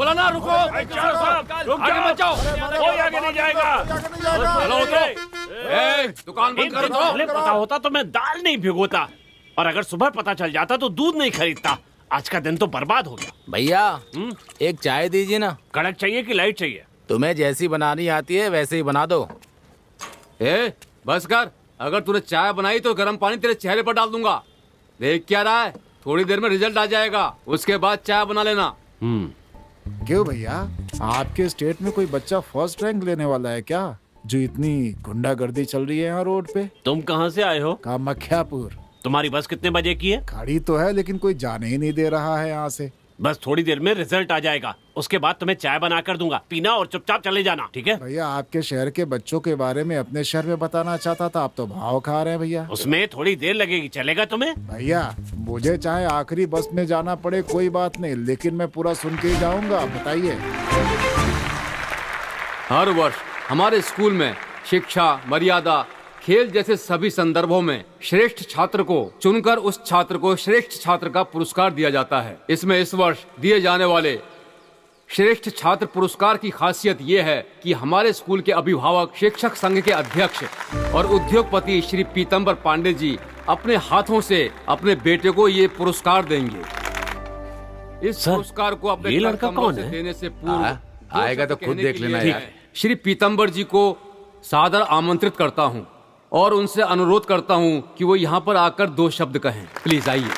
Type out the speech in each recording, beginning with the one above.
बोला ना रुको। आगे मत जाओ, कोई आगे नहीं जाएगा। चलो उतरो। दुकान बंद कर दो। पहले पता होता तो मैं दाल नहीं भिगोता, और अगर सुबह पता चल जाता तो दूध नहीं खरीदता। आज का दिन तो बर्बाद हो गया। भैया एक चाय दीजिए ना। कड़क चाहिए कि लाइट चाहिए? तुम्हें जैसी बनानी आती है वैसे ही बना दो। बस कर, अगर तूने चाय बनाई तो गर्म पानी तेरे चेहरे पर डाल दूंगा। देख क्या रहा है, थोड़ी देर में रिजल्ट आ जाएगा, उसके बाद चाय बना लेना। क्यों भैया, आपके स्टेट में कोई बच्चा फर्स्ट रैंक लेने वाला है क्या, जो इतनी गुंडागर्दी चल रही है यहाँ रोड पे? तुम कहाँ से आए हो? कामाख्यापुर। तुम्हारी बस कितने बजे की है? खड़ी तो है लेकिन कोई जाने ही नहीं दे रहा है यहाँ से। बस थोड़ी देर में रिजल्ट आ जाएगा, उसके बाद तुम्हें चाय बना कर दूंगा, पीना और चुपचाप चले जाना, ठीक है? भैया आपके शहर के बच्चों के बारे में अपने शहर में बताना चाहता था, आप तो भाव खा रहे हैं भैया। उसमें थोड़ी देर लगेगी, चलेगा तुम्हें? भैया मुझे चाहे आखिरी बस में जाना पड़े कोई बात नहीं, लेकिन मैं पूरा सुन के ही जाऊंगा। बताइए। हर वर्ष हमारे स्कूल में शिक्षा, मर्यादा, खेल जैसे सभी संदर्भों में श्रेष्ठ छात्र को चुनकर उस छात्र को श्रेष्ठ छात्र का पुरस्कार दिया जाता है। इसमें इस वर्ष दिए जाने वाले श्रेष्ठ छात्र पुरस्कार की खासियत ये है कि हमारे स्कूल के अभिभावक, शिक्षक संघ के अध्यक्ष और उद्योगपति श्री पीतम्बर पांडे जी अपने हाथों से अपने बेटे को ये पुरस्कार देंगे। इस पुरस्कार को अपने ये लड़का कौन से है? देने से पूर्व आएगा तो खुद देख लेना यार। श्री पीतम्बर जी को सादर आमंत्रित करता हूँ और उनसे अनुरोध करता हूँ कि वो यहाँ पर आकर 2 शब्द कहें। प्लीज आइए।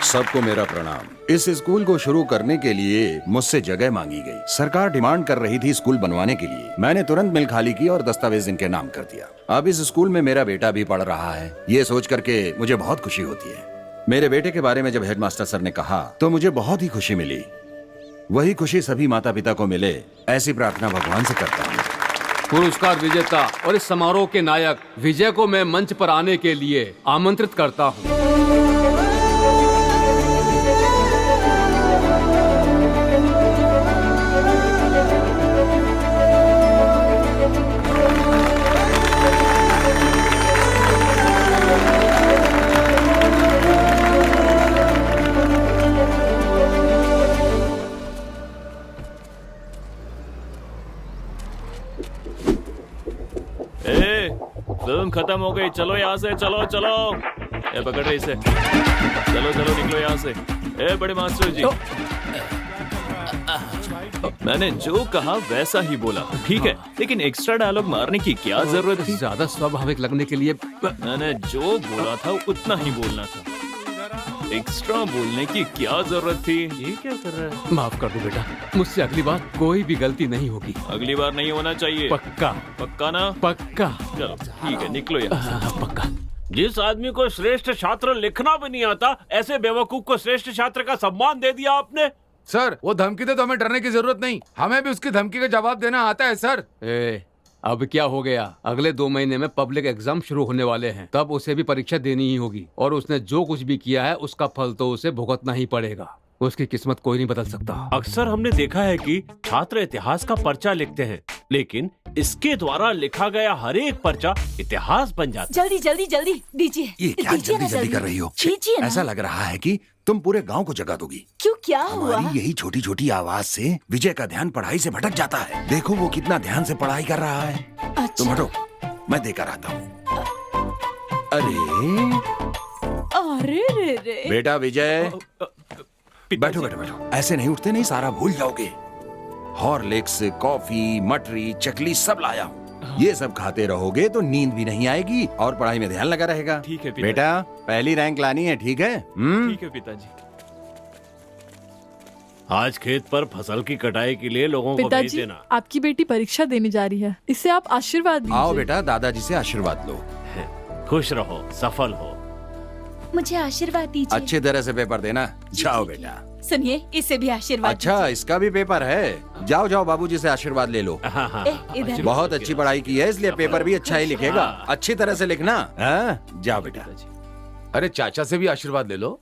सबको मेरा प्रणाम। इस स्कूल को शुरू करने के लिए मुझसे जगह मांगी गई। सरकार डिमांड कर रही थी स्कूल बनवाने के लिए। मैंने तुरंत मिल खाली की और दस्तावेज इनके नाम कर दिया। अब इस स्कूल में मेरा बेटा भी पढ़ रहा है। ये सोच करके मुझे बहुत खुशी होती है। मेरे बेटे के बारे में जब हेडमास्टर सर ने कहा तो मुझे बहुत ही खुशी मिली। वही खुशी सभी माता पिता को मिले, ऐसी प्रार्थना भगवान से करता हूँ। पुरस्कार विजेता और इस समारोह के नायक विजय को मैं मंच पर आने के लिए आमंत्रित करता हूँ। फिल्म खत्म हो गई, चलो यहाँ से, चलो चलो। ए पकड़ रहे इसे, चलो चलो निकलो यहाँ से। ए बड़े मास्टर जी, मैंने जो कहा वैसा ही बोला, ठीक है? लेकिन एक्स्ट्रा डायलॉग मारने की क्या जरूरत थी? ज्यादा स्वाभाविक लगने के लिए मैंने जो बोला था उतना ही बोलना था, एक्स्ट्रा बोलने की क्या जरूरत थी? ये क्या कर रहा है? माफ कर दो बेटा, मुझसे अगली बार कोई भी गलती नहीं होगी। अगली बार नहीं होना चाहिए। पक्का? पक्का ना? पक्का। चलो ठीक है, निकलो यहाँ। पक्का। जिस आदमी को श्रेष्ठ छात्र लिखना भी नहीं आता, ऐसे बेवकूफ को श्रेष्ठ छात्र का सम्मान दे दिया आपने। सर वो धमकी दे तो हमें डरने की जरूरत नहीं, हमें भी उसकी धमकी का जवाब देना आता है सर। अब क्या हो गया, अगले 2 महीने में पब्लिक एग्जाम शुरू होने वाले हैं, तब उसे भी परीक्षा देनी ही होगी और उसने जो कुछ भी किया है उसका फल तो उसे भुगतना ही पड़ेगा। उसकी किस्मत कोई नहीं बदल सकता। अक्सर हमने देखा है कि छात्र इतिहास का पर्चा लिखते हैं, लेकिन इसके द्वारा लिखा गया हर एक पर्चा इतिहास बन जाता है। जल्दी जल्दी जल्दी दीजिए। ये क्या दीजिए ना, जल्दी जल्दी कर रही हो? दीजिए ना। ऐसा लग रहा है कि तुम पूरे गांव को जगा दोगी। क्यों, क्या हुआ? हमारी यही छोटी छोटी आवाज से विजय का ध्यान पढ़ाई से भटक जाता है। देखो वो कितना ध्यान से पढ़ाई कर रहा है। अच्छा। तुम हटो, मैं देकर आता हूँ। अरे रे रे। बेटा विजय, बैठो बैठो बैठो। ऐसे नहीं उठते, नहीं सारा भूल जाओगे। हॉर्लिक्स, कॉफी, मटरी, चकली सब लाया हूँ। ये सब खाते रहोगे तो नींद भी नहीं आएगी और पढ़ाई में ध्यान लगा रहेगा। ठीक है बेटा, पहली रैंक लानी है, ठीक है? ठीक है पिताजी। आज खेत पर फसल की कटाई के लिए लोगों को भेज पिताजी, देना। आपकी बेटी परीक्षा देने जा रही है, इससे आप आशीर्वाद दीजिए। आओ बेटा, दादाजी से आशीर्वाद लो। खुश रहो, सफल हो। मुझे आशीर्वाद दीजिए। अच्छी तरह से पेपर देना। जाओ बेटा। सुनिए, इसे भी आशीर्वाद अच्छा, इसका भी पेपर है? जाओ जाओ, बाबूजी से आशीर्वाद ले लो। इधर। बहुत अच्छी पढ़ाई की है, इसलिए पेपर भी अच्छा ही लिखेगा। अच्छी तरह से लिखना। हाँ? जाओ बेटा। अरे चाचा से भी आशीर्वाद ले लो।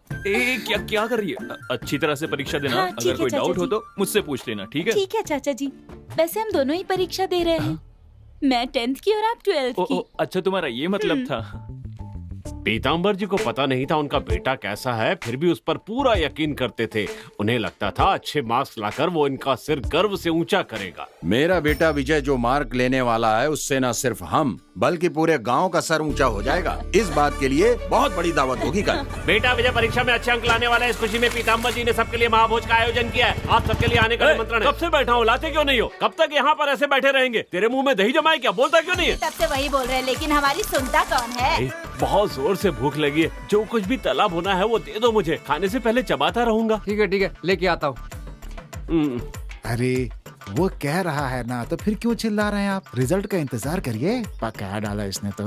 क्या क्या कर रही है? अच्छी तरह से परीक्षा देना। हाँ, ठीक अगर है, कोई चाचा डाउट हो जी। तो मुझसे पूछ लेना, ठीक है? ठीक है चाचा जी। वैसे हम दोनों ही परीक्षा दे रहे हैं। मैं 10th की और आप 12th की। अच्छा, तुम्हारा ये मतलब था। पीताम्बर जी को पता नहीं था उनका बेटा कैसा है, फिर भी उस पर पूरा यकीन करते थे। उन्हें लगता था अच्छे मार्क्स लाकर वो इनका सिर गर्व से ऊंचा करेगा। मेरा बेटा विजय जो मार्क लेने वाला है, उससे न सिर्फ हम बल्कि पूरे गांव का सर ऊंचा हो जाएगा। इस बात के लिए बहुत बड़ी दावत होगी कल। बेटा विजय परीक्षा में अच्छे अंक लाने वाला है, इस खुशी में पीताम्बर जी ने सबके लिए महाभोज का आयोजन किया है। आप सबके लिए आने का निमंत्रण है। कब से बैठा हूँ, लाते क्यों नहीं हो? कब तक यहाँ पर ऐसे बैठे रहेंगे? तेरे मुंह में दही जमाए क्या? बोलता क्यों नहीं है? तब से वही बोल रहे हैं, लेकिन हमारी सुनता कौन है? बहुत जोर से भूख लगी है, जो कुछ भी तला भुना है वो दे दो मुझे, खाने से पहले चबाता रहूंगा। ठीक है, लेके आता हूँ। अरे वो कह रहा है ना, तो फिर क्यों चिल्ला रहे हैं आप? रिजल्ट का इंतजार करिए, पका डाला इसने तो।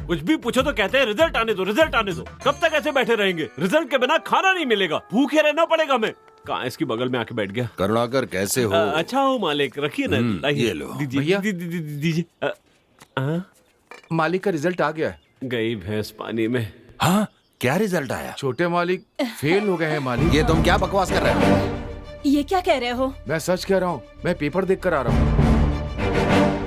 कुछ भी पूछो तो कहते हैं रिजल्ट आने दो, रिजल्ट आने दो। कब तक ऐसे बैठे रहेंगे? रिजल्ट के बिना खाना नहीं मिलेगा, भूखे रहना पड़ेगा। मैं कहाँ इसकी बगल में आके बैठ गया। करुणाकर कैसे हो? अच्छा हो मालिक, रखिए ना। ये लो। दीजिए दीजिए। मालिक का रिजल्ट आ गया है। गई भैंस पानी में। हाँ, क्या रिजल्ट आया? छोटे मालिक फेल हो गए हैं मालिक। ये तुम क्या बकवास कर रहे हो? ये क्या कह रहे हो? मैं सच कह रहा हूँ, मैं पेपर देख कर आ रहा हूँ।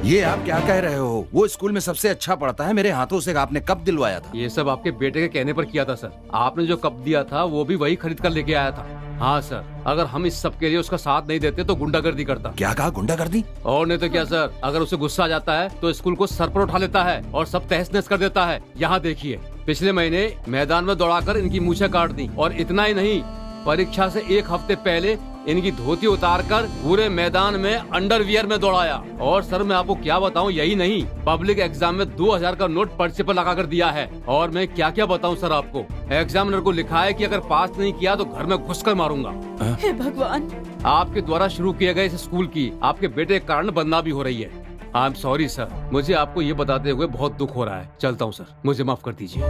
ये आप क्या कह रहे हो? वो स्कूल में सबसे अच्छा पढ़ता है, मेरे हाथों से आपने कप दिलवाया था। ये सब आपके बेटे के कहने पर किया था सर। आपने जो कप दिया था वो भी वही खरीद कर लेके आया था। हाँ सर, अगर हम इस सब के लिए उसका साथ नहीं देते तो गुंडागर्दी करता। क्या कहा? गुंडागर्दी? और नहीं तो क्या सर, अगर उसे गुस्सा आ जाता है तो स्कूल को सर पर उठा लेता है और सब तहस नहस कर देता है। यहाँ देखिए, पिछले महीने मैदान में दौड़ाकर इनकी मूछें काट दी। और इतना ही नहीं, परीक्षा से एक हफ्ते पहले इनकी धोती उतारकर पूरे मैदान में अंडरवियर में दौड़ाया। और सर मैं आपको क्या बताऊं, यही नहीं, पब्लिक एग्जाम में 2000 का नोट पर्चे पर लगा कर दिया है। और मैं क्या क्या बताऊं सर आपको, एग्जामिनर को लिखा है कि अगर पास नहीं किया तो घर में घुसकर मारूंगा। हे भगवान। आपके द्वारा शुरू किए गए इस स्कूल की आपके बेटे के कारण बदनामी हो रही है। आई एम सॉरी सर, मुझे आपको ये बताते हुए बहुत दुख हो रहा है। चलता हूँ सर, मुझे माफ कर दीजिए।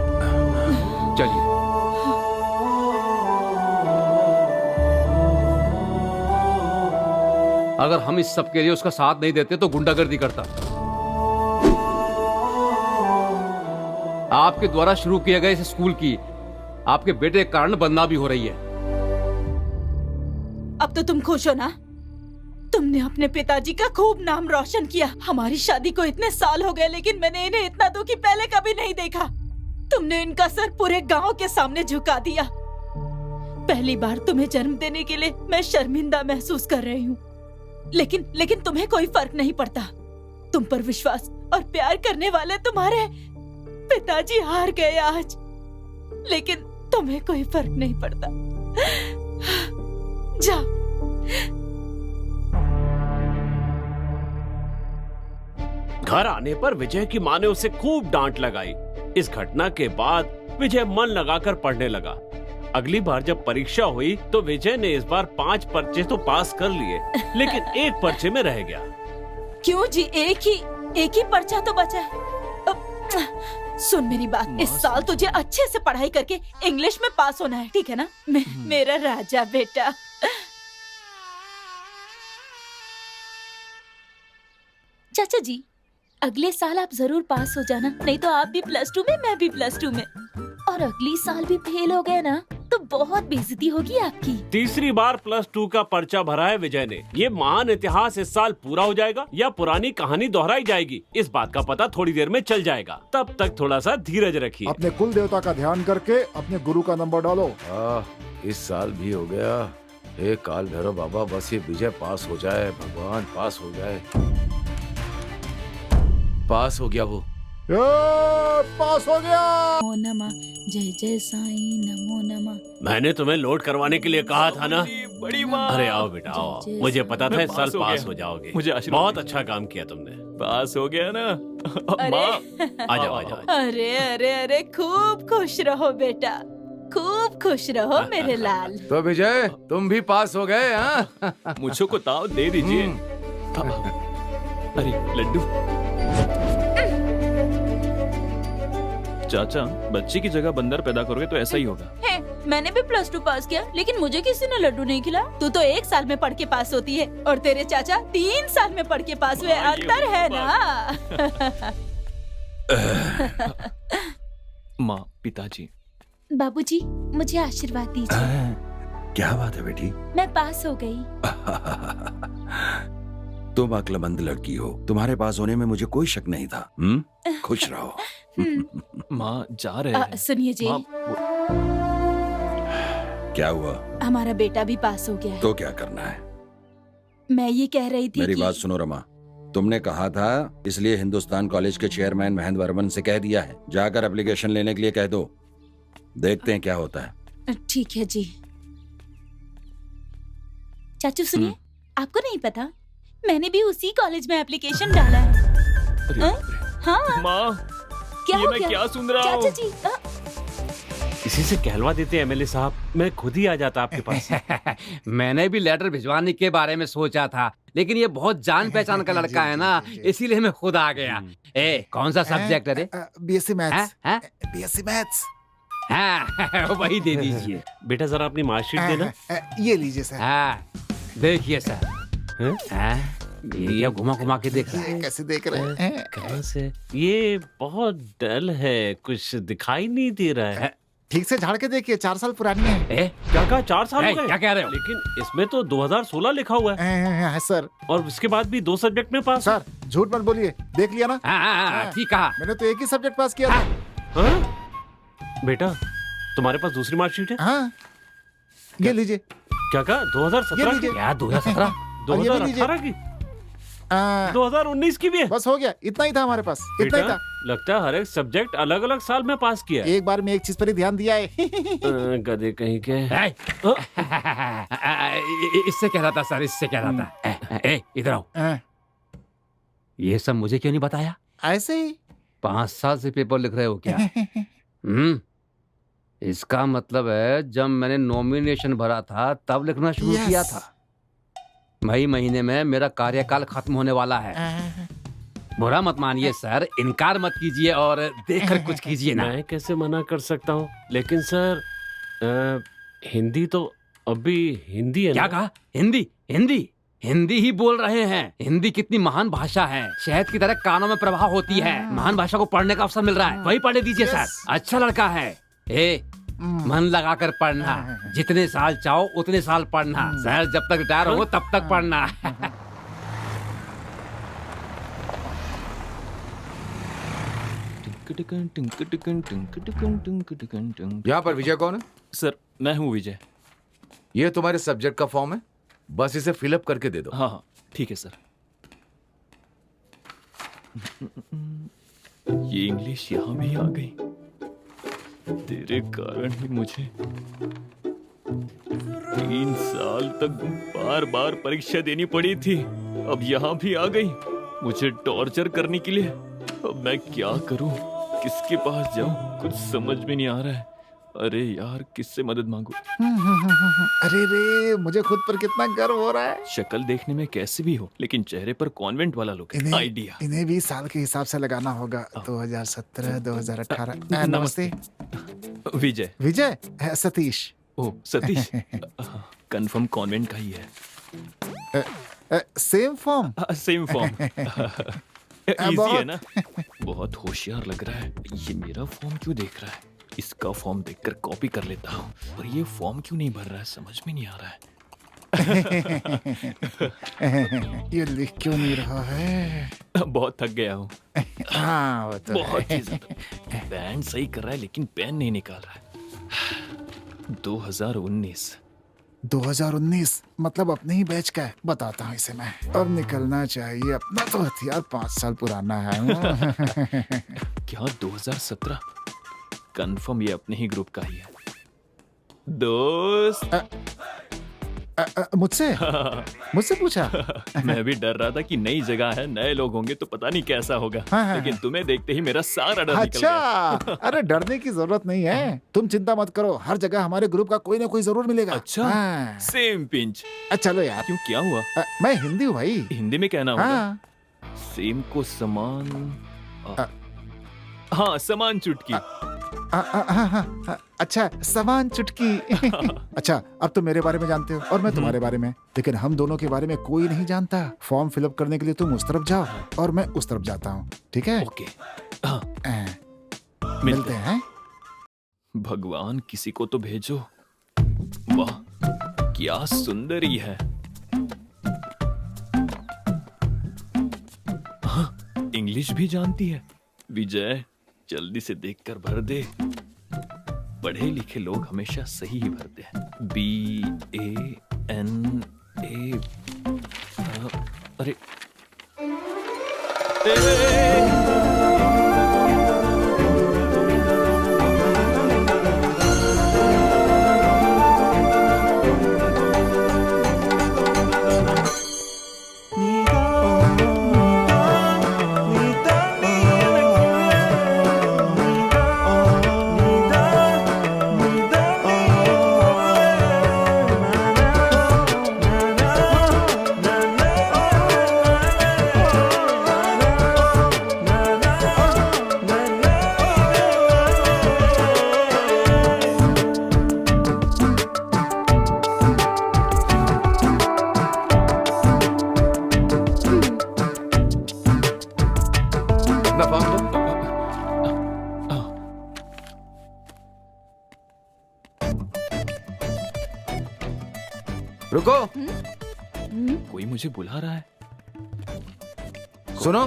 चलिए। अगर हम इस सब के लिए उसका साथ नहीं देते तो गुंडागर्दी करता। आपके द्वारा शुरू किए गए इस स्कूल की आपके बेटे के कारण बदनामी हो रही है। अब तो तुम खुश हो ना? तुमने अपने पिताजी का खूब नाम रोशन किया। हमारी शादी को इतने साल हो गए, लेकिन मैंने इन्हें इतना दुखी पहले कभी नहीं देखा। तुमने इनका सर पूरे गांव के सामने झुका दिया। पहली बार तुम्हें जन्म देने के लिए मैं शर्मिंदा महसूस कर रही हूँ, लेकिन तुम्हें कोई फर्क नहीं पड़ता। तुम पर विश्वास और प्यार करने वाले तुम्हारे पिताजी हार गए आज, लेकिन तुम्हें कोई फर्क नहीं पड़ता। जाओ। घर आने पर विजय की माँ ने उसे खूब डांट लगाई। इस घटना के बाद विजय मन लगाकर पढ़ने लगा। अगली बार जब परीक्षा हुई तो विजय ने इस बार 5 पर्चे तो पास कर लिए, लेकिन एक पर्चे में रह गया। क्यों जी? एक ही पर्चा तो बचा है। सुन मेरी बात, इस साल तुझे अच्छे से पढ़ाई करके इंग्लिश में पास होना है, ठीक है ना? मेरा राजा बेटा। चाचा जी, अगले साल आप जरूर पास हो जाना, नहीं तो आप भी +2 में, मैं भी +2 में। और अगली साल भी फेल हो गए ना तो बहुत बेइज्जती होगी आपकी। तीसरी बार +2 का पर्चा भरा है विजय ने। ये महान इतिहास इस साल पूरा हो जाएगा या पुरानी कहानी दोहराई जाएगी, इस बात का पता थोड़ी देर में चल जाएगा। तब तक थोड़ा सा धीरज रखिए। अपने कुल देवता का ध्यान करके अपने गुरु का नंबर डालो। इस साल भी हो गया। हे काल भैरव बाबा, बस ये विजय पास हो जाए, भगवान पास हो जाए। पास हो गया वो। पास हो गया। नमो नमः, जय जय साईं, नमो नमः। मैंने तुम्हें लोड करवाने के लिए कहा था ना। बड़ी माँ। अरे आओ बेटा आओ, मुझे पता था इस साल पास हो जाओगे। मुझे आशीर्वाद बहुत दीजिए। अच्छा काम किया तुमने। पास हो गया ना। अरे। माँ। आ जाओ आ जाओ। अरे अरे अरे, खूब खुश रहो बेटा, खूब खुश रहो मेरे लाल। तो विजय, तुम भी पास हो गए? हाँ, मुझको को ताव दे दीजिए। अरे लड्डू। चाचा, बच्चे की जगह बंदर पैदा करोगे तो ऐसा ही होगा। है, मैंने भी +2 पास किया, लेकिन मुझे किसी ने लड्डू नहीं खिला। तू तो 1 साल में पढ़ के पास होती है और तेरे चाचा 3 साल में पढ़ के पास हुए। अंतर है ना? माँ, पिताजी। बाबूजी, मुझे आशीर्वाद दीजिए। क्या बात है बेटी? मैं पास हो गई। तुम अक्लमंद लड़की हो, तुम्हारे पास होने में मुझे कोई शक नहीं था। खुश रहो। माँ जा रहे हैं। सुनिए जी, माँ, क्या हुआ? हमारा बेटा भी पास हो गया है। तो क्या करना है? मैं ये कह रही थी मेरी कि... बात सुनो रमा, तुमने कहा था, इसलिए हिंदुस्तान कॉलेज के चेयरमैन महेंद्र वर्मन से कह दिया है, जाकर एप्लीकेशन लेने के लिए कह दो। देखते हैं क्या होता है। ठीक है जी। चाचू सुनिए, आपको नहीं पता, मैंने भी उसी कॉलेज में एप्लीकेशन डाला है। अरे हाँ? बाप रे। हाँ, माँ, क्या ये हो मैं गया? क्या सुन रहा चाचा हूँ? जी, इसी से कहलवा देते एमएलए साहब, मैं खुद ही आ जाता आपके पास। मैंने भी लेटर भिजवाने के बारे में सोचा था, लेकिन ये बहुत जान पहचान का लड़का है ना, इसीलिए मैं खुद आ गया। ए, कौन सा सब्जेक्ट है रे? BSc maths. हैं? BSc maths. हाँ, वही दे दीजिए। बेटा जरा अपनी मार्कशीट देना। ये लीजिए सर। हाँ, देखिए सर। हैं? हाँ, ये घुमा घुमा के देख रहा है। कैसे देख रहे हैं? कहाँ से? ये बहुत डल है, कुछ दिखाई नहीं दे रहा है। ठीक से झाड़ के देखिए, 4 साल पुरानी है। ए, क्या कहा, 4 साल हो ए, गए? क्या कह रहे हो? लेकिन इसमें तो 2016 लिखा हुआ है, सर। और उसके बाद भी 2 सब्जेक्ट में पास। सर झूठ मत बोलिए, देख लिया ना? हाँ, ठीक कहा। मैंने तो एक ही सब्जेक्ट पास किया था। हाँ? बेटा तुम्हारे पास दूसरी मार्कशीट है? हाँ, ये लीजिए। क्या कहा, ये 2017 लीजिए। की? क्या 2017? और ये भी लीजिए। 2018 की? 2019 की भी है? बस हो गया, इतना ही था हमारे पास, इतना ही बेटा था। लगता है हर एक सब्जेक्ट अलग अलग साल में पास किया है। एक बार में एक चीज पर ही ध्यान दिया है। गधे कहीं के। ए, इससे कह रहा था सर, इससे कह रहा था। ए, इधर आओ। ये सब मुझे क्यों नहीं बताया? ऐसे ही 5 साल से पेपर लिख रहे हो क्या? इसका मतलब है जब मैंने नॉमिनेशन भरा था तब लिखना शुरू किया था। मई महीने में मेरा कार्यकाल खत्म होने वाला है। बुरा मत मानिए सर, इनकार मत कीजिए और देखकर कुछ कीजिए ना। मैं कैसे मना कर सकता हूँ, लेकिन सर हिंदी तो अभी हिंदी है क्या ना? कहा? हिंदी? हिंदी? हिंदी ही बोल रहे हैं। हिंदी कितनी महान भाषा है, शहद की तरह कानों में प्रभाव होती है। महान भाषा को पढ़ने का अवसर मिल रहा है, वही पढ़ने दीजिए सर। अच्छा लड़का है। ए, मन लगाकर पढ़ना, जितने साल चाहो उतने साल पढ़ना। सर जब तक रिटायर हो तब तक पढ़ना। यहाँ पर विजय कौन है? सर मैं हूँ विजय। ये तुम्हारे सब्जेक्ट का फॉर्म है, बस इसे फिलअप करके दे दो। हाँ हाँ ठीक है सर। ये इंग्लिश यहाँ भी आ गई, तेरे कारण ही मुझे 3 साल तक बार बार परीक्षा देनी पड़ी थी। अब यहाँ भी आ गई मुझे टॉर्चर करने के लिए। अब मैं क्या करूं, किसके पास जाऊं, कुछ समझ में नहीं आ रहा है। अरे यार किससे मदद मांगू? अरे रे, मुझे खुद पर कितना गर्व हो रहा है। शक्ल देखने में कैसे भी हो, लेकिन चेहरे पर कॉन्वेंट वाला लुक है। आइडिया। इन्हें भी साल के हिसाब से लगाना होगा। 2017, 2018। नमस्ते। विजय। विजय? सतीश। ओ सतीश। कंफर्म कॉन्वेंट का ही है। Same form. Same form. Easy है ना? बहुत होशियार लग रहा है। ये मेरा फॉर्म क्यों देख रहा है? इसका फॉर्म देखकर कॉपी कर लेता हूँ। और ये फॉर्म क्यों नहीं भर रहा है, समझ में नहीं आ रहा है। ये लिख क्यों नहीं रहा है? बहुत थक गया हूँ। हाँ वो तो बहुत ही ज्यादा। बैंड सही कर रहा है लेकिन पेन नहीं निकाल रहा है। 2019 मतलब अपने ही बैच का है। बताता हूँ इसे मैं। अब निकलना चाहिए, अपना तो हथियार 5 साल पुराना है। क्या 2017? कंफर्म ये अपने ही ग्रुप का ही है। दोस्त। मुझसे पूछा? मैं भी डर रहा था कि नई जगह है, नए लोग होंगे तो पता नहीं कैसा होगा। हाँ। लेकिन तुम्हें देखते ही मेरा सारा डर निकल गया। अच्छा, अरे डरने की जरूरत नहीं है, तुम चिंता मत करो। हर जगह हमारे ग्रुप का कोई ना कोई जरूर मिलेगा। अच्छा। हाँ। Same pinch. चलो यार। क्यों, क्या हुआ? मैं हिंदी हूँ भाई। हिंदी में कहना होगा। हाँ। सेम को समान। हाँ, समान चुटकी। अच्छा, समान चुटकी। अच्छा, अब तो मेरे बारे में जानते हो और मैं तुम्हारे बारे में, लेकिन हम दोनों के बारे में कोई नहीं जानता। फॉर्म फिलअप करने के लिए तुम उस तरफ जाओ और मैं उस तरफ जाता हूँ, ठीक है? ओके। हाँ। मिलते हैं। भगवान किसी को तो भेजो। वाह क्या सुंदरी है। इंग्लिश भी जानती है। विजय जल्दी से देखकर भर दे। पढ़े लिखे लोग हमेशा सही ही भरते हैं। BANA। अरे अपना फॉर्म दो। रुको, कोई मुझे बुला रहा है। सुनो,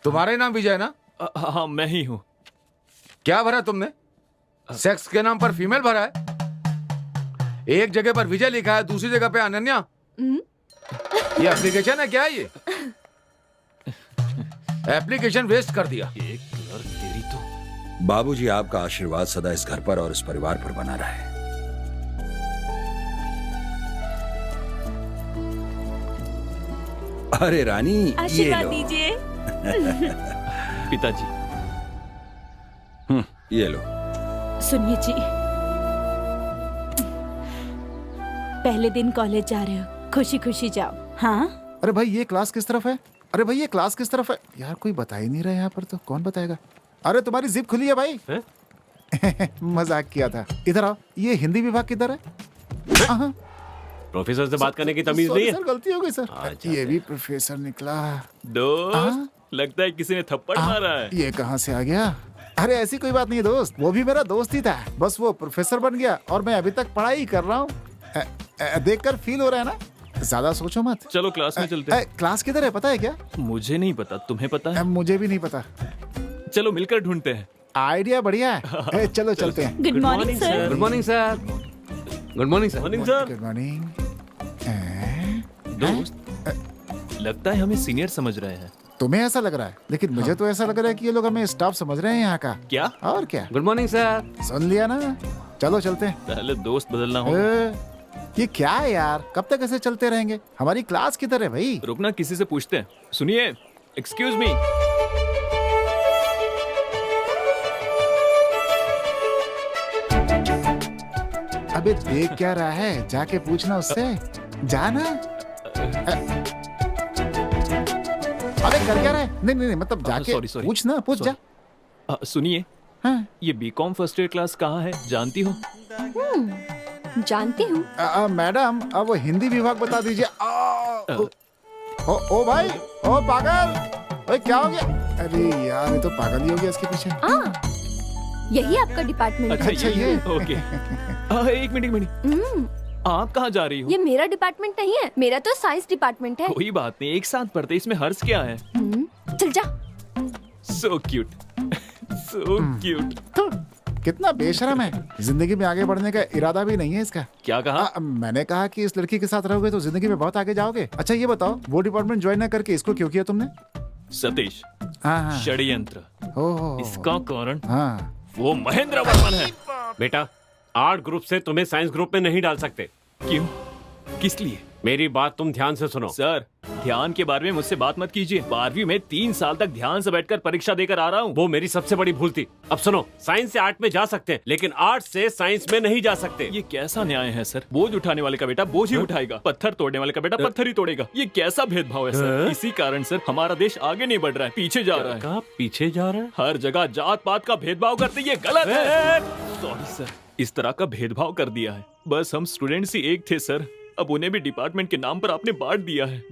तुम्हारा ही नाम विजय है ना? हाँ मैं ही हूँ। क्या भरा तुमने? सेक्स के नाम पर फीमेल भरा है। एक जगह पर विजय लिखा है, दूसरी जगह पे अनन्या। ये एप्लीकेशन है क्या है ये? एप्लीकेशन वेस्ट कर दिया। एक क्लर्क तेरी तो। बाबूजी, आपका आशीर्वाद सदा इस घर पर और इस परिवार पर बना रहे। अरे रानी, ये आशीर्वाद लो। दीजिए। पिताजी। ये लो। सुनिए जी, पहले दिन कॉलेज जा रहे हो, खुशी खुशी जाओ। हाँ, अरे भाई ये क्लास किस तरफ है? अरे भाई ये क्लास किस तरफ है? यार कोई बता ही नहीं रहा यहाँ पर, तो कौन बताएगा? अरे तुम्हारी जिप खुली है भाई। मजाक किया था। इधर आओ। ये हिंदी विभाग किधर है? हाँ, प्रोफेसर से बात करने की तमीज सॉरी नहीं है। सर, गलती हो गई सर। ये भी प्रोफेसर निकला। दोस्त, लगता है किसी ने थप्पड़ मारा है। ये कहाँ से आ गया? अरे ऐसी कोई बात नहीं दोस्त, वो भी मेरा दोस्त ही था, बस वो प्रोफेसर बन गया और मैं अभी तक पढ़ाई कर रहा हूँ। देखकर फील हो रहा है ना? ज्यादा सोचो मत। चलो क्लास में चलते हैं। क्लास किधर है पता है क्या? मुझे नहीं पता, तुम्हें पता है? मुझे भी नहीं पता। चलो मिलकर ढूंढते हैं। आइडिया बढ़िया है। चलो चलते हैं। Good morning sir. Good morning sir. Good morning sir. Morning sir. Good morning. दोस्त, लगता है हमें सीनियर समझ रहे हैं। तुम्हें ऐसा लग रहा है, लेकिन मुझे तो ऐसा लग रहा है कि ये लोग हमें स्टाफ समझ रहे हैं यहाँ का। क्या? और क्या? Good morning sir. सुन लिया ना? चलो चलते हैं। पहले दोस्त बदलना होगा। ये क्या है यार, कब तक ऐसे चलते रहेंगे? हमारी क्लास किधर है भाई? रुकना, किसी से पूछते हैं। सुनिए, एक्सक्यूज मी। अबे देख क्या रहा है, जाके पूछना उससे। जाना। अबे कर क्या रहा है? नहीं नहीं नहीं, मतलब जाके sorry. पूछना, पूछ जा। सुनिए, हाँ। ये बीकॉम फर्स्ट ईयर क्लास कहाँ है, जानती हो? जानती हूँ। मैडम, अब वो हिंदी विभाग बता दीजिए। ओ भाई, ओ पागल, ओए क्या हो गया? अरे यार ये तो पागल ही हो गया इसके पीछे। यही आपका डिपार्टमेंट है। अच्छा, ये। ओके। एक मिनट। आप कहाँ जा रही हो? ये मेरा डिपार्टमेंट नहीं है, मेरा तो साइंस डिपार्टमेंट है। कोई बात नहीं, एक साथ पढ़ते, इसमें हर्ष क्या है? चल जा। So cute, so cute. कितना बेशरम है। जिंदगी में आगे बढ़ने का इरादा भी नहीं है इसका। क्या कहा? मैंने कहा कि इस लड़की के साथ रहोगे तो जिंदगी में बहुत आगे जाओगे। अच्छा ये बताओ, वो डिपार्टमेंट ज्वाइन न करके इसको क्यों किया तुमने? सतीश, हाँ। षड्यंत्र। ओह। इसका कारण हाँ। वो महेंद्र वर्मन है। बेटा, आर्ट ग्रुप से तुम्हें साइंस ग्रुप में नहीं डाल सकते। क्यों? किस लिए? मेरी बात तुम ध्यान से सुनो। सर, ध्यान के बारे में मुझसे बात मत कीजिए। 12वीं में 3 साल तक ध्यान से बैठकर परीक्षा देकर आ रहा हूँ। वो मेरी सबसे बड़ी भूल थी। अब सुनो, साइंस से आर्ट में जा सकते हैं, लेकिन आर्ट से साइंस में नहीं जा सकते। ये कैसा न्याय है सर? बोझ उठाने वाले का बेटा बोझ ही उठाएगा, पत्थर तोड़ने वाले का बेटा पत्थर ही तोड़ेगा। ये कैसा भेदभाव है सर? इसी कारण सर हमारा देश आगे नहीं बढ़ रहा है, पीछे जा रहा है। कहाँ पीछे जा रहा है? हर जगह जात पात का भेदभाव करते, ये गलत है। सॉरी सर, इस तरह का भेदभाव कर दिया है। बस हम स्टूडेंट्स ही एक थे सर, अब उन्हें भी डिपार्टमेंट के नाम पर आपने बांट दिया है।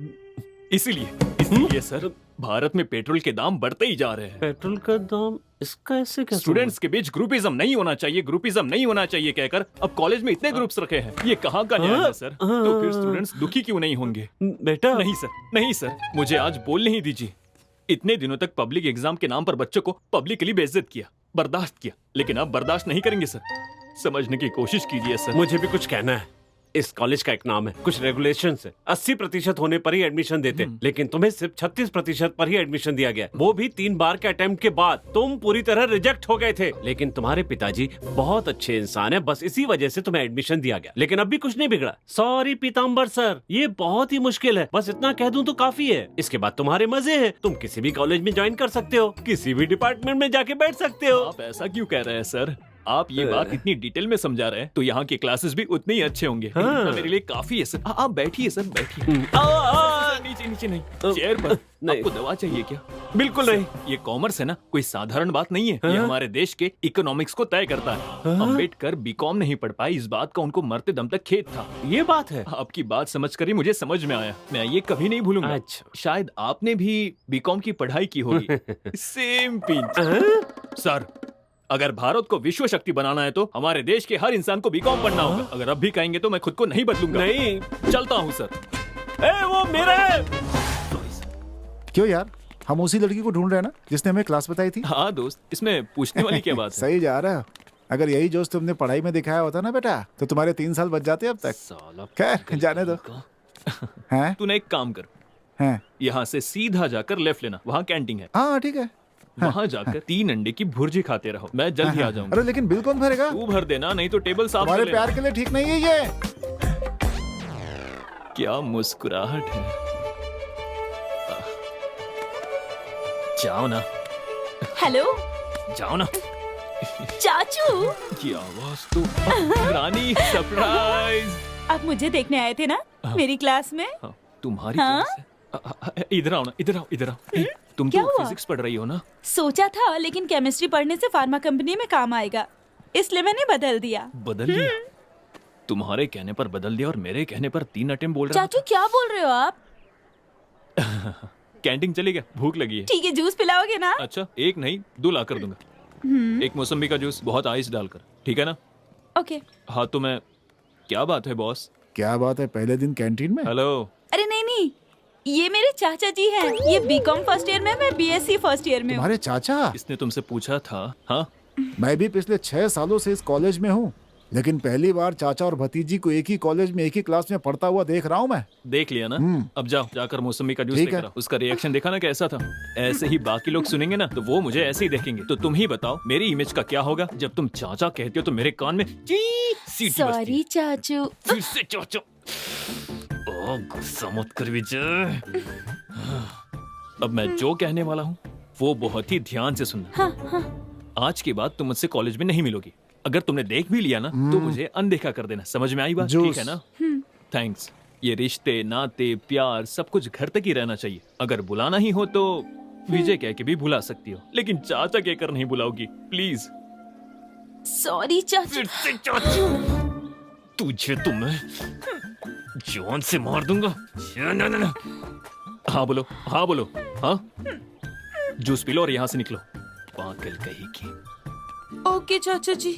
इसीलिए सर, भारत में पेट्रोल के दाम बढ़ते ही जा रहे हैं। पेट्रोल का दाम इसका ऐसे कैसे? स्टूडेंट्स के बीच ग्रुपिज्म नहीं होना चाहिए, ग्रुपिज्म नहीं होना चाहिए कहकर अब कॉलेज में इतने ग्रुप्स रखे हैं। ये कहाँ का न्याय है सर? तो फिर स्टूडेंट्स दुखी क्यों नहीं होंगे? बेटा नहीं सर, नहीं सर, मुझे आज बोलने ही दीजिए। इतने दिनों तक पब्लिक एग्जाम के नाम पर बच्चों को पब्लिकली बेइज्जत किया, बर्दाश्त किया, लेकिन अब बर्दाश्त नहीं करेंगे सर। समझने की कोशिश कीजिए सर। मुझे भी कुछ कहना है। इस कॉलेज का एक नाम है, कुछ रेगुलेशन है। 80% होने पर ही एडमिशन देते, लेकिन तुम्हें सिर्फ 36% पर ही एडमिशन दिया गया, वो भी 3 बार के अटेम्प्ट के बाद। तुम पूरी तरह रिजेक्ट हो गए थे, लेकिन तुम्हारे पिताजी बहुत अच्छे इंसान है, बस इसी वजह से तुम्हें एडमिशन दिया गया। लेकिन अब भी कुछ नहीं बिगड़ा। सॉरी पीताम्बर सर, ये बहुत ही मुश्किल है, बस इतना कह दूं तो काफी है। इसके बाद तुम्हारे मजे हैं, तुम किसी भी कॉलेज में ज्वाइन कर सकते हो, किसी भी डिपार्टमेंट में जाके बैठ सकते हो। आप ऐसा क्यों कह रहे हैं सर? आप ये बात इतनी डिटेल में समझा रहे हैं तो यहाँ के क्लासेस भी उतने ही अच्छे होंगे। हाँ। मेरे लिए काफी है सर। आप बैठिए सर, बैठिए। नीचे नीचे नहीं, चेयर पर। नहीं। आपको दवा चाहिए क्या? बिल्कुल नहीं। ये कॉमर्स है ना, कोई साधारण बात नहीं है। ये हमारे देश के इकोनॉमिक्स को तय करता है। अम्बेडकर बीकॉम नहीं पढ़ पाए, इस बात का उनको मरते दम तक खेद था। ये बात है। आपकी बात समझ कर ही मुझे समझ में आया, मैं ये कभी नहीं भूलूंगा। अच्छा। शायद आपने भी बीकॉम की पढ़ाई की होगी। Same pinch. सर, अगर भारत को विश्व शक्ति बनाना है तो हमारे देश के हर इंसान को बीकॉम पढ़ना होगा। अगर अब भी कहेंगे तो मैं खुद को नहीं बदलूंगा। नहीं। चलता हूँ सर। वो मेरा है। क्यों यार, हम उसी लड़की को ढूंढ रहे हैं ना जिसने हमें क्लास बताई थी। हाँ दोस्त, इसमें पूछने वाली क्या बात है? सही जा रहा है। अगर यही जोश तुमने पढ़ाई में दिखाया होता ना बेटा, तो तुम्हारे 3 साल बच जाते अब तक। साला खैर जाने दो। हैं? तूने एक काम कर, हैं? यहाँ से सीधा जाकर लेफ्ट लेना, वहाँ कैंटीन है। हाँ ठीक है। वहाँ जाकर 3 अंडे की भुर्जी खाते रहो, मैं जल्द ही आ जाऊंगा। अरे लेकिन बिल कौन भरेगा? तू भर देना, नहीं तो टेबल साफ कर हमारे लेना। प्यार के लिए ठीक नहीं है ये। क्या मुस्कुराहट है। जाओ ना, हेलो जाओ ना। चाचू, ये आवाज तो रानी सरप्राइज। आप मुझे देखने आए थे ना मेरी क्लास में? हाँ, तुम्हारी हाँ? क्लास है। इधर आओ ना, इधर आओ, इधर आओ। तुम क्या तो हुआ? फिजिक्स पढ़ रही हो ना? सोचा था, लेकिन केमिस्ट्री पढ़ने से फार्मा कंपनी में काम आएगा, इसलिए मैंने बदल दिया। बदल दिया? तुम्हारे कहने पर बदल दिया और मेरे कहने पर 3 अटेम्प्ट बोल रहा चाचू क्या बोल रहे हो आप? था। कैंटीन चलेगा, भूख लगी है। ठीक है, जूस पिलाओगे ना? अच्छा, 1 नहीं 2 ला कर दूंगा। 1 मौसम्बी का जूस, बहुत आइस डालकर, ठीक है ना? ओके। हाँ तो मैं, क्या बात है बॉस? क्या बात है, पहले दिन कैंटीन में? हेलो। अरे नहीं नहीं, ये मेरे चाचा जी हैं। ये बीकॉम फर्स्ट ईयर में, मैं बीएससी फर्स्ट ईयर में हूँ। तुम्हारे चाचा? इसने तुमसे पूछा था? हाँ, मैं भी पिछले 6 सालों से इस कॉलेज में हूँ, लेकिन पहली बार चाचा और भतीजी को एक ही कॉलेज में एक ही क्लास में पढ़ता हुआ देख रहा हूँ मैं। देख लिया ना? अब जाओ, जाकर मौसमी का जूस ठीक लेकर है। आओ। उसका रिएक्शन देखा ना कैसा था? ऐसे ही बाकी लोग सुनेंगे ना तो वो मुझे ऐसे ही देखेंगे। तो तुम ही बताओ मेरी इमेज का क्या होगा? जब तुम चाचा कहते हो तो मेरे कान में ची सीटी बजती है। सॉरी चाचू। फिर से चाचा। ओ, गुस्सा मत कर विजय। अब मैं जो कहने वाला हूँ वो बहुत ही ध्यान से सुनना। आज के बाद तुम मुझसे कॉलेज में नहीं मिलोगी। अगर तुमने देख भी लिया ना तो मुझे अनदेखा कर देना। समझ में आई बात? ठीक है ना? थैंक्स। ये रिश्ते, नाते, प्यार सब कुछ घर तक ही रहना चाहिए। अगर बुलाना ही हो तो विजय कह के भी बुला सकती हो, लेकिन चाचा कहकर नहीं बुलाओगी प्लीज। सॉरी चाचू। फिर से चाचू। तुझे तो मैं जान से मार दूंगा। ना, ना, ना। हाँ बोलो, हाँ बोलो। हाँ, जूस पी लो और यहाँ से निकलो, पागल कहीं की। ओके चाचा जी।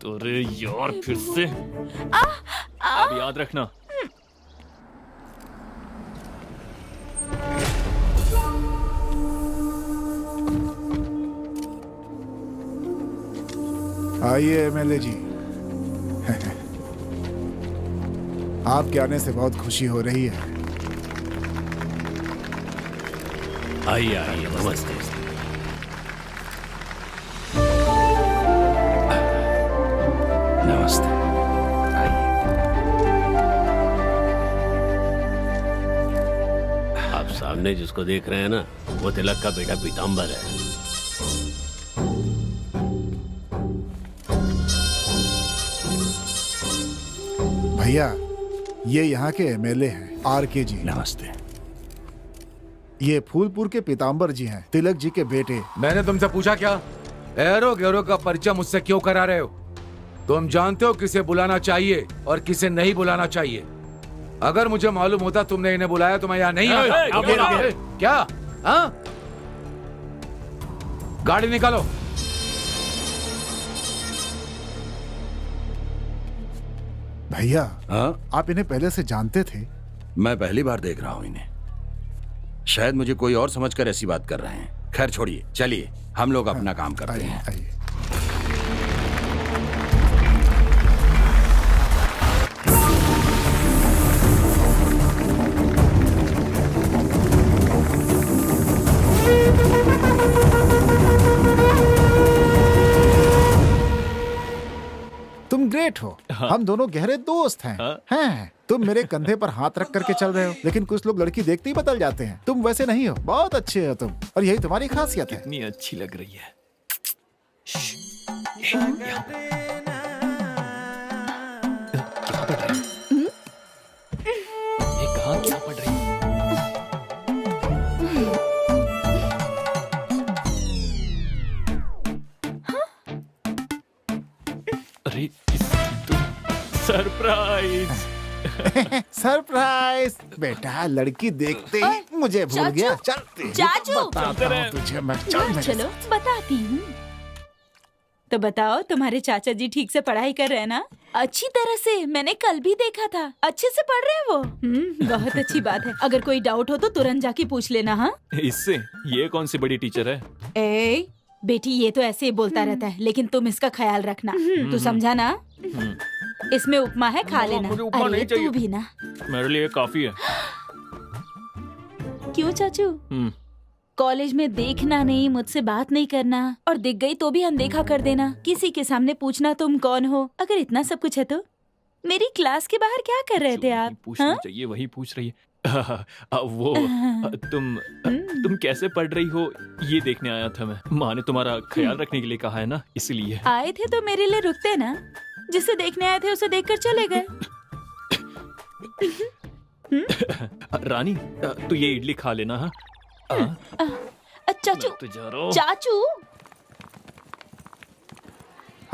अरे यार, फिर से। अब याद रखना। आइए एमएलए जी। आपके आने से बहुत खुशी हो रही है। आइए आइए, नमस्ते। नमस्ते। आप सामने जिसको देख रहे हैं ना, वो तिलक का बेटा पीताम्बर है। भैया, ये यहाँ के एमएलए हैं, आरके जी। नमस्ते। ये फूलपुर के पीताम्बर जी हैं, तिलक जी के बेटे। मैंने तुमसे पूछा क्या? एरो गैरो का परिचय मुझसे क्यों करा रहे हो? तुम जानते हो किसे बुलाना चाहिए और किसे नहीं बुलाना चाहिए। अगर मुझे मालूम होता तुमने इन्हें बुलाया तो मैं यहाँ नहीं आता। क्या? हाँ? गाड़ी निकालो। भैया, हाँ, आप इन्हें पहले से जानते थे? मैं पहली बार देख रहा हूँ इन्हें। शायद मुझे कोई और समझकर ऐसी बात कर रहे हैं। खैर छोड़िए, चलिए हम लोग अपना काम करते आइए हैं। आइए। तुम ग्रेट हो। हम दोनों गहरे दोस्त हैं। हैं। तुम मेरे कंधे पर हाथ रख करके चल रहे हो, लेकिन कुछ लोग लड़की देखते ही बदल जाते हैं। तुम वैसे नहीं हो, बहुत अच्छे हो तुम, और यही तुम्हारी खासियत है। इतनी अच्छी लग रही है। ये कहाँ क्या पढ़ रही है? अरे इसकी तो सरप्राइज। सरप्राइज बेटा, लड़की देखते ही मुझे भूल गया। चल तेरी चाचू! बताता हूँ तुझे मैं। चल मेरे चलो बताती हूँ। तो बताओ, तुम्हारे चाचा जी ठीक से पढ़ाई कर रहे हैं ना? अच्छी तरह से, मैंने कल भी देखा था। अच्छे से पढ़ रहे हैं वो। बहुत अच्छी बात है। अगर कोई डाउट हो तो तुरंत जाके पूछ लेना। हाँ, इससे ये कौन सी बड़ी टीचर है? ए बेटी, ये तो ऐसे ही बोलता रहता है, लेकिन तुम इसका ख्याल रखना। तू समझा ना? इसमें उपमा है, खा लेना। मुझे उपमा अरे नहीं चाहिए। तू भी ना। मेरे लिए काफी है। क्यों चाचू? कॉलेज में देखना नहीं, मुझसे बात नहीं करना, और दिख गई तो भी अनदेखा कर देना, किसी के सामने पूछना तुम कौन हो। अगर इतना सब कुछ है तो मेरी क्लास के बाहर क्या कर रहे थे आप? पूछना हाँ? चाहिए, वही पूछ रही है। वो तुम कैसे पढ़ रही हो ये देखने आया था मैं। माँ ने तुम्हारा ख्याल रखने के लिए कहा है ना, इसलिए। आए थे तो मेरे लिए रुकते ना। जिसे देखने आए थे उसे देखकर चले गए। रानी, तू ये इडली खा लेना। हाँ, चाचू, तो जा रहा हूँ। चाचू,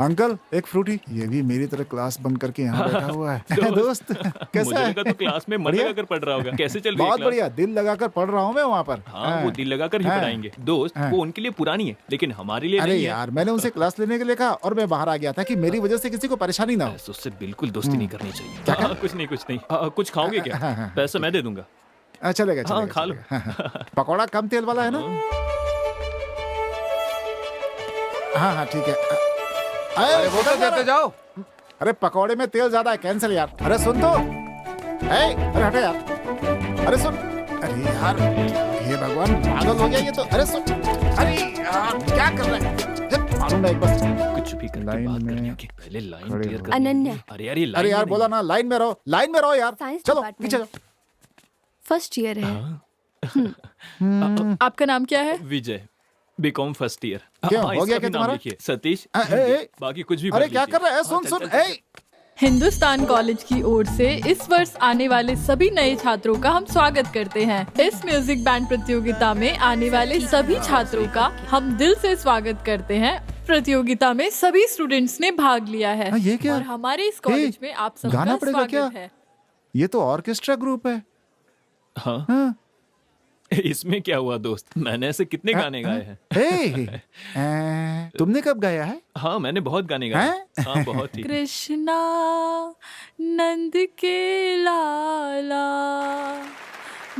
अंकल एक फ्रूटी। ये भी मेरी तरह क्लास बंक करके यहाँ बैठा हुआ है। दोस्त कैसा मुझे है? लगा तो क्लास में मन बढ़िया? लगाकर पढ़ रहा होगा। कैसे चल रही है बहुत क्लास? बढ़िया, दिल लगाकर पढ़ रहा हूँ मैं वहाँ पर। हाँ, वो दिल लगाकर ही हाँ। पढ़ाएंगे। दोस्त, हाँ। वो उनके लिए पुरानी है, लेकिन हमारे लिए अरे नहीं है। यार, मैंने उनसे क्लास लेने के लिए कहा और मैं बाहर आ गया था कि मेरी वजह से किसी को परेशानी ना हो। ऐसे उससे बिल्कुल दोस्ती नहीं करनी चाहिए। क्या कहा? कुछ नहीं। कुछ खाओगे क्या? हाँ। पैसा मैं दे दूंगा। चलेगा हाँ, चलेगा, खा लो। चलेगा। हाँ। पकौड़ा कम तेल वाला है ना? हाँ ठीक है। अरे वो तो देते जाओ। अरे पकौड़े में तेल ज्यादा है, कैंसिल यार। अरे सुन तो, अरे हटे यार। अरे सुन, अरे यार, हे भगवान, पागल हो गया ये तो। अरे सुन, अरे यार क्या कर रहा है? जब मालूम ना एक बार कुछ भी करके लाइन बात में करनी होगी। पहले लाइन खड़े क्लियर हो। कर। अनन्या। अरे यार, ये अरे लाइन यार में बोला ना, लाइन में रहो, लाइन में रहो यार। साइंस चलो डिपार्टमेंट। पीछे जाओ। फर्स्ट ईयर है। आपका नाम क्या है? नहीं। विजय, बीकॉम फर्स्ट ईयर। क्यों, हो इसका गया भी क्या नाम तुम्हारा? लिखिए, सतीश। ए, बाकी कुछ भी अरे भर क्या लीजिए। कर रहा है? सुन हाँ, सुन, चल, चल, चल। हिंदुस्तान कॉलेज की ओर से इस वर्ष आने वाले सभी नए छात्रों का हम स्वागत करते हैं। इस म्यूजिक बैंड प्रतियोगिता में आने वाले सभी छात्रों का हम दिल से स्वागत करते हैं। प्रतियोगिता में सभी स्टूडेंट्स ने भाग लिया है हाँ, ये क्या? और हमारे इस कॉलेज में आप सबका गाना पड़ेगा स्वागत क्या? है। ये तो ऑर्केस्ट्रा ग्रुप है। हाँ, हाँ। इसमें क्या हुआ दोस्त? मैंने ऐसे कितने गाने गाए हैं। तुमने कब गाया है? हाँ, मैंने बहुत गाने गाए हैं। हाँ, बहुत ही। कृष्णा नंद के लाला,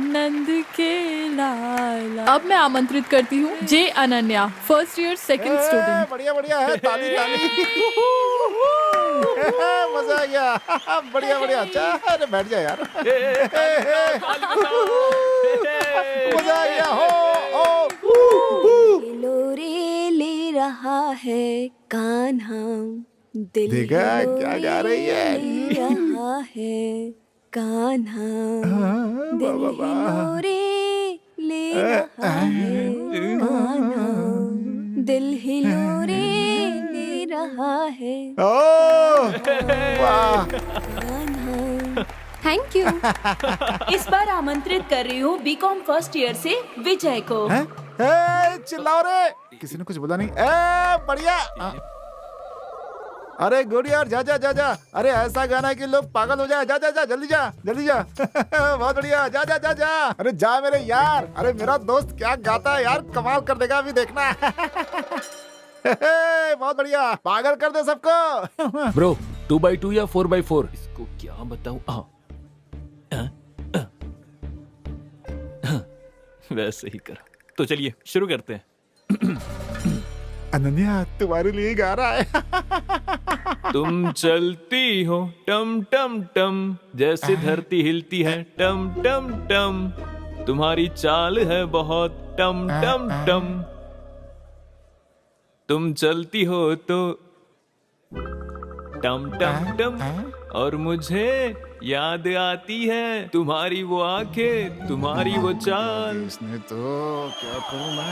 नंद के लाला। अब मैं आमंत्रित करती हूँ J Ananya, first year second student. बढ़िया बढ़िया है, ताली ताली। मजा आ गया। बढ़िया बढ़िया। अच्छा, अरे बैठ जा यार। मजा आ गया। हो लोरे ले रहा है कान्हा, दिल देखा क्या गा रही है? ले रहा है कान्हा, दिल हिलोरे ले रहा है कान्हा, दिल हिलोरे ले रहा है वाह। कान्हा। Thank you. इस बार आमंत्रित कर रही हूँ बीकॉम फर्स्ट ईयर से विजय को। चिल्लाओ रे, किसी ने कुछ बोला नहीं। बढ़िया। अरे गुड यार, जा जा जा जा। अरे ऐसा गाना है कि लोग पागल हो जाए। जा जा जा, जल्दी जा जल्दी जा। बहुत बढ़िया, जा जा जा जा। अरे जा मेरे यार। अरे मेरा दोस्त क्या गाता है यार, कमाल कर देगा, अभी देखना। बहुत बढ़िया, पागल कर दे सबको। ब्रो, 2x2 या 4x4? इसको क्या बताऊं? हाँ, वैसे ही करो। तो चलिए शुरू करते हैं। अनन्या तुम्हारे लिए गा रहा है। तुम चलती हो टम टम टम, जैसे धरती हिलती है टम टम टम, तुम्हारी चाल है बहुत टम टम टम। तुम चलती हो तो टम टम टम, और मुझे याद आती है तुम्हारी वो आंखें, तुम्हारी वो चाल। इसने तो क्या करूं मैं?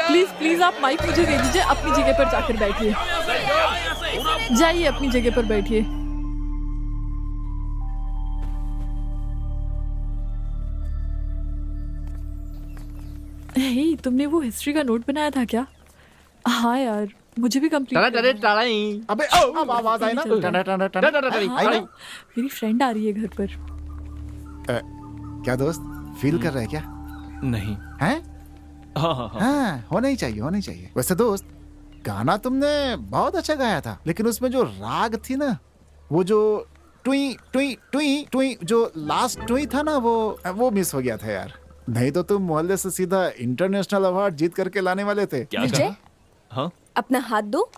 प्लीज प्लीज आप माइक मुझे दे दीजिए, अपनी जगह पर जाकर बैठिए। जाइए अपनी जगह पर बैठिए। हे, तुमने वो हिस्ट्री का नोट बनाया था क्या? हाँ यार, मुझे भी कंप्लीट अबे अब आवाज आई ना। टना टना टना। आई ना? मेरी फ्रेंड आ रही है घर पर। क्या दोस्त फील कर रहा है क्या? नहीं। हैं? हाँ हाँ हाँ। हाँ, होना ही चाहिए, होना ही चाहिए। वैसे दोस्त गाना तुमने बहुत अच्छा गाया था, लेकिन उसमें जो राग थी ना, वो जो टुई टुई टुई टुई जो लास्ट टुई था ना, वो मिस हो गया था यार। नहीं तो तुम मोहल्ले से सीधा इंटरनेशनल अवार्ड जीत करके लाने वाले थे। क्या विजय? कहा? हाँ अपना हाथ दो।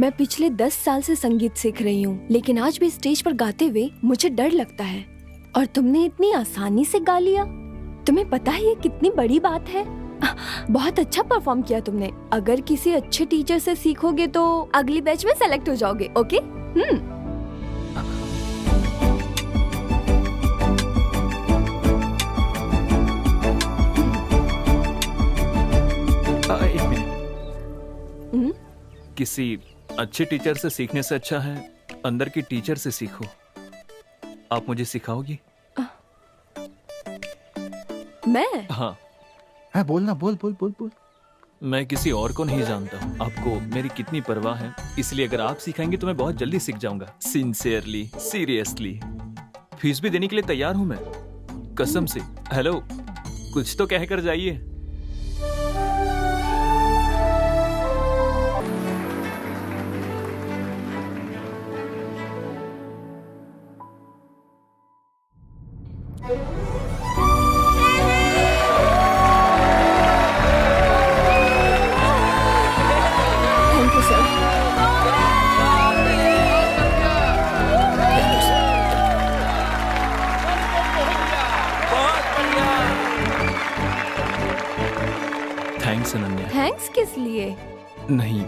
मैं पिछले 10 साल से संगीत सीख रही हूँ, लेकिन आज भी स्टेज पर गाते हुए मुझे डर लगता है। और तुमने इतनी आसानी से गा लिया। तुम्हें पता है ये कितनी बड़ी बात है? बहुत अच्छा परफॉर्म किया तुमने। अगर किसी अच्छे टीचर से सीखोगे तो अगली बैच में सेलेक्ट हो जाओगे। ओके? एक मिनट। किसी अच्छे टीचर से सीखने से अच्छा है अंदर की टीचर से सीखो। आप मुझे सिखाओगी? मैं? हाँ। हाँ बोलना, बोल बोल बोल बोल। मैं किसी और को नहीं जानता हूँ, आपको मेरी कितनी परवाह है, इसलिए अगर आप सिखाएंगे तो मैं बहुत जल्दी सीख जाऊंगा। Sincerely, seriously. फीस भी देने के लिए तैयार हूँ मैं, कसम से। हेलो, कुछ तो कहकर जाइए। Thank you sir. Thanks Ananya. Thanks किस लिए? नहीं,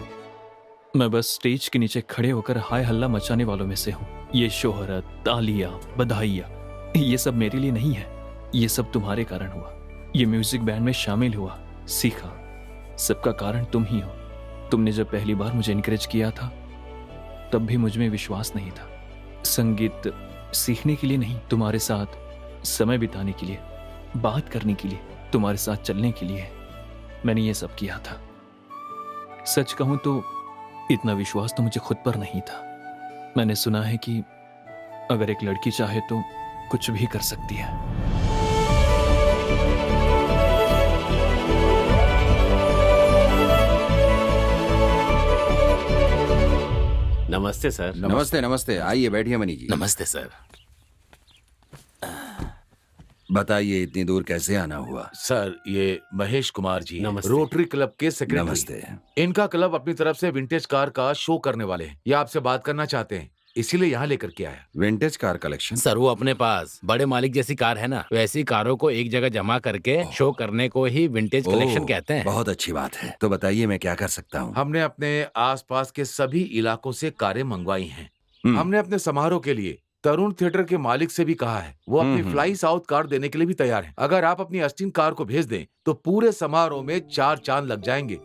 मैं बस स्टेज के नीचे खड़े होकर हाय हल्ला मचाने वालों में से हूँ। ये शोहरत, तालियां, बधाइयाँ, ये सब मेरे लिए नहीं है। ये सब तुम्हारे कारण हुआ। ये म्यूजिक बैंड में शामिल हुआ, सीखा, सबका कारण तुम ही हो। तुमने जब पहली बार मुझे इनकरेज किया था, तब भी मुझ में विश्वास नहीं था। संगीत सीखने के लिए नहीं, तुम्हारे साथ समय बिताने के लिए, बात करने के लिए, तुम्हारे साथ चलने के लिए मैंने ये सब किया था। सच कहूं तो इतना विश्वास तो मुझे खुद पर नहीं था। मैंने सुना है कि अगर एक लड़की चाहे तो कुछ भी कर सकती है। नमस्ते सर। नमस्ते नमस्ते, आइए बैठिए मनी जी। नमस्ते सर। बताइए इतनी दूर कैसे आना हुआ? सर, ये महेश कुमार जी हैं, नमस्ते। रोटरी क्लब के सेक्रेटरी। नमस्ते। इनका क्लब अपनी तरफ से विंटेज कार का शो करने वाले हैं। ये आपसे बात करना चाहते हैं, इसीलिए यहाँ लेकर के आया। Vintage car collection? सर, वो अपने पास बड़े मालिक जैसी कार है ना, वैसी कारों को एक जगह जमा करके शो करने को ही विंटेज कलेक्शन कहते हैं। बहुत अच्छी बात है। तो बताइए मैं क्या कर सकता हूँ? हमने अपने आसपास के सभी इलाकों से कारें मंगवाई हैं। हमने अपने समारोह के लिए तरुण थिएटर के मालिक से भी कहा है, वो अपनी फ्लाई साउथ कार देने के लिए भी तैयार है। अगर आप अपनी अस्टीन कार को भेज दें तो पूरे समारोह में 4 चांद लग जाएंगे।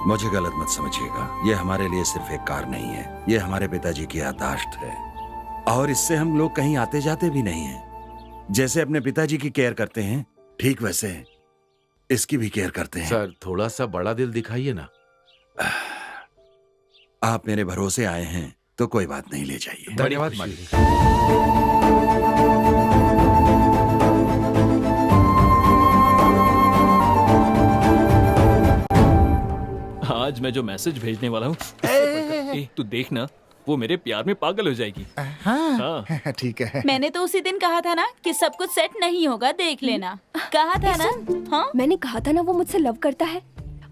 मुझे गलत मत समझिएगा, ये हमारे लिए सिर्फ एक कार नहीं है, ये हमारे पिताजी की याददाश्त है। और इससे हम लोग कहीं आते जाते भी नहीं हैं। जैसे अपने पिताजी की केयर करते हैं, ठीक वैसे इसकी भी केयर करते हैं। सर, थोड़ा सा बड़ा दिल दिखाइए ना। आप मेरे भरोसे आए हैं तो कोई बात नहीं, ले जाइए। धन्यवाद मालिक। आज मैं जो मैसेज भेजने वाला हूँ तू देखना, वो मेरे प्यार में पागल हो जाएगी। हाँ ठीक है। मैंने तो उसी दिन कहा था ना कि सब कुछ सेट नहीं होगा, देख लेना। कहा था ना। हाँ मैंने कहा था ना वो मुझसे लव करता है।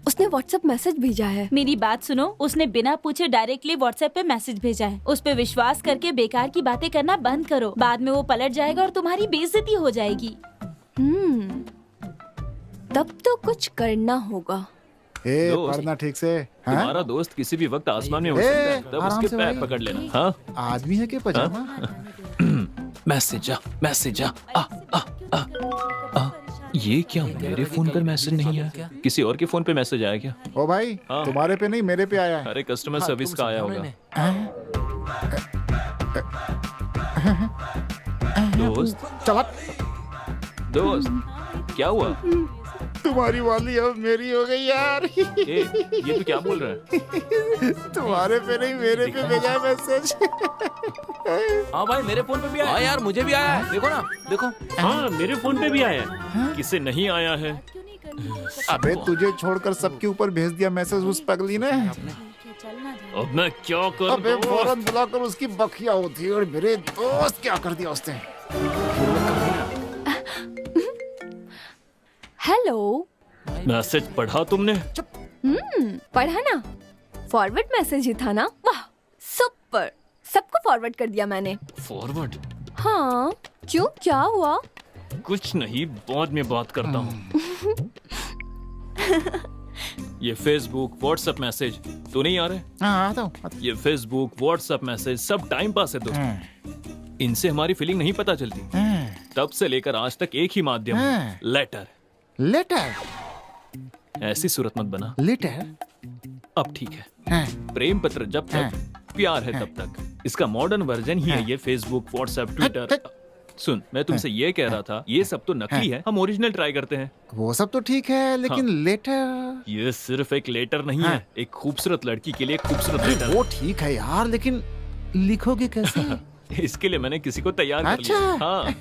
उसने व्हाट्सएप मैसेज भेजा है। मेरी बात सुनो, उसने बिना पूछे डायरेक्टली व्हाट्सएप पे मैसेज भेजा है। उस पे विश्वास करके बेकार की बातें करना बंद करो, बाद में वो पलट जाएगा और तुम्हारी बेइज्जती हो जाएगी। तब तो कुछ करना होगा। दोस्त, पढ़ना ठीक से। तुम्हारा दोस्त किसी भी वक्त आसमान में उड़ सकता है, तब आराम उसके से पैर भाई। पकड़ लेना। हाँ आदमी है कि पजामा? मैसेज ये क्या मेरे फोन पर मैसेज नहीं आया? किसी और के फोन पे मैसेज आया क्या? ओ भाई हाँ। तुम्हारे पे नहीं मेरे पे आया है। अरे कस्टमर सर्विस का आया होगा। दोस्त क्या हुआ? तुम्हारी वाली अब मेरी हो गई यार। ये तू क्या बोल रहा है? तुम्हारे पे नहीं मेरे पे भेजा मैसेज। हाँ भाई मेरे फोन पे भी आया। हाँ यार मुझे भी आया है, देखो ना, देखो। हाँ मेरे फोन पे भी आया है। किसे नहीं आया है? अबे तुझे छोड़कर सबके ऊपर भेज दिया मैसेज उस पगली ने। अब मैं क्या करूं? अबे फौरन बुलाकर उसकी बखिया होती और मेरे दोस्त क्या कर दिया उसने। हेलो। मैसेज पढ़ा तुमने? पढ़ा ना, फॉरवर्ड मैसेज ही था ना। वाह सुपर, सबको फॉरवर्ड कर दिया मैंने। फॉरवर्ड? हाँ क्यों, क्या हुआ? कुछ नहीं, बाद में बात करता हूँ। ये फेसबुक व्हाट्सएप मैसेज तो नहीं आ रहे? हाँ आता हूँ। ये फेसबुक व्हाट्सएप मैसेज सब टाइम पास है दोस्त। इनसे हमारी फीलिंग नहीं पता चलती। तब से लेकर आज तक एक ही माध्यम है, लेटर। लेटर? ऐसी सूरत मत बना। लेटर? अब ठीक है। प्रेम पत्र जब तक, प्यार है तब तक। इसका मॉडर्न वर्जन ही है ये फेसबुक व्हाट्सएप ट्विटर। सुन, मैं तुमसे ये कह रहा था, ये सब तो नकली है, हम ओरिजिनल ट्राई करते हैं। वो सब तो ठीक है, लेकिन लेटर? ये सिर्फ एक लेटर नहीं है, एक खूबसूरत लड़की के लिए एक खूबसूरत लेटर। वो ठीक है यार, लेकिन लिखोगे कैसे? इसके लिए मैंने किसी को तैयार कर अच्छा। लिया। हाँ।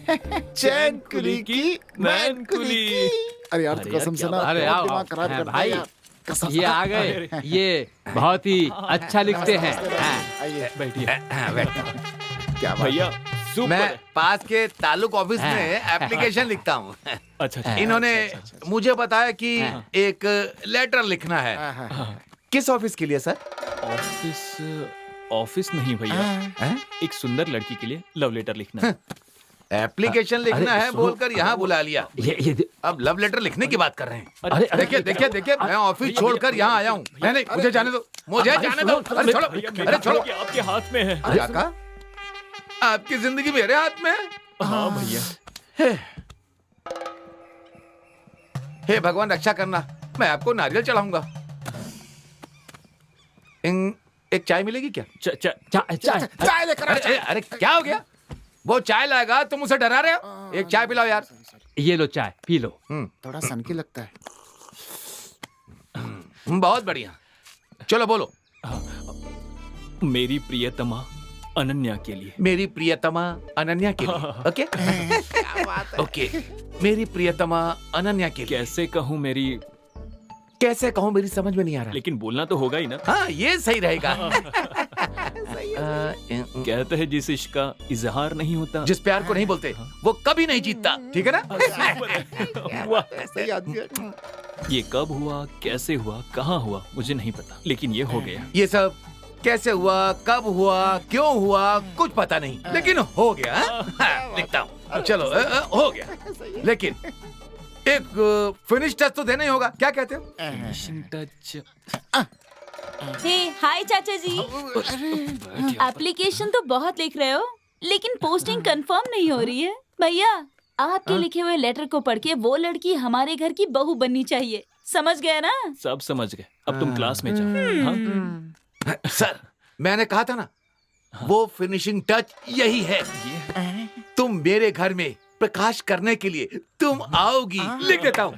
चैन कुली की मैन कुली। अरे यार कसम से ना, अरे बहुत आओ, दिमाग खराब हैं करता है भाई, यार। कसम से। ये आ गए। ये बहुत ही अच्छा लिखते हैं। आइए बैठिए। क्या बात। भैया सुपर मैं है। पास के तालुक ऑफिस में एप्लीकेशन लिखता हूँ। अच्छा। इन्होंने मुझे बताया कि एक लेटर लिखना है। किस ऑफिस के लिए सर? ऑफिस नहीं भैया, एक सुंदर लड़की के लिए लव लेटर लिखना है। एप्लीकेशन लिखना है बोलकर यहाँ बुला लिया। अब लव लेटर लिखने की बात कर रहे हैं। देखिए मैं ऑफिस छोड़कर यहाँ आया हूँ। नहीं मुझे जाने दो, मुझे जाने दो। अरे छोड़ो, अरे छोड़ो। आपके हाथ में है। क्या कहा? आपकी जिंदगी मेरे हाथ में है? हाँ भैया। हे भगवान रक्षा करना, मैं आपको नारियल चढ़ाऊंगा। एक चाय मिलेगी क्या? चाय लेकर आ। अरे क्या हो गया? वो चाय लाएगा, तुम उसे डरा रहे हो? एक चाय पिलाओ यार। ये लो चाय, पी लो। थोड़ा सनकी लगता है। बहुत बढ़िया, चलो बोलो। मेरी प्रियतमा अनन्या के लिए। मेरी प्रियतमा अनन्या के लिए। ओके ओके, मेरी प्रियतमा अनन्या के लिए। कैसे कहूँ मेरी समझ में नहीं आ रहा, लेकिन बोलना तो होगा ही ना। हाँ ये सही रहेगा। कहते हैं जिस इश्क का इजहार नहीं होता, जिस प्यार को नहीं बोलते वो कभी नहीं जीतता। ठीक है ना? वाह। सही आदमी है। ये कब हुआ, कैसे हुआ, कहाँ हुआ, मुझे नहीं पता, लेकिन ये हो गया। ये सब कैसे हुआ, कब हुआ, क्यों हुआ, कुछ पता नहीं, लेकिन हो गया। लिखता हूँ, चलो हो गया। लेकिन एक फिनिश टच तो देना ही होगा। क्या कहते हो? Finishing touch. हे हाय चाचा जी, एप्लीकेशन तो बहुत लिख रहे हो, लेकिन पोस्टिंग कंफर्म नहीं हो रही है। भैया आपके लिखे हुए लेटर को पढ़ के वो लड़की हमारे घर की बहू बननी चाहिए, समझ गए ना? सब समझ गए, अब तुम क्लास में जाओ। हाँ? सर मैंने कहा था ना, वो फिनिशिंग टच यही है। तुम मेरे घर में प्रकाश करने के लिए तुम आओगी। लिख देता हूँ।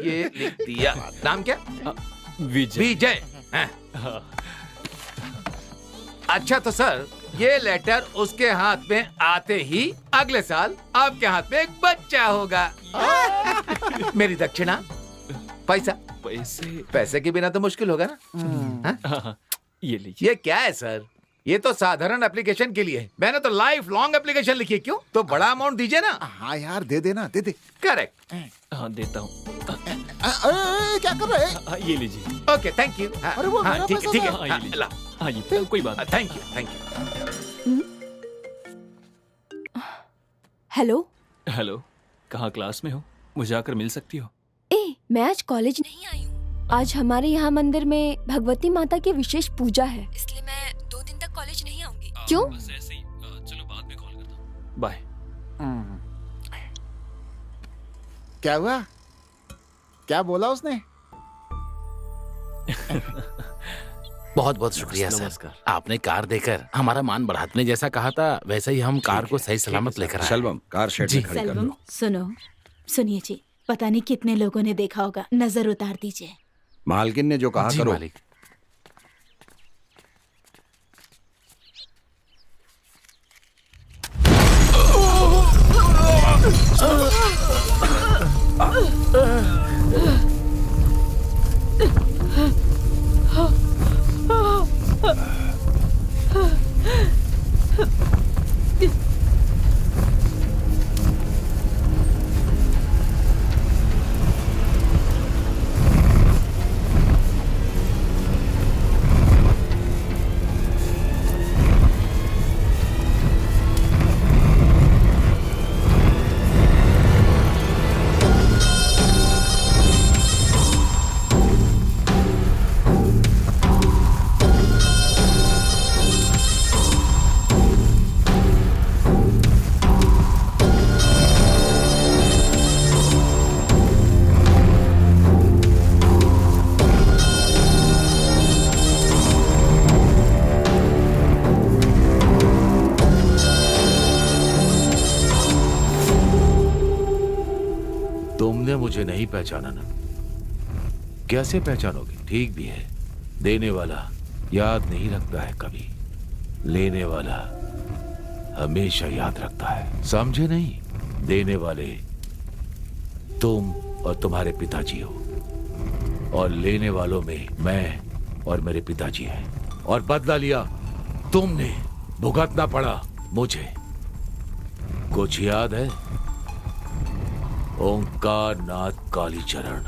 ये लिख दिया। नाम क्या? विजय। विजय। अच्छा तो सर, ये लेटर उसके हाथ में आते ही अगले साल आपके हाथ में एक बच्चा होगा। मेरी दक्षिणा पैसा, पैसे? पैसे के बिना तो मुश्किल होगा ना। हाँ, ये लीजिए। ये क्या है सर? ये तो साधारण एप्लीकेशन के लिए है। मैंने तो लाइफ लॉन्ग एप्लीकेशन लिखी है। क्यों? तो बड़ा अमाउंट दीजिए ना। हाँ यार, दे देना, दे दे। करेक्ट। हाँ देता हूँ। क्या कर रहे हैं? ये लीजिए। Okay, thank you. अरे वो मेरा ठीक पैसा ठीक था। हाँ, ये है। लीजिए। ला, हाँ ये कोई बात नहीं। Thank you, thank you. Hello. Hello, कहाँ क्लास में हो? मुझे आकर मिल सकती हो? मैं आज कॉलेज नहीं आई हूँ। आज हमारे यहाँ मंदिर में भगवती माता की विशेष पूजा है, इसलिए मैं 2 दिन तक कॉलेज नहीं आऊंगी। क्यों? बस ऐसे ही। चलो बाद में कॉल करता हूँ। बाय। क्या हुआ? क्या बोला उसने? बहुत बहुत शुक्रिया सर। नमस्कार। आपने कार देकर हमारा मान बढ़ाने जैसा कहा था, वैसे ही हम कार को सही सलामत लेकर आए। शलवम, कार शेड में खड़ी कर सेल्वम, लो। सुनो, सुनिए जी, पता नहीं कितने लोगों ने देखा होगा, नजर उतार दीजिए। मालकिन ने जो कहा जी करो। मालिक। तुमने मुझे नहीं पहचाना ना? कैसे पहचानोगे? ठीक भी है। देने वाला याद नहीं रखता है कभी, लेने वाला हमेशा याद रखता है। समझे नहीं? देने वाले तुम और तुम्हारे पिताजी हो, और लेने वालों में मैं और मेरे पिताजी हैं। और बदला लिया तुमने, भुगतना पड़ा मुझे। कुछ याद है? ओंकार नाथ कालीचरण,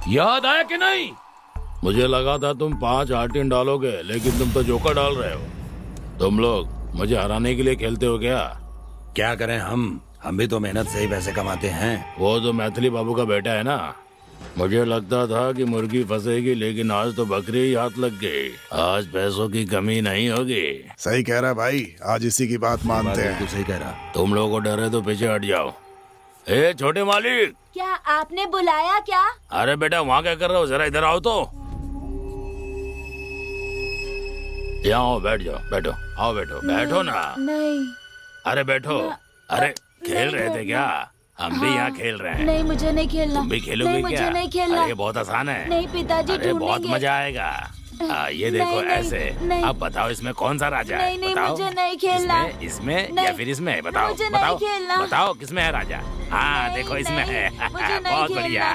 याद आया कि नहीं? मुझे लगा था तुम 5 आर्टिन डालोगे, लेकिन तुम तो जोकर डाल रहे हो। तुम लोग मुझे हराने के लिए खेलते हो क्या? क्या करें हम भी तो मेहनत से ही पैसे कमाते हैं। वो तो मैथिली बाबू का बेटा है ना। मुझे लगता था कि मुर्गी फंसेगी, लेकिन आज तो बकरी ही हाथ लग गई। आज पैसों की कमी नहीं होगी। सही कह रहा भाई, आज इसी की बात मानते हैं। बिल्कुल सही कह रहा। तुम लोगों को डर है तो पीछे हट जाओ। ए छोटे मालिक, क्या आपने बुलाया क्या? अरे बेटा वहाँ क्या कर रहे हो? जरा इधर आओ तो। यहाँ आओ, बैठ जाओ, बैठो, आओ बैठो, बैठो ना। नहीं अरे बैठो। अरे खेल रहे थे क्या? हम भी यहाँ खेल रहे हैं। नहीं, मुझे नहीं खेलना। तुम भी खेलोगे नहीं, क्या? मुझे नहीं खेलना। अरे ये बहुत आसान है। नहीं पिताजी, अरे बहुत ढूंढेंगे। मजा आएगा। ये देखो नहीं, नहीं, ऐसे। नहीं। अब बताओ इसमें कौन सा राजा है? नहीं, नहीं, बताओ। मुझे नहीं खेलना। इसमें नहीं, या फिर इसमें? बताओ, मुझे नहीं बताओ, खेलना। बताओ किसमें है राजा? हाँ नहीं, देखो इसमें नहीं, है। मुझे नहीं बहुत बढ़िया।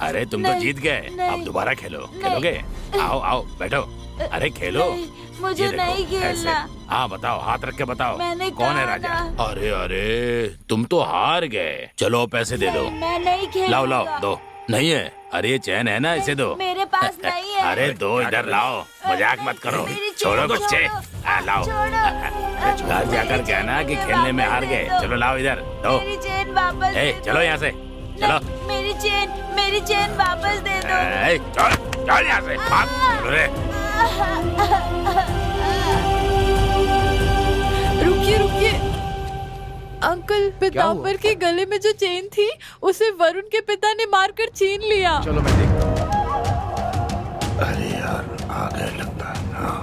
अरे तुम तो नहीं, जीत गए। नहीं, अब दोबारा खेलो। नहीं। खेलोगे? आओ आओ बैठो। अरे खेलो। नहीं, मुझे ये देखो, नहीं खेलना। ऐसे। हाँ बताओ, हाथ रख के बताओ। मैंने कौन है कहा राजा? ना। अरे अरे तुम तो हार गए। चलो पैसे दे दो। मैं नहीं खेलूंगा। लाओ लाओ दो। नहीं है? अरे ये चैन है ना, इसे दो। मेरे पास नहीं है। अरे दो, इधर लाओ। मजाक मत करो। मेरी छोड़ो चैन बच्चे। छोड़ो। लाओ। छोड़ो। घर जाकर कहना कि खेलने में हार गए। चलो लाओ इधर दो। मेरी चेन वापस दे दो। चलो यहाँ से चलो। मेरी चेन वापस दे दो। चल चल यहाँ से भाग। चलो रे। रुकिए रुकिए अंकल, पिताम्बर के गले में जो चेन थी उसे वरुण के पिता ने मारकर छीन लिया। चलो मैं देखता हूँ। अरे यार, आ गए लगता है। हाँ,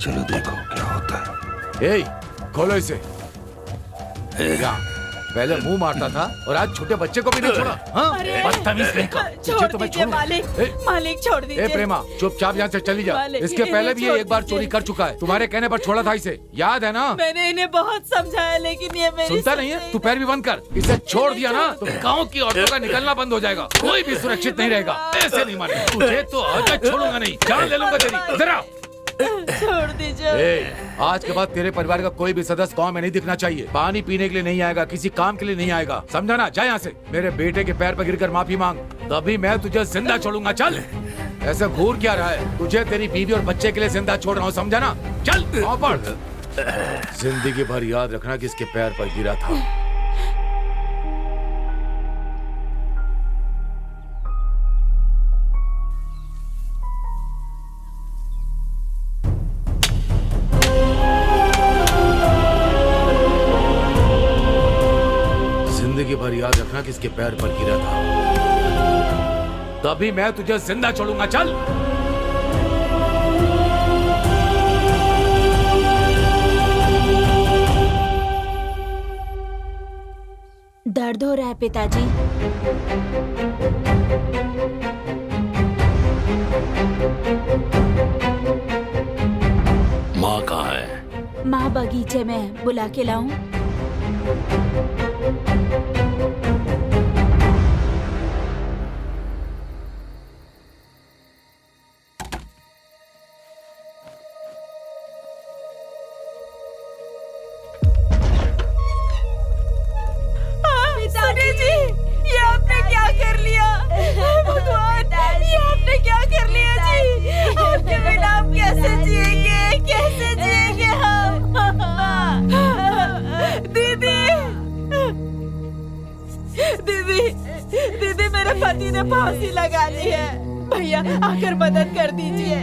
चलो देखो क्या होता है। ए, खोलो इसे। पहले मुंह मारता था और आज छोटे बच्चे को भी नहीं छोड़ा। हाँ? अरे, बदतमीज कहीं का। छोड़ तुझे तो मैं दीजिए छोड़ूंगा। मालिक, ए, मालिक छोड़ दीजिए। ए प्रेमा, चुपचाप यहाँ से चली जा। मालिक, इसके पहले भी ये छोड़ एक बार दीजिए। चोरी कर चुका है, तुम्हारे कहने पर छोड़ा था इसे, याद है ना? मैंने इन्हें बहुत समझाया लेकिन ये मेरी सुनता नहीं है? तू पैर भी बंद कर। इसे छोड़ दिया ना तो गाँव की औरतों का निकलना बंद हो जाएगा, कोई भी सुरक्षित नहीं रहेगा। ऐसे नहीं माने तुझे तो आज छोड़ूंगा नहीं, जान ले लूंगा तेरी। जरा छोड़ दीजिए। आज के बाद तेरे परिवार का कोई भी सदस्य गांव में नहीं दिखना चाहिए। पानी पीने के लिए नहीं आएगा, किसी काम के लिए नहीं आएगा, समझा ना? जा यहाँ से। मेरे बेटे के पैर पर गिरकर माफी मांग, तभी मैं तुझे जिंदा छोड़ूंगा। चल, ऐसा घूर क्या रहा है? तुझे तेरी बीवी और बच्चे के लिए जिंदा छोड़ रहा हूँ, समझा ना? चल पाँव पड़। जिंदगी भर याद रखना कि इसके पैर पर गिरा था। जिंदगी भर याद रखना कि इसके पैर पर गिरा था, तभी मैं तुझे जिंदा छोड़ूंगा। चल। दर्द हो रहा है पिताजी? माँ कहाँ है? माँ बगीचे में है, बुला के लाऊं? पिताजी जी, ये आपने क्या कर लिया? भगवान, ये आपने क्या कर लिया जी? आपके बिना हम कैसे जिएंगे? कैसे जिएंगे हम? दीदी, दीदी, दीदी, मेरे पति ने फांसी लगा ली है। भैया आकर मदद कर दीजिए।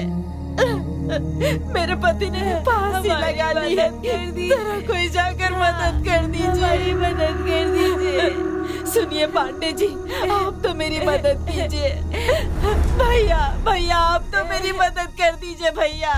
मेरे पति ने फांसी लगा ली है, जरा कोई जाकर मदद कर दीजिए। मदद कर दीजिए। सुनिए पांडे जी, आप तो मेरी मदद कीजिए। भैया, भैया, आप तो मेरी मदद कर दीजिए भैया।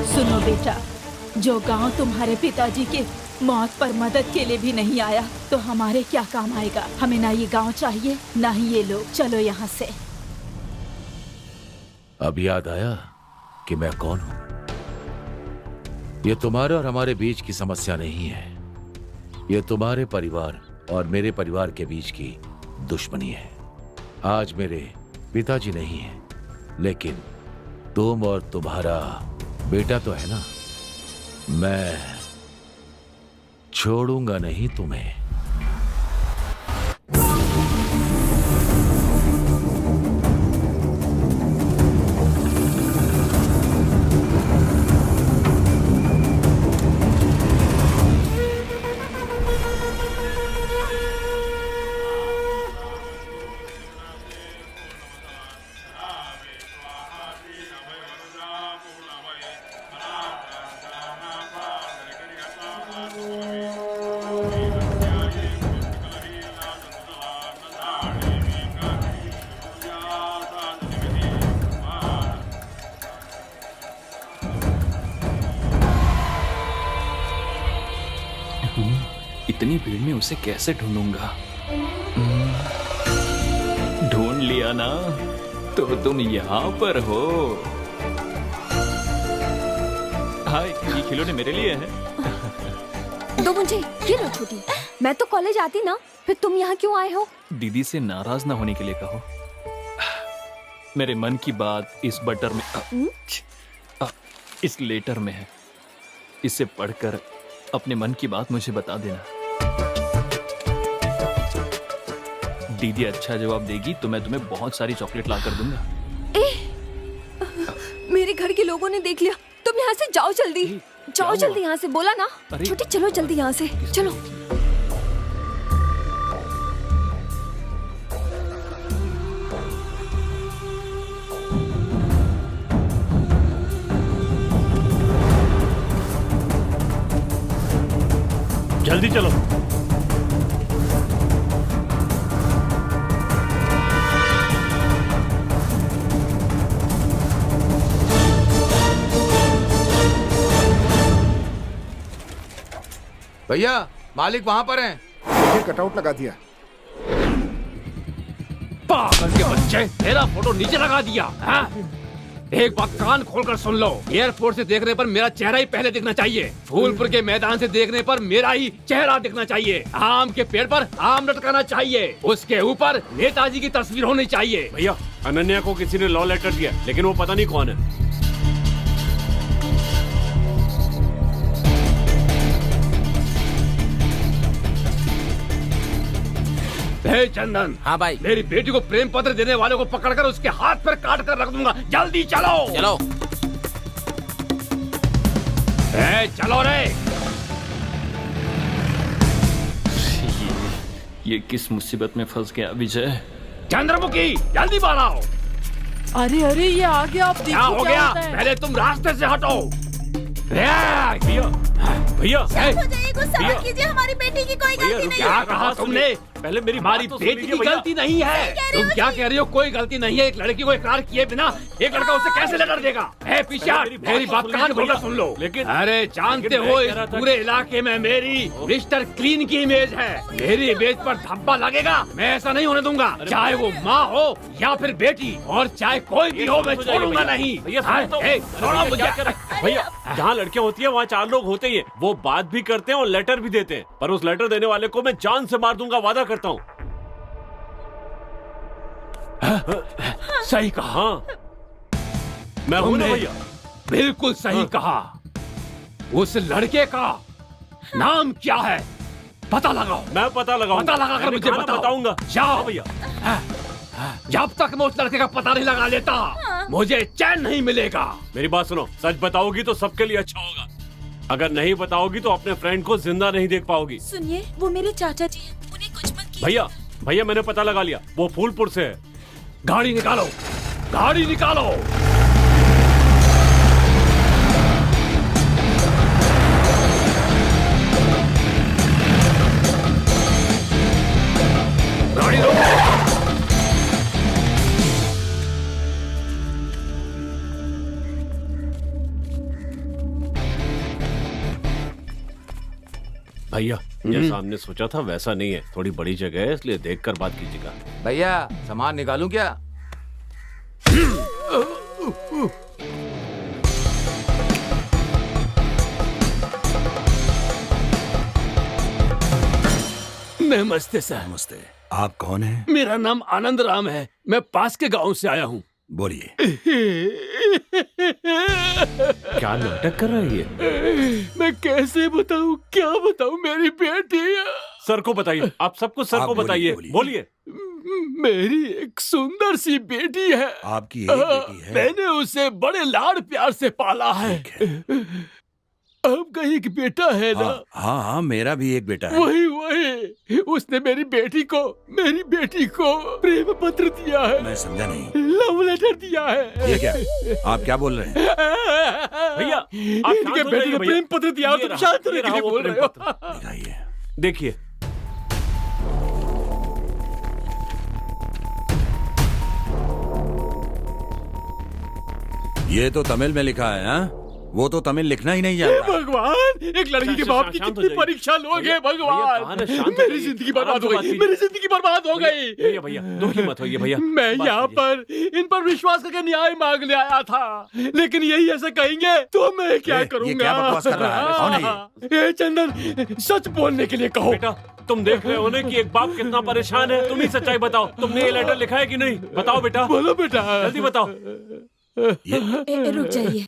सुनो बेटा, जो गांव तुम्हारे पिताजी के मौत पर मदद के लिए भी नहीं आया तो हमारे क्या काम आएगा? हमें ना ये गांव चाहिए ना ही ये लोग। चलो यहाँ से। अब याद आया कि मैं कौन हूं। ये तुम्हारे और हमारे बीच की समस्या नहीं है, ये तुम्हारे परिवार और मेरे परिवार के बीच की दुश्मनी है। आज मेरे पिताजी नहीं है, लेकिन तुम और तुम्हारा बेटा तो है ना। मैं छोड़ूंगा नहीं तुम्हें। इतनी भीड़ में उसे कैसे ढूंढूंगा? ढूंढ लिया ना, तो तुम यहाँ पर हो। हाय, ये खिलौने मेरे लिए हैं। दो मुझे, ये लो छोटी। मैं तो कॉलेज आती ना, फिर तुम यहाँ क्यों आए हो? दीदी से नाराज ना होने के लिए कहो। मेरे मन की बात इस बटर में इस लेटर में है। इसे पढ़कर अपने मन की बात मुझे बता देना। दीदी अच्छा जवाब देगी तो मैं तुम्हें बहुत सारी चॉकलेट ला कर दूंगा। मेरे घर के लोगों ने देख लिया। तुम यहाँ से जाओ जल्दी, जाओ जल्दी यहाँ से, बोला ना। छोटी चलो जल्दी यहाँ से, चलो। जल्दी चलो। भैया मालिक वहाँ पर हैं। देखिए कटआउट लगा दिया। पागल के बच्चे, मेरा फोटो नीचे लगा दिया। हाँ? एक बात कान खोलकर सुन लो, एयरपोर्ट से देखने पर मेरा चेहरा ही पहले दिखना चाहिए। फूलपुर के मैदान से देखने पर मेरा ही चेहरा दिखना चाहिए। आम के पेड़ पर आम लटकाना चाहिए, उसके ऊपर नेताजी की तस्वीर होनी चाहिए। भैया अनन्या को किसी ने लव लेटर दिया, लेकिन वो पता नहीं कौन है। हे चंदन। हाँ भाई। मेरी बेटी को प्रेम पत्र देने वाले को पकड़कर उसके हाथ पर काट कर रख दूंगा। जल्दी चलो चलो। चलो रे। ये किस मुसीबत में फंस गया विजय? चंद्रमुखी जल्दी बाहर आओ। अरे अरे ये आ गया, आप क्या देखो हो क्या गया? होता है। पहले तुम रास्ते से हटो। भैया भैया गुस्सा मत कीजिए, हमारी बेटी की कोई गलती नहीं क्या है। कहा तुमने? पहले मेरी हमारी बात तो बेटी सुन की लीजिए गलती नहीं है। तुम क्या कह रही हो? कोई गलती नहीं है। एक लड़की को इकरार किए बिना एक लड़का उसे कैसे लेटर देगा? पीछा मेरी बात कान खोलकर सुन लो। लेकिन अरे जानते हो इस पूरे इलाके में मेरी मिस्टर क्लीन की इमेज है। मेरी इमेज पर धब्बा लगेगा, मैं ऐसा नहीं होने दूंगा। चाहे वो माँ हो या फिर बेटी, और चाहे कोई भी हो, मैं छोड़ूंगा नहीं। छोड़ो मुझे। भैया जहाँ लड़कियाँ होती है वहाँ 4 लोग होते ही है। वो बात भी करते हैं और लेटर भी देते हैं, पर उस लेटर देने वाले को मैं जान से मार दूंगा, वादा करता हूँ। सही कहा। हाँ मैं हूं ना भैया। बिल्कुल सही कहा। उस लड़के का नाम क्या है? पता लगाओ। मैं पता लगाऊंगा। पता लगाकर मुझे बताऊंगा। जाओ भैया। जब तक मैं उस लड़के का पता नहीं लगा लेता मुझे चैन नहीं मिलेगा। मेरी बात सुनो, सच बताओगी तो सबके लिए अच्छा होगा। अगर नहीं बताओगी तो अपने फ्रेंड को जिंदा नहीं देख पाओगी। सुनिए, वो मेरे चाचा जी हैं, उन्हें कुछ मत कीजिए। भैया भैया मैंने पता लगा लिया, वो फूलपुर से है। गाड़ी निकालो, गाड़ी निकालो। गाड़ी रोको। भैया जैसा हमने सोचा था वैसा नहीं है, थोड़ी बड़ी जगह है, इसलिए देखकर बात कीजिएगा। भैया सामान निकालूं क्या? नमस्ते सर। नमस्ते। आप कौन हैं? मेरा नाम आनंद राम है, मैं पास के गांव से आया हूँ। बोलिए। क्या नाटक कर रही है? मैं कैसे बताऊँ, क्या बताऊँ? मेरी बेटी सर को बताइए, आप सब कुछ सर को बताइए। बोलिए। मेरी एक सुंदर सी बेटी है। आपकी एक बेटी है? मैंने उसे बड़े लाड प्यार से पाला है। आपका एक बेटा है ना? हाँ हाँ मेरा भी एक बेटा है। वही उसने मेरी बेटी को प्रेम पत्र दिया है। मैं समझा नहीं। लव लेटर दिया है। ये क्या? आप क्या बोल रहे हैं? भैया आप इनके बेटी को प्रेम पत्र दिया और तुम शांत रहने के लिए बोल रहे हो। दिखाइए। देखिए। ये तो तमिल में लिखा है। हाँ? वो तो तमिल लिखना ही नहीं जानता। भगवान, एक लड़की के बाप की कितनी परीक्षा लोगे भगवान। मेरी जिंदगी बर्बाद हो गई, मेरी जिंदगी बर्बाद हो गई। भैया भैया दुखी मत होइए भैया। मैं यहाँ पर इन पर विश्वास करके न्याय मांगने आया था, लेकिन यही ऐसे कहेंगे तो मैं क्या करूँगा? ये क्या बकवास कर रहा है? कौन है ये? चंदन, सच बोलने के लिए कहो। बेटा तुम देख रहे हो ना कि एक बाप कितना परेशान है। तुम ही सच्चाई बताओ, तुमने ये लेटर लिखा है कि नहीं? बताओ बेटा। बोलो बेटा। जल्दी बताओ। रुक जाइए।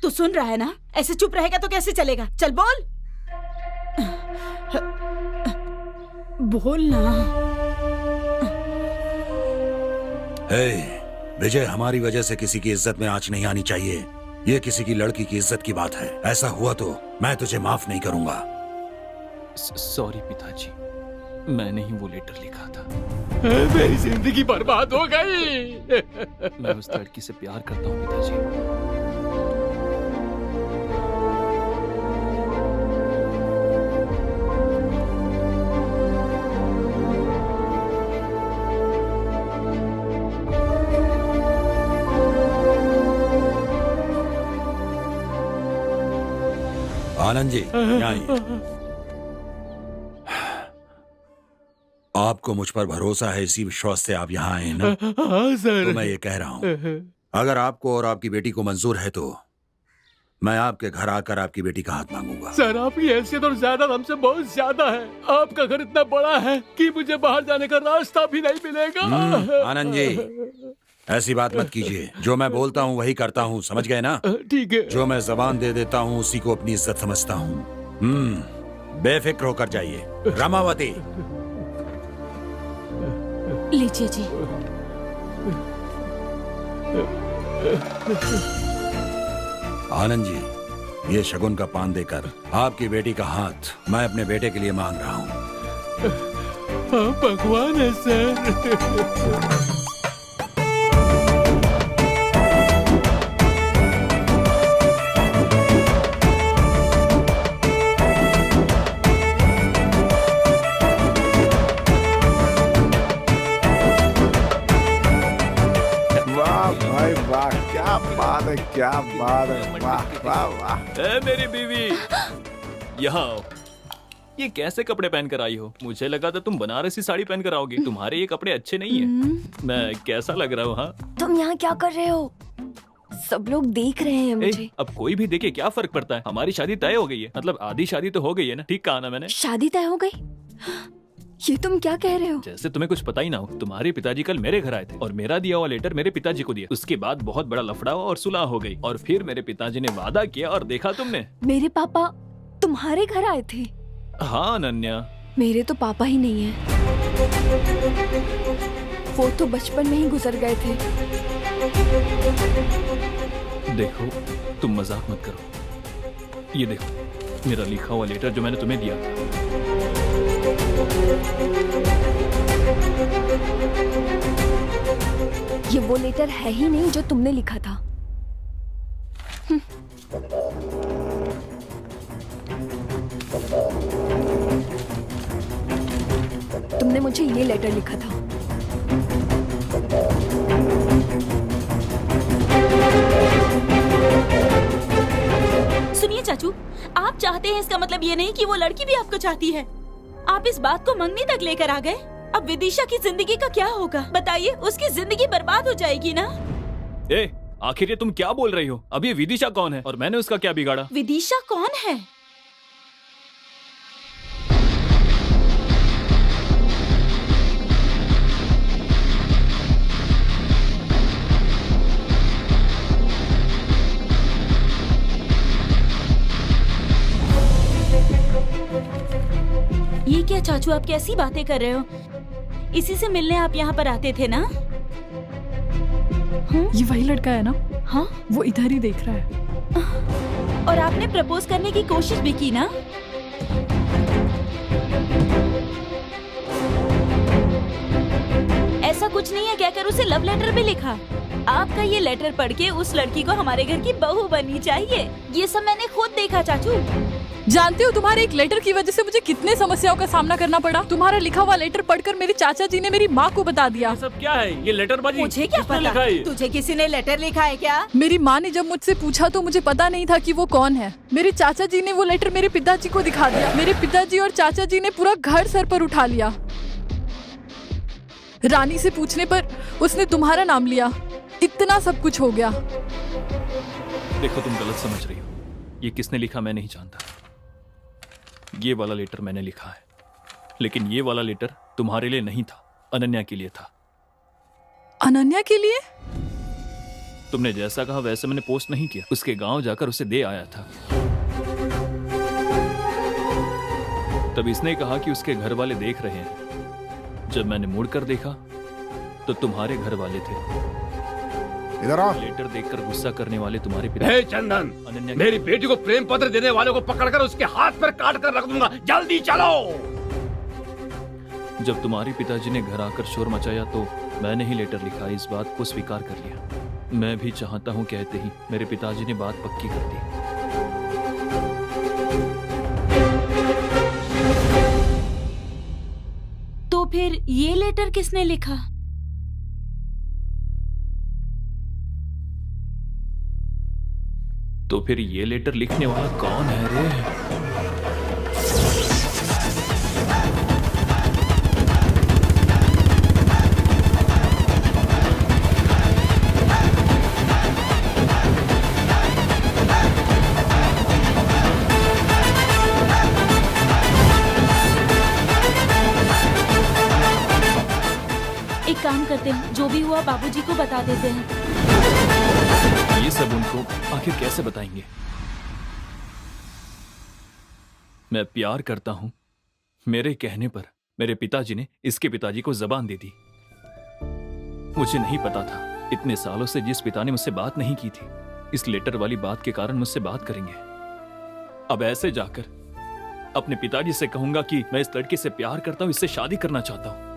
तू सुन रहा है ना? ऐसे चुप रहेगा तो कैसे चलेगा? चल बोल, बोल ना। विजय, हमारी वजह से किसी की इज्जत में आंच नहीं आनी चाहिए। ये किसी की लड़की की इज्जत की बात है। ऐसा हुआ तो मैं तुझे माफ नहीं करूंगा। सॉरी पिताजी, मैंने ही वो लेटर लिखा था। मेरी जिंदगी बर्बाद हो गई। मैं उस लड़की से प्यार करता हूँ पिताजी। आनंद जी, यहाँ आइए। आपको मुझ पर भरोसा है, इसी विश्वास से आप यहाँ आए ना? हाँ सर। तो मैं ये कह रहा हूँ, अगर आपको और आपकी बेटी को मंजूर है तो मैं आपके घर आकर आपकी बेटी का हाथ मांगूंगा। सर, आपकी हैसियत और जायदाद हमसे बहुत ज्यादा है। आपका घर इतना बड़ा है कि मुझे बाहर जाने का रास्ता भी नहीं मिलेगा। आनंद जी, ऐसी बात मत कीजिए। जो मैं बोलता हूँ वही करता हूँ, समझ गए ना? ठीक है। जो मैं जबान दे देता हूँ उसी को अपनी इज्जत समझता हूँ। बेफिक्र होकर जाइए। रमावती, लीजिए जी। आनंद जी, ये शगुन का पान देकर आपकी बेटी का हाथ मैं अपने बेटे के लिए मांग रहा हूँ। भगवान है सर। क्या बात है, वाह वाह वाह। ए मेरी बीवी, यहाँ आओ। ये कैसे कपड़े पहन कर आई हो? मुझे लगा था तुम बनारसी साड़ी पहन कर आओगी। तुम्हारे ये कपड़े अच्छे नहीं है। मैं कैसा लग रहा हूँ? हाँ, तुम यहाँ क्या कर रहे हो? सब लोग देख रहे हैं मुझे। अब कोई भी देखे क्या फर्क पड़ता है? हमारी शादी तय हो गई है। मतलब आधी शादी तो हो गई है ना? ठीक कहा ना मैंने? शादी तय हो गई? ये तुम क्या कह रहे हो? जैसे तुम्हें कुछ पता ही ना हो। तुम्हारे पिताजी कल मेरे घर आए थे और मेरा दिया हुआ लेटर मेरे पिताजी को दिया। उसके बाद बहुत बड़ा लफड़ा हुआ और सुलह हो गई। और फिर मेरे पिताजी ने वादा किया और देखा तुमने। मेरे पापा तुम्हारे घर आए थे? हाँ अनन्या। मेरे तो पापा ही नहीं है। वो तो बचपन में ही गुजर गए थे। देखो, तुम मजाक मत करो। ये देखो मेरा लिखा हुआ लेटर जो मैंने तुम्हें दिया था। ये वो लेटर है ही नहीं जो तुमने लिखा था। तुमने मुझे ये लेटर लिखा था। सुनिए चाचू, आप चाहते हैं इसका मतलब ये नहीं कि वो लड़की भी आपको चाहती है। आप इस बात को मंगनी तक लेकर आ गए। अब विदिशा की जिंदगी का क्या होगा? बताइए, उसकी जिंदगी बर्बाद हो जाएगी ना? आखिर ये तुम क्या बोल रही हो? अब ये विदिशा कौन है और मैंने उसका क्या बिगाड़ा? विदिशा कौन है? ये क्या चाचू, आप कैसी बातें कर रहे हो? इसी से मिलने आप यहाँ पर आते थे ना? ये वही लड़का है ना? हाँ, वो इधर ही देख रहा है। और आपने प्रपोज करने की कोशिश भी की ना? ऐसा कुछ नहीं है कहकर उसे लव लेटर भी लिखा। आपका ये लेटर पढ़ के उस लड़की को हमारे घर की बहू बननी चाहिए। ये सब मैंने खुद देखा चाचू। जानते हो तुम्हारे एक लेटर की वजह से मुझे कितने समस्याओं का सामना करना पड़ा। तुम्हारा लिखा हुआ लेटर पढ़कर मेरे चाचा जी ने मेरी माँ को बता दिया। ये सब क्या है? ये लेटर बाजी मुझे क्या किसने पता? लिखा है? तुझे किसी ने लेटर लिखा है क्या? मेरी माँ ने जब मुझसे पूछा तो मुझे पता नहीं था कि वो कौन है। मेरे चाचा जी ने वो लेटर मेरे पिताजी को दिखा दिया। मेरे पिताजी और चाचा जी ने पूरा घर सर पर उठा लिया। रानी से पूछने पर उसने तुम्हारा नाम लिया। इतना सब कुछ हो गया। देखो, तुम गलत समझ रही हो। ये किसने लिखा मैं नहीं जानता। ये वाला लेटर मैंने लिखा है, लेकिन ये वाला लेटर तुम्हारे लिए नहीं था, अनन्या के लिए था। अनन्या के लिए? तुमने जैसा कहा वैसे मैंने पोस्ट नहीं किया, उसके गांव जाकर उसे दे आया था। तब इसने कहा कि उसके घर वाले देख रहे हैं। जब मैंने मुड़कर देखा तो तुम्हारे घर वाले थे। इधर आओ। लेटर देखकर गुस्सा करने वाले तुम्हारे पिता। हे चंदन, अनन्या मेरी बेटी को प्रेम पत्र देने वालों को पकड़कर उसके हाथ पर काट कर रख दूंगा। जल्दी चलो। जब तुम्हारे पिताजी ने घर आकर शोर मचाया तो मैंने ही लेटर लिखा, इस बात को स्वीकार कर लिया। मैं भी चाहता हूँ कहते ही मेरे पिताजी ने बात पक्की कर दी। तो फिर ये लेटर किसने लिखा? तो फिर ये लेटर लिखने वाला कौन है रे? एक काम करते हैं, जो भी हुआ बाबूजी को बता देते हैं। ये सब उनको आखिर कैसे बताएंगे? मैं प्यार करता हूं, मेरे कहने पर मेरे पिताजी ने इसके पिताजी को जबान दे दी। मुझे नहीं पता था इतने सालों से जिस पिता ने मुझसे बात नहीं की थी, इस लेटर वाली बात के कारण मुझसे बात करेंगे। अब ऐसे जाकर अपने पिताजी से कहूंगा कि मैं इस लड़की से प्यार करता हूं, इससे शादी करना चाहता हूं।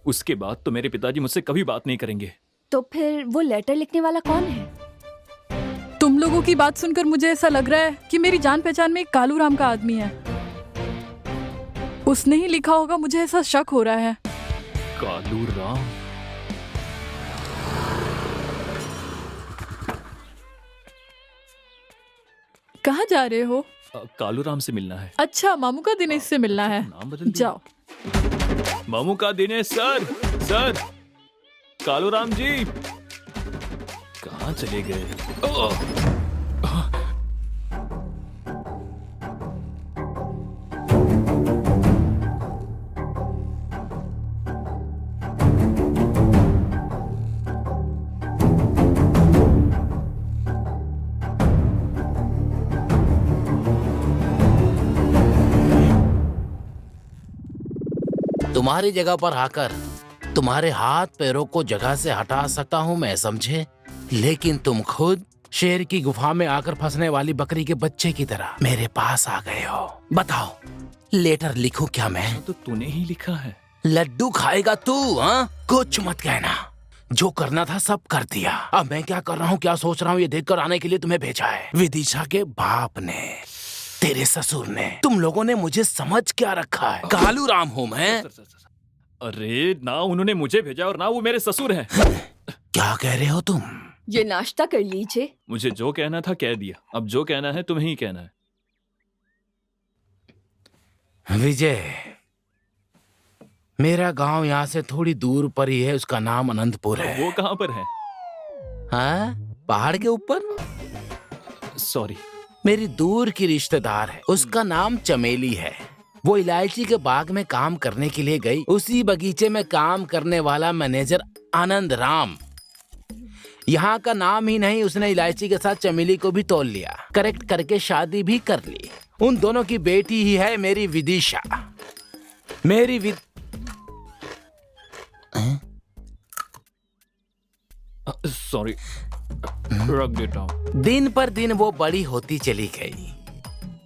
उसके बाद तो मेरे पिताजी मुझसे कभी बात नहीं करेंगे। तो फिर वो लेटर लिखने वाला कौन है? तुम लोगों की बात सुनकर मुझे ऐसा लग रहा है कि मेरी जान पहचान में एक कालू राम का आदमी है। उसने ही लिखा होगा, मुझे ऐसा शक हो रहा है। कालू राम? कहाँ जा रहे हो? कालू राम से मिलना है। अच्छा, मामू का दिनेश से मिलना है। नाम बदल दिया। जाओ। मामू का दिनेश सर। सर, कालू राम जी कहाँ चले गए? तुम्हारी जगह पर आकर तुम्हारे हाथ पैरों को जगह से हटा सकता हूँ मैं, समझे? लेकिन तुम खुद शेर की गुफा में आकर फंसने वाली बकरी के बच्चे की तरह मेरे पास आ गए हो। बताओ, लेटर लिखूं क्या मैं? तो तूने ही लिखा है। लड्डू खाएगा तू? हाँ, कुछ मत कहना। जो करना था सब कर दिया। अब मैं क्या कर रहा हूँ, क्या सोच रहा हूँ, ये देखकर आने के लिए तुम्हें भेजा है। विदिशा के बाप ने, तेरे ससुर ने, तुम लोगों ने मुझे समझ क्या रखा है? कालू राम हूँ मैं। अरे ना, उन्होंने मुझे भेजा और ना वो मेरे ससुर हैं। क्या कह रहे हो तुम? ये नाश्ता कर लीजिए। मुझे जो कहना था कह दिया, अब जो कहना है तुम्हें ही कहना है। विजय, मेरा गांव यहाँ से थोड़ी दूर पर ही है, उसका नाम अनंतपुर है। वो कहाँ पर है? हाँ, पहाड़ के ऊपर। सॉरी। मेरी दूर की रिश्तेदार है, उसका नाम चमेली है। वो इलायची के बाग में काम करने के लिए गई। उसी बगीचे में काम करने वाला मैनेजर आनंद राम, यहाँ का नाम ही नहीं, उसने इलायची के साथ चमेली को भी तोल लिया, करेक्ट करके शादी भी कर ली। उन दोनों की बेटी ही है मेरी विदिशा। मेरी सॉरी, रख देता हूँ। दिन पर दिन वो बड़ी होती चली गई,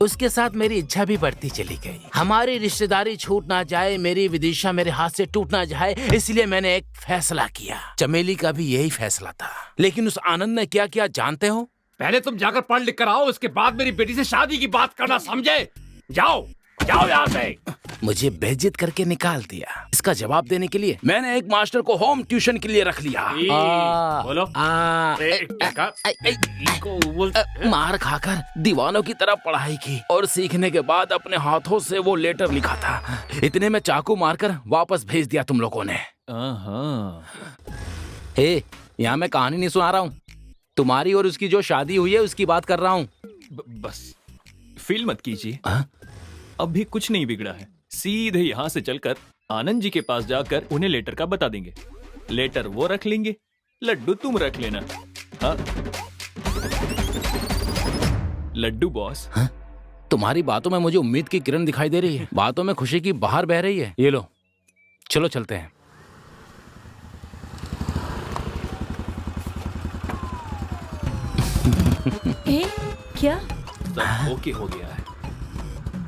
उसके साथ मेरी इच्छा भी बढ़ती चली गई। हमारी रिश्तेदारी छूट ना जाए, मेरी विदिशा मेरे हाथ से टूट ना जाए, इसलिए मैंने एक फैसला किया। चमेली का भी यही फैसला था। लेकिन उस आनंद ने क्या किया जानते हो? पहले तुम जाकर पढ़ लिख कर आओ, उसके बाद मेरी बेटी से शादी की बात करना, समझे? जाओ जाओ यहाँ से। मुझे बेइज्जत करके निकाल दिया। इसका जवाब देने के लिए मैंने एक मास्टर को होम ट्यूशन के लिए रख लिया। बोलो। मार खाकर दीवानों की तरह पढ़ाई की और सीखने के बाद अपने हाथों से वो लेटर लिखा था। इतने में चाकू मारकर वापस भेज दिया तुम लोगों ने। यहाँ मैं कहानी नहीं सुना रहा हूँ, तुम्हारी और उसकी जो शादी हुई है उसकी बात कर रहा हूँ। बस फील मत कीजिए, अब भी कुछ नहीं बिगड़ा है। सीधे यहाँ से चलकर आनंद जी के पास जाकर उन्हें लेटर का बता देंगे। लेटर वो रख लेंगे, लड्डू तुम रख लेना। हाँ लड्डू बॉस। हाँ? तुम्हारी बातों में मुझे उम्मीद की किरण दिखाई दे रही है, बातों में खुशी की बहार बह रही है। ये लो, चलो चलते हैं। ए, क्या? सब ओके हो गया है,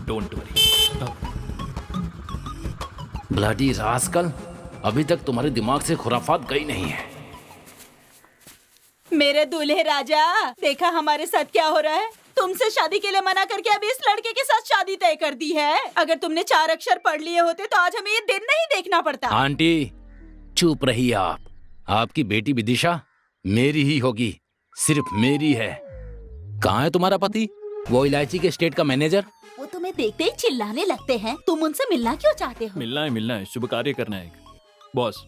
डोंट वरी। ब्लडी रास्कल, अभी तक तुम्हारे दिमाग से खुराफात गई नहीं है। मेरे दूल्हे राजा, देखा हमारे साथ क्या हो रहा है? तुमसे शादी के लिए मना करके अभी इस लड़के के साथ शादी तय कर दी है। अगर तुमने 4 अक्षर पढ़ लिए होते तो आज हमें ये दिन नहीं देखना पड़ता। आंटी चुप रहिए आप। आपकी बेटी विदिशा मेरी ही होगी, सिर्फ मेरी है। कहाँ है तुम्हारा पति, वो इलायची के स्टेट का मैनेजर? वो तुम्हें देखते ही चिल्लाने लगते हैं। तुम उनसे मिलना क्यों चाहते हो? मिलना है, शुभ कार्य करना है बॉस।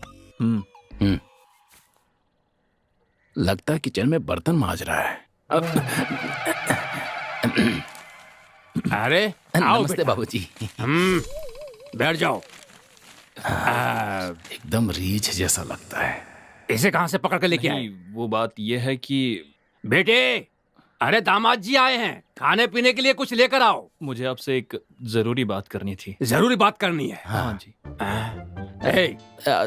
लगता है किचन में बर्तन मांज रहा है। अरे नमस्ते बाबूजी। बैठ जाओ। एकदम रीछ जैसा लगता है। इसे कहाँ से पकड़ के लेके आए? वो बात ये है कि बेटे, अरे दामाद जी आए हैं, खाने पीने के लिए कुछ लेकर आओ। मुझे आपसे एक जरूरी बात करनी थी। जरूरी बात करनी है? हाँ जी।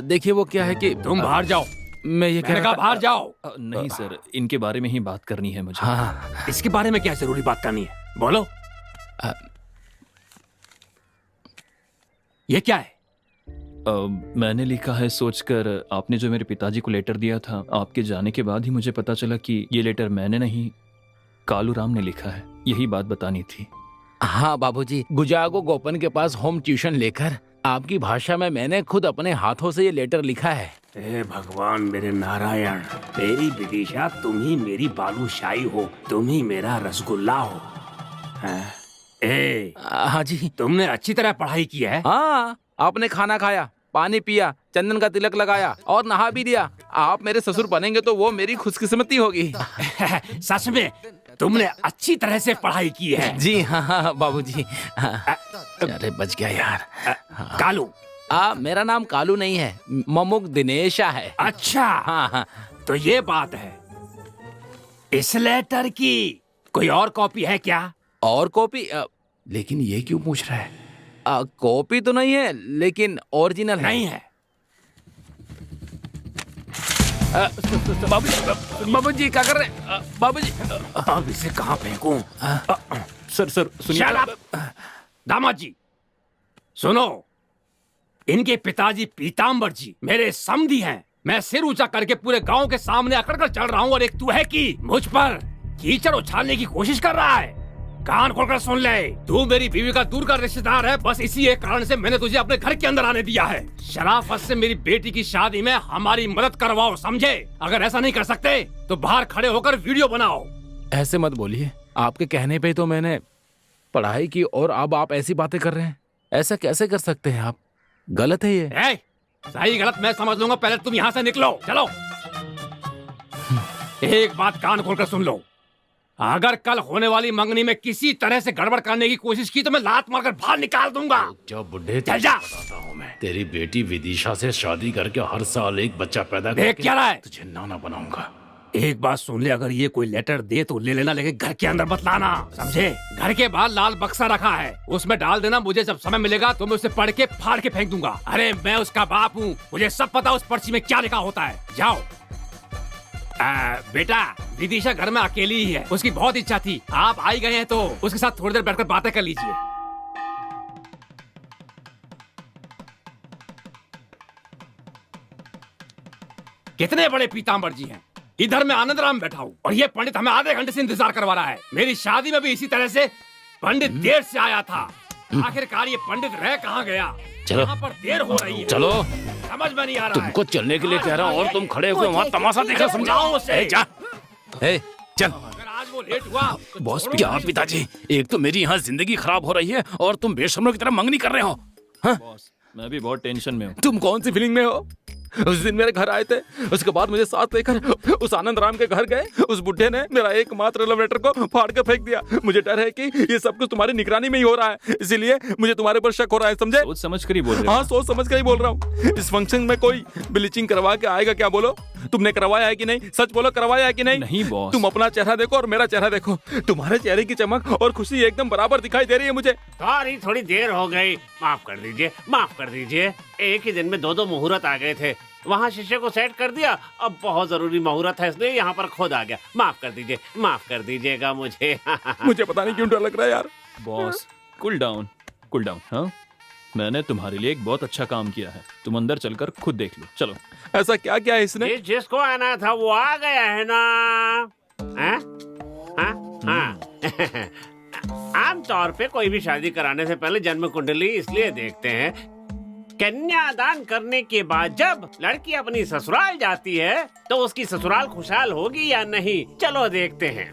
देखिए वो क्या है कि तुम बाहर जाओ। मैं ये कह रहा था, बाहर जाओ। नहीं सर, इनके बारे में ही बात करनी है मुझे। हाँ, इसके बारे में क्या जरूरी बात करनी है? बोलो। ये क्या है? मैंने लिखा है सोचकर, आपने जो मेरे पिताजी को लेटर दिया था, आपके जाने के बाद ही मुझे पता चला कि ये लेटर मैंने नहीं, कालू राम ने लिखा है। यही बात बतानी थी। हाँ बाबूजी, गुजागो गोपन के पास होम ट्यूशन लेकर आपकी भाषा में मैंने खुद अपने हाथों से ये लेटर लिखा है। हे भगवान मेरे नारायण, तेरी विदिशा, तुम ही मेरी बालूशाही हो, तुम ही मेरा रसगुल्ला हो। हाँ जी। तुमने अच्छी तरह पढ़ाई की है? हाँ, आपने खाना खाया, पानी पिया, चंदन का तिलक लगाया और नहा भी लिया। आप मेरे ससुर बनेंगे तो वो मेरी खुशकिस्मती होगी। सच में तुमने अच्छी तरह से पढ़ाई की है। जी हाँ बाबूजी। अरे बच गया यार। कालू? मेरा नाम कालू नहीं है, ममुक दिनेशा है। अच्छा। हाँ। तो ये बात है। इस लेटर की कोई और कॉपी है क्या? और कॉपी? लेकिन ये क्यों पूछ रहा है? कॉपी तो नहीं है, लेकिन ओरिजिनल नहीं है। बाबूजी क्या कर रहे हैं? बाबूजी अब इसे कहाँ फेंकूं? सर सुनिए। Shut up! दामाद जी सुनो, इनके पिताजी पीताम्बर जी मेरे समधी हैं। मैं सिर ऊंचा करके पूरे गांव के सामने अकड़ कर चल रहा हूँ और एक तू है कि मुझ पर कीचड़ उछालने की कोशिश कर रहा है। कान खोलकर सुन ले, तू मेरी बीवी का दूर का रिश्तेदार है। बस इसी एक कारण से मैंने तुझे अपने घर के अंदर आने दिया है। शराफत से मेरी बेटी की शादी में हमारी मदद करवाओ, समझे? अगर ऐसा नहीं कर सकते तो बाहर खड़े होकर वीडियो बनाओ। ऐसे मत बोलिए, आपके कहने पे तो मैंने पढ़ाई की और अब आप ऐसी बातें कर रहे हैं। ऐसा कैसे कर सकते हैं आप? गलत है ये। सही गलत मैं समझ लूंगा, पहले तुम यहाँ से निकलो। चलो। एक बात कान खोलकर सुन लो, अगर कल होने वाली मंगनी में किसी तरह से गड़बड़ करने की कोशिश की तो मैं लात मारकर बाहर निकाल दूंगा। जो बुढ़े चल जा। बताता हूँ मैं, तेरी बेटी विदिशा से शादी करके हर साल एक बच्चा पैदा देख करके क्या रहा है? तुझे नाना बनाऊंगा। एक बात सुन ले, अगर ये कोई लेटर दे तो ले लेना, लेकिन घर के अंदर मत लाना, समझे? घर के बाहर लाल बक्सा रखा है, उसमें डाल देना। मुझे जब समय मिलेगा तो मैं उसे पढ़ के फाड़ के फेंक दूंगा। अरे मैं उसका बाप हूँ, मुझे सब पता उस पर्ची में क्या लिखा होता है। जाओ। बेटा, विदिशा घर में अकेली ही है, उसकी बहुत इच्छा थी, आप आई गए हैं तो उसके साथ थोड़ी देर बैठकर बातें कर लीजिए। कितने बड़े पीताम्बर जी हैं। इधर मैं आनंद राम बैठा हूँ और ये पंडित हमें आधे घंटे से इंतजार करवा रहा है। मेरी शादी में भी इसी तरह से पंडित देर से आया था। आखिरकार ये पंडित रह कहाँ गया? चलो। यहाँ पर देर हो रही है। चलो। समझ में नहीं आ रहा है। तुमको चलने के लिए कह रहा हूँ और तुम खड़े होकर वहाँ तमाशा देखा, समझाओ उसे। जा। चल। अगर आज वो लेट हुआ तो बॉस क्या पिताजी, एक तो मेरी यहाँ जिंदगी खराब हो रही है और तुम बेशर्मों की तरह मंगनी कर रहे हो। हाँ? बॉस, मैं भी बहुत टेंशन में हूँ। तुम कौन सी फीलिंग में हो? उस दिन मेरे घर आए थे, उसके बाद मुझे साथ लेकर उस आनंद राम के घर गए। उस बुढ़े ने मेरा एकमात्र लव लेटर को फाड़ कर फेंक दिया। मुझे डर है कि ये सब कुछ तुम्हारी निगरानी में ही हो रहा है, इसीलिए मुझे तुम्हारे पर शक हो रहा है, समझे? सोच समझ कर ही बोल रहे हो। हाँ, सोच समझ कर ही बोल रहा हूँ। इस फंक्शन में कोई ब्लीचिंग करवा के आएगा क्या? बोलो, तुमने करवाया है कि नहीं? सच बोलो, करवाया है कि नहीं? नहीं बॉस। तुम अपना चेहरा देखो और मेरा चेहरा देखो, तुम्हारे चेहरे की चमक और खुशी एकदम बराबर दिखाई दे रही है मुझे। सॉरी, थोड़ी देर हो गई, माफ कर दीजिए, माफ कर दीजिए। एक ही दिन में दो मुहूर्त आ गए थे, वहाँ शीशे को सेट कर दिया, अब बहुत जरूरी मुहूर्त है इसलिए यहाँ पर खुद आ गया। माफ कर दीजिए, माफ कर दीजिएगा मुझे। मुझे पता नहीं क्यों डर लग रहा है यार। Boss, cool down, cool down. हाँ, मैंने तुम्हारे लिए एक बहुत अच्छा काम किया है, तुम अंदर चलकर खुद देख लो। चलो। ऐसा क्या किया है इसने? जिसको आना था वो आ गया है ना? आमतौर पे कोई भी शादी कराने से पहले जन्म कुंडली इसलिए देखते हैं, कन्यादान करने के बाद जब लड़की अपनी ससुराल जाती है तो उसकी ससुराल खुशहाल होगी या नहीं, चलो देखते हैं।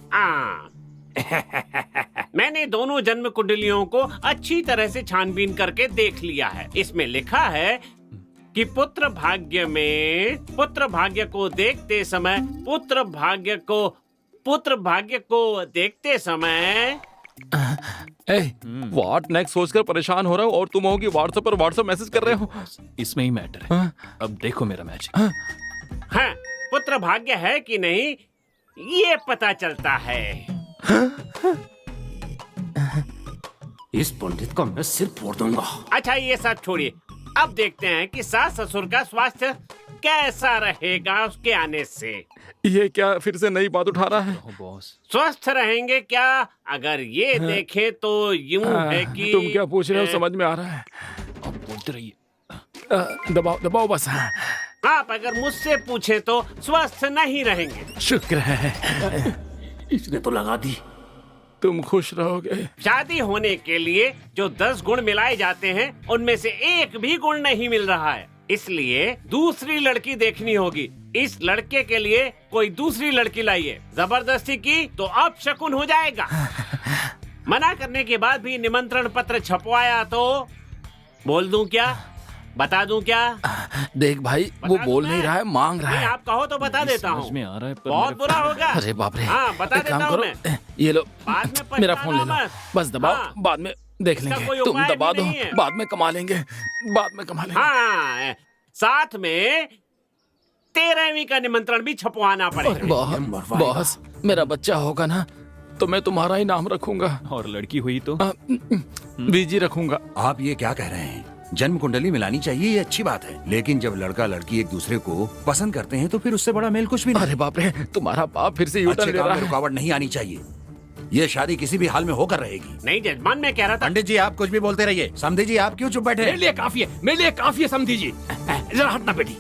मैंने दोनों जन्म कुंडलियों को अच्छी तरह से छानबीन करके देख लिया है। इसमें लिखा है कि पुत्र भाग्य को देखते समय व्हाट नेक्स्ट सोचकर परेशान हो रहा हूँ और तुम होगी व्हाट्सएप पर व्हाट्सएप मैसेज कर रहे हो। इसमें ही मैटर है। अब देखो मेरा मैजिक। हाँ, पुत्र भाग्य है कि नहीं ये पता चलता है। इस पंडित का मैं सिर फोड़ दूंगा। अच्छा, ये सब छोड़िए, अब देखते हैं कि सास ससुर का स्वास्थ्य कैसा रहेगा उसके आने से। ये क्या फिर से नई बात उठा रहा है? बॉस, स्वस्थ रहेंगे क्या? अगर ये देखें तो यूं है कि तुम क्या पूछ रहे हो समझ में आ रहा है। अब बोलते रहिए। दबाओ दबाओ बस। आप अगर मुझसे पूछे तो स्वस्थ नहीं रहेंगे। शुक्र है इसने तो लगा दी। तुम खुश रहोगे। शादी होने के लिए जो 10 गुण मिलाए जाते हैं उनमें से एक भी गुण नहीं मिल रहा है, इसलिए दूसरी लड़की देखनी होगी। इस लड़के के लिए कोई दूसरी लड़की लाइए। जबरदस्ती की तो अपशकुन हो जाएगा। मना करने के बाद भी निमंत्रण पत्र छपवाया तो बोल दूं क्या, बता दूं क्या? देख भाई, वो बोल नहीं रहा है, मांग रहा है। आप कहो तो बता देता हूँ। में आ रहा है पर बहुत बुरा होगा। अरे बाप रे। हाँ, बता एक देता काम हूँ करो, मैं। ये लो बाद में मेरा फोन ले लो, पछताना बस दबाओ। हाँ। बाद में देख इसका लेंगे। कोई तुम उपाय दबा भी दो, नहीं है। बाद में कमा लेंगे, बाद में कमा लेंगे। हाँ, साथ में 13वीं का निमंत्रण भी छपवाना पड़ेगा। बॉस, मेरा बच्चा होगा ना तो मैं तुम्हारा ही नाम रखूंगा, और लड़की हुई तो बीजी रखूंगा। आप ये क्या कह रहे हैं? जन्म कुंडली मिलानी चाहिए, ये अच्छी बात है, लेकिन जब लड़का लड़की एक दूसरे को पसंद करते हैं तो फिर उससे बड़ा मेल कुछ भी नहीं। अरे बाप रे, तुम्हारा बाप फिर से अच्छे यूटर्न ले काम रहा में है। रुकावट नहीं आनी चाहिए। ये शादी किसी भी हाल में होकर रहेगी। नहीं जजमान, मैं कह रहा था। पंडित जी आप कुछ भी बोलते रहिए। समझी जी आप क्यों चुप बैठे? मेरे लिए काफी है, मेरे लिए काफी है समझी जी। जरा हटना बेटी।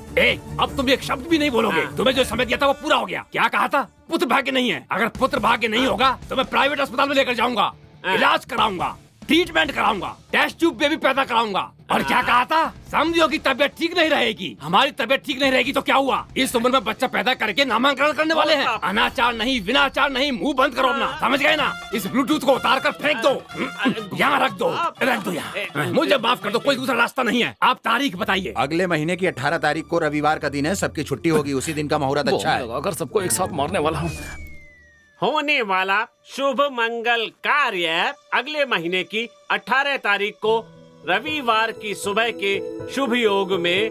अब तुम एक शब्द भी नहीं बोलोगे। तुम्हें जो समय दिया था वो पूरा हो गया। क्या कहा था? पुत्र भाग्य नहीं है। अगर पुत्र भाग्य नहीं होगा तो मैं प्राइवेट अस्पताल में लेकर जाऊंगा, इलाज कराऊंगा, ट्रीटमेंट कराऊंगा, टेस्ट ट्यूब बेबी पैदा कराऊंगा। और क्या कहा था? समझियो की तबीयत ठीक नहीं रहेगी। हमारी तबीयत ठीक नहीं रहेगी तो क्या हुआ? इस उम्र में बच्चा पैदा करके नामांकन करने वाले हैं। अनाचार नहीं, विनाचार नहीं, मुंह बंद करो अपना, समझ गए ना? इस ब्लूटूथ को उतार कर फेंक दो, यहाँ रख दो, यहाँ। मुझे माफ कर दो, कोई दूसरा रास्ता नहीं है। आप तारीख बताइए। अगले महीने की 18 तारीख को रविवार का दिन है, सबकी छुट्टी होगी, उसी दिन का मुहूर्त अच्छा है। अगर सबको एक साथ मारने वाला हूँ। होने वाला शुभ मंगल कार्य अगले महीने की 18 तारीख को रविवार की सुबह के शुभ योग में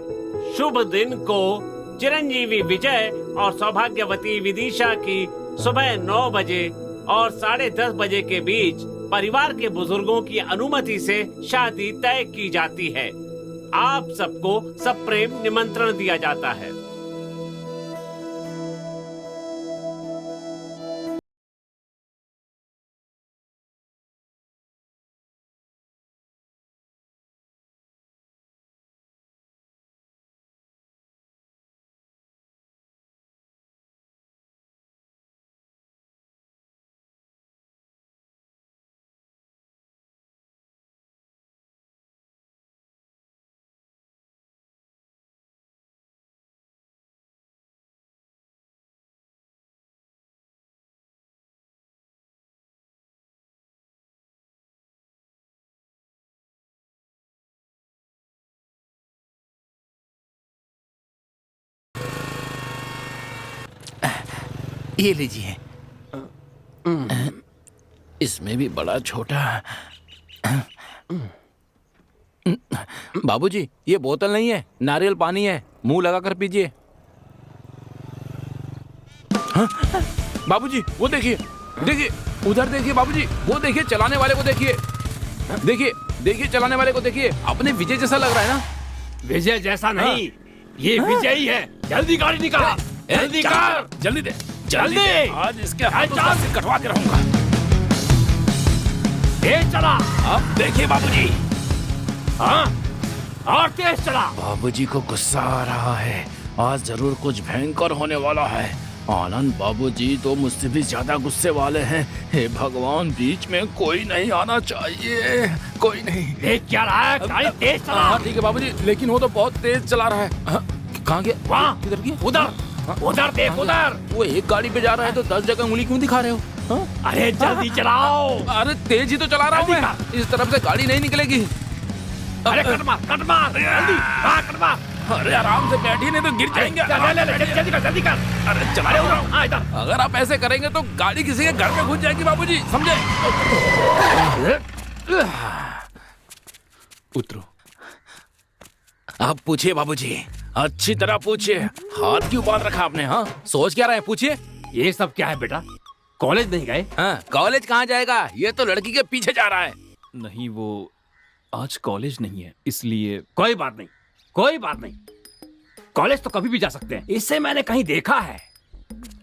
शुभ दिन को चिरंजीवी विजय और सौभाग्यवती विदिशा की सुबह 9 बजे और 10:30 बजे के बीच परिवार के बुजुर्गों की अनुमति से शादी तय की जाती है। आप सबको सप्रेम निमंत्रण दिया जाता है। ये लीजिए। इसमें भी बड़ा छोटा। बाबूजी, ये बोतल नहीं है, नारियल पानी है, मुंह लगा कर पीजिए। हाँ? बाबूजी, वो देखिए, देखिए उधर देखिए बाबूजी, वो देखिए चलाने वाले को देखिए, देखिए देखिए चलाने वाले को देखिए, अपने विजय जैसा लग रहा है ना? विजय जैसा नहीं, ये विजय ही है। जल्दी गाड़ी निकाल, जल्दी कर, जल्दी दे, जल्दी। आज इसके हाथों से कटवा के रहूंगा। तेज चला। अब देखिए बाबूजी। हाँ, और तेज चला। बाबूजी को गुस्सा आ रहा है, आज जरूर कुछ भयंकर होने वाला है। आनंद बाबूजी तो मुझसे भी ज्यादा गुस्से वाले हैं। हे भगवान, बीच में कोई नहीं आना चाहिए, कोई नहीं। देख क्या रहा है, गाड़ी तेज चला। हाँ ठीक है बाबूजी, लेकिन वो तो बहुत तेज चला रहा है। कहाँ गया? वहाँ, किधर गया? उधर, उधर देख, उधर। वो एक गाड़ी पे जा रहा है तो 10 जगह उंगली क्यों दिखा रहे हो? अरे जल्दी चलाओ। अरे तेज ही तो चला रहा हूँ मैं, इस तरफ से गाड़ी नहीं निकलेगी। अरे कट मार, जल्दी, हाँ कट मार। अरे आराम से बैठिए, नहीं तो गिर जाएंगे। जल्दी कर, जल्दी कर। अरे चला इधर। अगर आप ऐसे करेंगे तो गाड़ी किसी के घर में घुस जाएगी बाबूजी, समझे? उतरो। अब पूछिए बाबूजी, अच्छी तरह पूछिए। हाथ क्यों बांध रखा आपने? हाँ, सोच क्या रहे हैं? पूछिए। ये सब क्या है बेटा? कॉलेज नहीं गए? हाँ, कॉलेज कहाँ जाएगा? ये तो लड़की के पीछे जा रहा है। नहीं, वो आज कॉलेज नहीं है, इसलिए। कोई बात नहीं, कोई बात नहीं। कॉलेज तो कभी भी जा सकते हैं, इससे मैंने कहीं देखा है।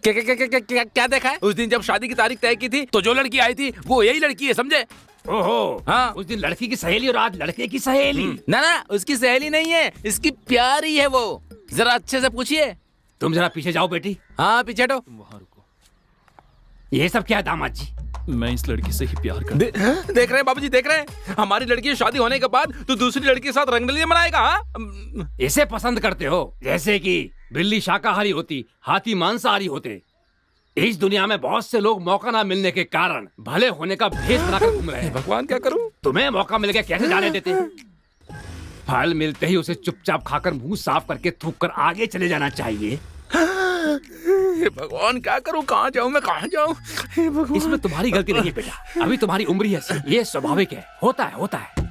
क्या देखा है? उस दिन जब शादी की तारीख तय की थी तो जो लड़की आई थी वो यही लड़की है, समझे? ओहो, हाँ। उस दिन लड़की की सहेली और आज लड़के की सहेली। ना ना, उसकी सहेली नहीं है, इसकी प्यारी है वो। जरा अच्छे से पूछिए। तुम जरा पीछे जाओ बेटी। हाँ पीछे हटो। वहाँ रुको। ये सब क्या है दामाद जी? मैं इस लड़की से ही प्यार करता देख रहे हैं बाबूजी, देख रहे हैं? हमारी लड़की की शादी होने के बाद तो दूसरी लड़की के साथ रंगरलियां मनाएगा। हाँ? इसे पसंद करते हो? जैसे कि बिल्ली शाकाहारी होती, हाथी मांसाहारी होते। इस दुनिया में बहुत से लोग मौका ना मिलने के कारण भले होने का भेष बनाकर घूम रहे हैं। भगवान क्या करूं? तुम्हें मौका मिल गया, कैसे जाने देते? फल मिलते ही उसे चुपचाप खाकर मुंह साफ करके थूक कर आगे चले जाना चाहिए। भगवान क्या करूं? कहाँ जाऊं मैं, कहाँ जाऊं? इसमें तुम्हारी गलती नहीं है बेटा, अभी तुम्हारी उम्र ही ऐसी, ये स्वाभाविक है, होता है, होता है।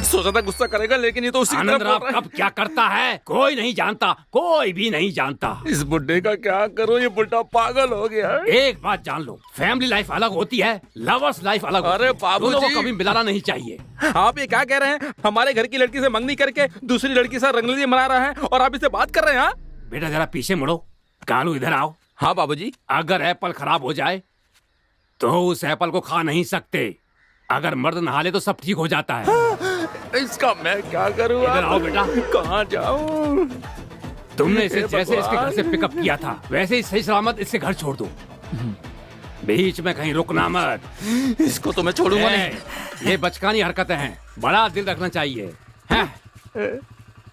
सोचा था गुस्सा करेगा, लेकिन ये तो उसी आनंद राव कब क्या करता है कोई नहीं जानता, कोई भी नहीं जानता। इस बुड्ढे का क्या करूं? ये बुड्ढा पागल हो गया है। एक बात जान लो, फैमिली लाइफ अलग होती है, लवर्स लाइफ अलग। अरे बाबूजी, दोनों को कभी मिलाना नहीं चाहिए। आप ये क्या कह रहे हैं? हमारे घर की लड़की से मंगनी करके दूसरी लड़की से रंगरलियां मना रहा है और आप इससे बात कर रहे हैं? बेटा जरा पीछे मुड़ो, कालू इधर आओ। हाँ बाबूजी। अगर एप्पल खराब हो जाए तो उस एप्पल को खा नहीं सकते। अगर मर्द नहा ले तो सब ठीक हो जाता है। इसका मैं क्या करूं? इधर आओ बेटा। कहाँ जाऊं? तुमने इसे जैसे इसके घर से पिकअप किया था वैसे ही सही सलामत इसके घर छोड़ दो। बीच में कहीं रुकना मत। इसको तो मैं छोड़ूंगा नहीं। ये बचकानी हरकतें हैं, बड़ा दिल रखना चाहिए।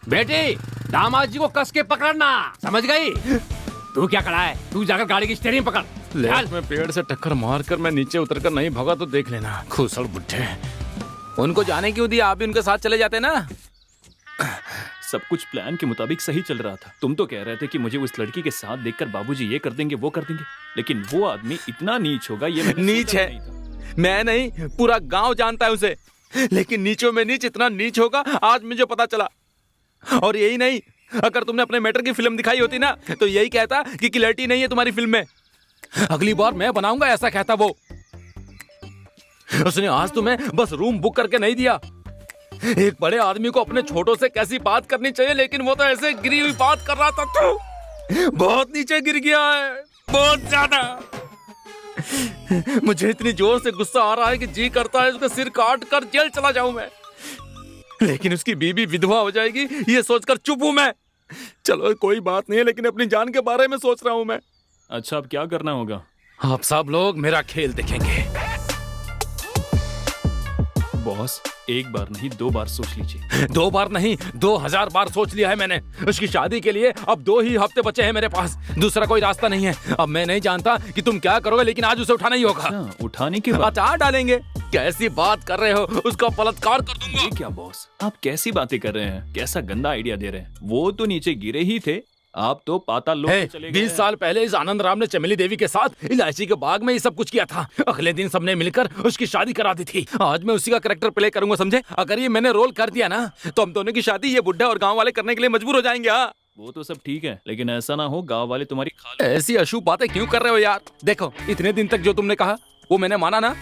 बेटी, दामाद जी को कस के पकड़ना, समझ गई? तू क्या करा है? तू जाकर गाड़ी की स्टीयरिंग पकड़। लेफ्ट में पेड़ से टक्कर मारकर मैं नीचे उतरकर नहीं भगा तो देख लेना। खुसड़ बुड्ढे, उनको जाने क्यों दिया? आप भी उनके साथ चले जाते ना। सब कुछ प्लान के मुताबिक सही चल रहा था। तुम तो कह रहे थे कि मुझे उस लड़की के साथ देखकर बाबूजी ये कर देंगे, वो कर देंगे, लेकिन वो आदमी इतना नीच होगा ये मैंने नीच है, मैं नहीं, पूरा गांव जानता है उसे। लेकिन नीचों में नीच इतना नीच होगा आज मुझे पता चला। और यही नहीं, अगर तुमने अपने मैटर की फिल्म दिखाई होती ना तो यही कहता कि क्लैरिटी नहीं है तुम्हारी फिल्म में। अगली बार मैं बनाऊंगा, ऐसा कहता वो। उसने आज तुम्हें बस रूम बुक करके नहीं दिया। एक बड़े आदमी को अपने छोटों से कैसी बात करनी चाहिए, लेकिन वो तो ऐसे गिरी हुई बात कर रहा था। तो बहुत नीचे गिर गया है, बहुत ज्यादा। मुझे इतनी जोर से गुस्सा आ रहा है कि जी करता है उसका सिर काट कर जेल चला जाऊं मैं, लेकिन उसकी बीवी विधवा हो जाएगी ये सोचकर चुप हूं मैं। चलो कोई बात नहीं है, लेकिन अपनी जान के बारे में सोच रहा हूं मैं। अच्छा, अब क्या करना होगा? आप सब लोग मेरा खेल देखेंगे। बॉस, एक बार नहीं 2 बार सोच लीजिए। 2 बार नहीं, 2000 बार सोच लिया है मैंने। उसकी शादी के लिए अब 2 ही हफ्ते बचे हैं मेरे पास, दूसरा कोई रास्ता नहीं है। अब मैं नहीं जानता कि तुम क्या करोगे, लेकिन आज उसे उठाना ही होगा। अच्छा, उठाने के बाद अचार डालेंगे। कैसी बात कर रहे हो? उसका बलात्कार कर दूंगा। ये क्या बॉस, आप कैसी बातें कर रहे हैं? कैसा गंदा आइडिया दे रहे हैं? वो तो नीचे गिरे ही थे, आप तो पाताल लोक में चले गए 20 साल पहले इस आनंद राम ने चमेली देवी के साथ इलायची के बाग में ये सब कुछ किया था। अगले दिन सबने मिलकर उसकी शादी करा दी थी। आज मैं उसी का कैरेक्टर प्ले करूंगा, समझे? अगर ये मैंने रोल कर दिया ना तो हम दोनों की शादी ये बुढ़ा और गांव वाले करने के लिए मजबूर हो जाएंगे। हाँ, वो तो सब ठीक है, लेकिन ऐसा ना हो गांव वाले तुम्हारी खाल। ऐसी अशुभ बातें क्यों कर रहे हो यार? देखो, इतने दिन तक जो तुमने कहा वो मैंने माना ना,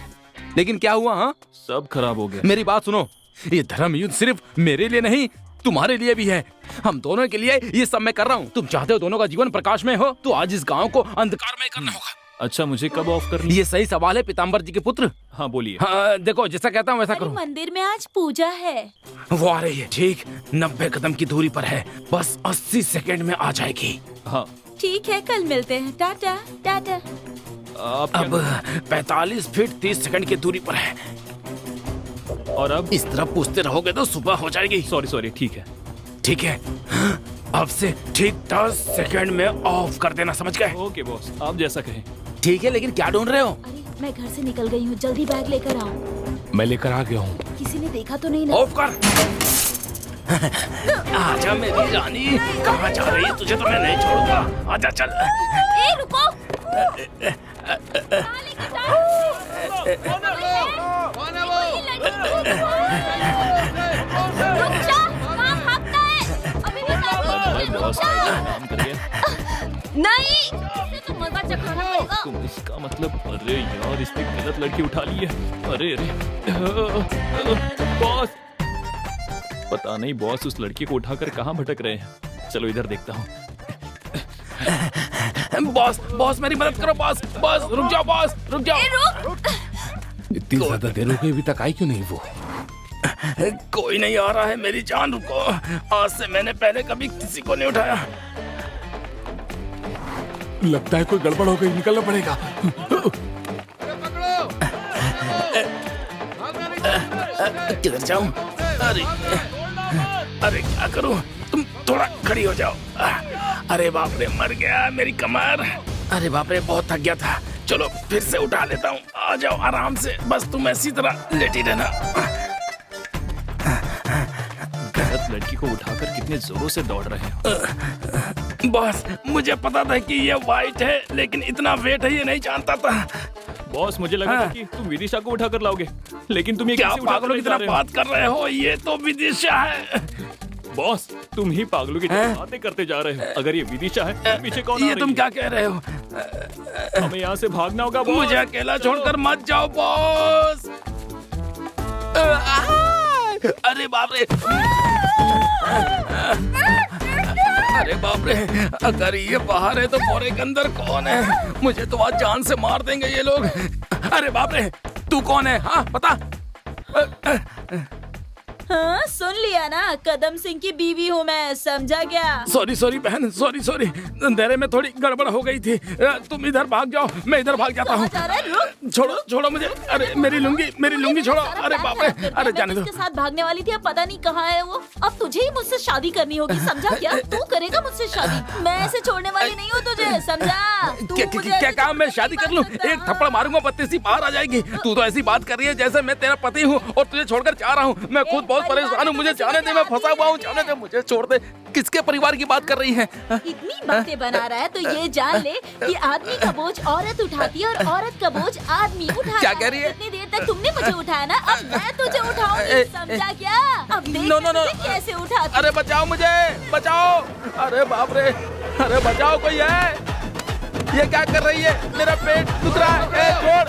लेकिन क्या हुआ? हाँ, सब खराब हो गया। मेरी बात सुनो, ये धर्म युद्ध सिर्फ मेरे लिए नहीं तुम्हारे लिए भी है। हम दोनों के लिए ये सब मैं कर रहा हूँ। तुम चाहते हो दोनों का जीवन प्रकाश में हो, तो आज इस गांव को अंधकार में करना होगा। अच्छा, मुझे कब ऑफ करनी? ये सही सवाल है पीताम्बर जी के पुत्र। हाँ बोलिए। हाँ, देखो जैसा कहता हूँ वैसा करो। मंदिर में आज पूजा है। वो आ रही है, ठीक 90 कदम की दूरी पर है, बस 80 सेकंड में आ जाएगी। हाँ ठीक है, कल मिलते हैं। टाटा टाटा। अब 45 फीट 30 सेकंड की दूरी पर है। और अब इस तरह पूछते रहोगे तो सुबह हो जाएगी। सॉरी, ठीक है। ठीक है, अब से ठीक 10 सेकंड में ऑफ कर देना, समझ गए? ओके बॉस, आप जैसा कहें। ठीक है, लेकिन क्या ढूंढ रहे हो? अरे मैं घर से निकल गई हूँ, जल्दी बैग लेकर आओ। मैं लेकर आ गया हूँ। किसी ने देखा तो नहीं ना? ऑफ कर। आजा मेरी रानी, कहाँ जा रही है? तुझे तो मैं नहीं छोड़ूंगा। आजा चल। ए रुको। नहीं, तो मजा चखाना पड़ेगा। तुम इसका मतलब, अरे यार इसने गलत लड़की उठा ली है। अरे बॉस, पता नहीं बॉस उस लड़की को उठाकर कहाँ भटक रहे हैं। चलो इधर देखता हूँ। बॉस मेरी मदद करो। बॉस रुक जाओ, बॉस रुक जाओ। इतनी ज्यादा देर हो गई, अभी तक आई क्यों नहीं वो? कोई नहीं आ रहा है मेरी जान, रुको। आज से मैंने पहले कभी किसी को नहीं उठाया। लगता है कोई गड़बड़ हो गई, निकलना पड़ेगा। किधर जाऊं? अरे क्या करूं? तुम थोड़ा खड़ी हो जाओ। अरे बाप रे, मर गया मेरी कमर। अरे बाप रे, बहुत थक गया था। चलो फिर से उठा लेता हूँ। आ जाओ आराम से, बस तुम ऐसी तरह लेटी रहना। गलत लड़की को उठाकर कितने जोरों से दौड़ रहे हैं। बॉस, मुझे पता था कि ये वाइट है, लेकिन इतना वेट है ये नहीं जानता था। बॉस, मुझे लगा था कि तुम विदिशा को उठाकर लाओगे, लेकिन तुम ये क्या कैसे पागलों की उठाकर तरह ला रहे हो? बात कर रहे हो? ये तो विदिशा है। बॉस, तुम ही पागलों की तरह बातें करते जा रहे हो। अगर ये विदिशा है तो पीछे कौन आ ये रही तुम है? क्या कह रहे हो? हमें यहाँ से भागना होगा बॉस। मुझे अकेला छोड़कर मत जाओ बॉस। अरे बाप रे, अरे बाप रे, अगर ये बाहर है तो बोरे के अंदर कौन है? मुझे तो आज जान से मार देंगे ये लोग। अरे बाप रे, तू कौन है? हाँ बता। हाँ, सुन लिया ना, कदम सिंह की बीवी हूँ मैं, समझा क्या? सॉरी बहन, सॉरी। अंधेरे में थोड़ी गड़बड़ हो गई थी। तुम इधर भाग जाओ, मैं इधर भाग जाता हूँ। छोड़ो मुझे। अरे मेरी लुंगी छोड़ो। अरे बाप रे, अरे जाने दो। उसके साथ भागने वाली थी, अब पता नहीं कहाँ है वो। अब तुझे ही मुझसे शादी करनी होगी, समझा क्या? तू करेगा मुझसे शादी, मैं ऐसे छोड़ने वाली नहीं हूँ तुझे, समझा? क्या काम मैं शादी कर लूँ? एक थप्पड़ मारूंगा, पत्ती सी बाहर आ जाएगी। तू तो ऐसी बात कर रही है जैसे मैं तेरा पति हूँ और तुझे छोड़कर जा रहा हूँ। मैं खुद बहुत परेशान हूँ, मुझे जाने दे, मैं फंसा हुआ हूँ, जाने दे, मुझे छोड़ दे। किसके परिवार की बात कर रही है? इतनी बातें बना रहा है तो ये जान ले कि आदमी का बोझ औरत उठाती है और औरत का बोझ आदमी उठाता है। क्या कह रही है? इतनी देर तक तुमने मुझे उठाया ना, अब मैं तुझे उठाऊंगी, समझा क्या? अब देख नो, तुझे कैसे उठाती। अरे बचाओ मुझे, बचाओ। अरे बाप रे, अरे बचाओ, कोई है? ये क्या कर रही है? मेरा पेट दुख रहा है। छोड़।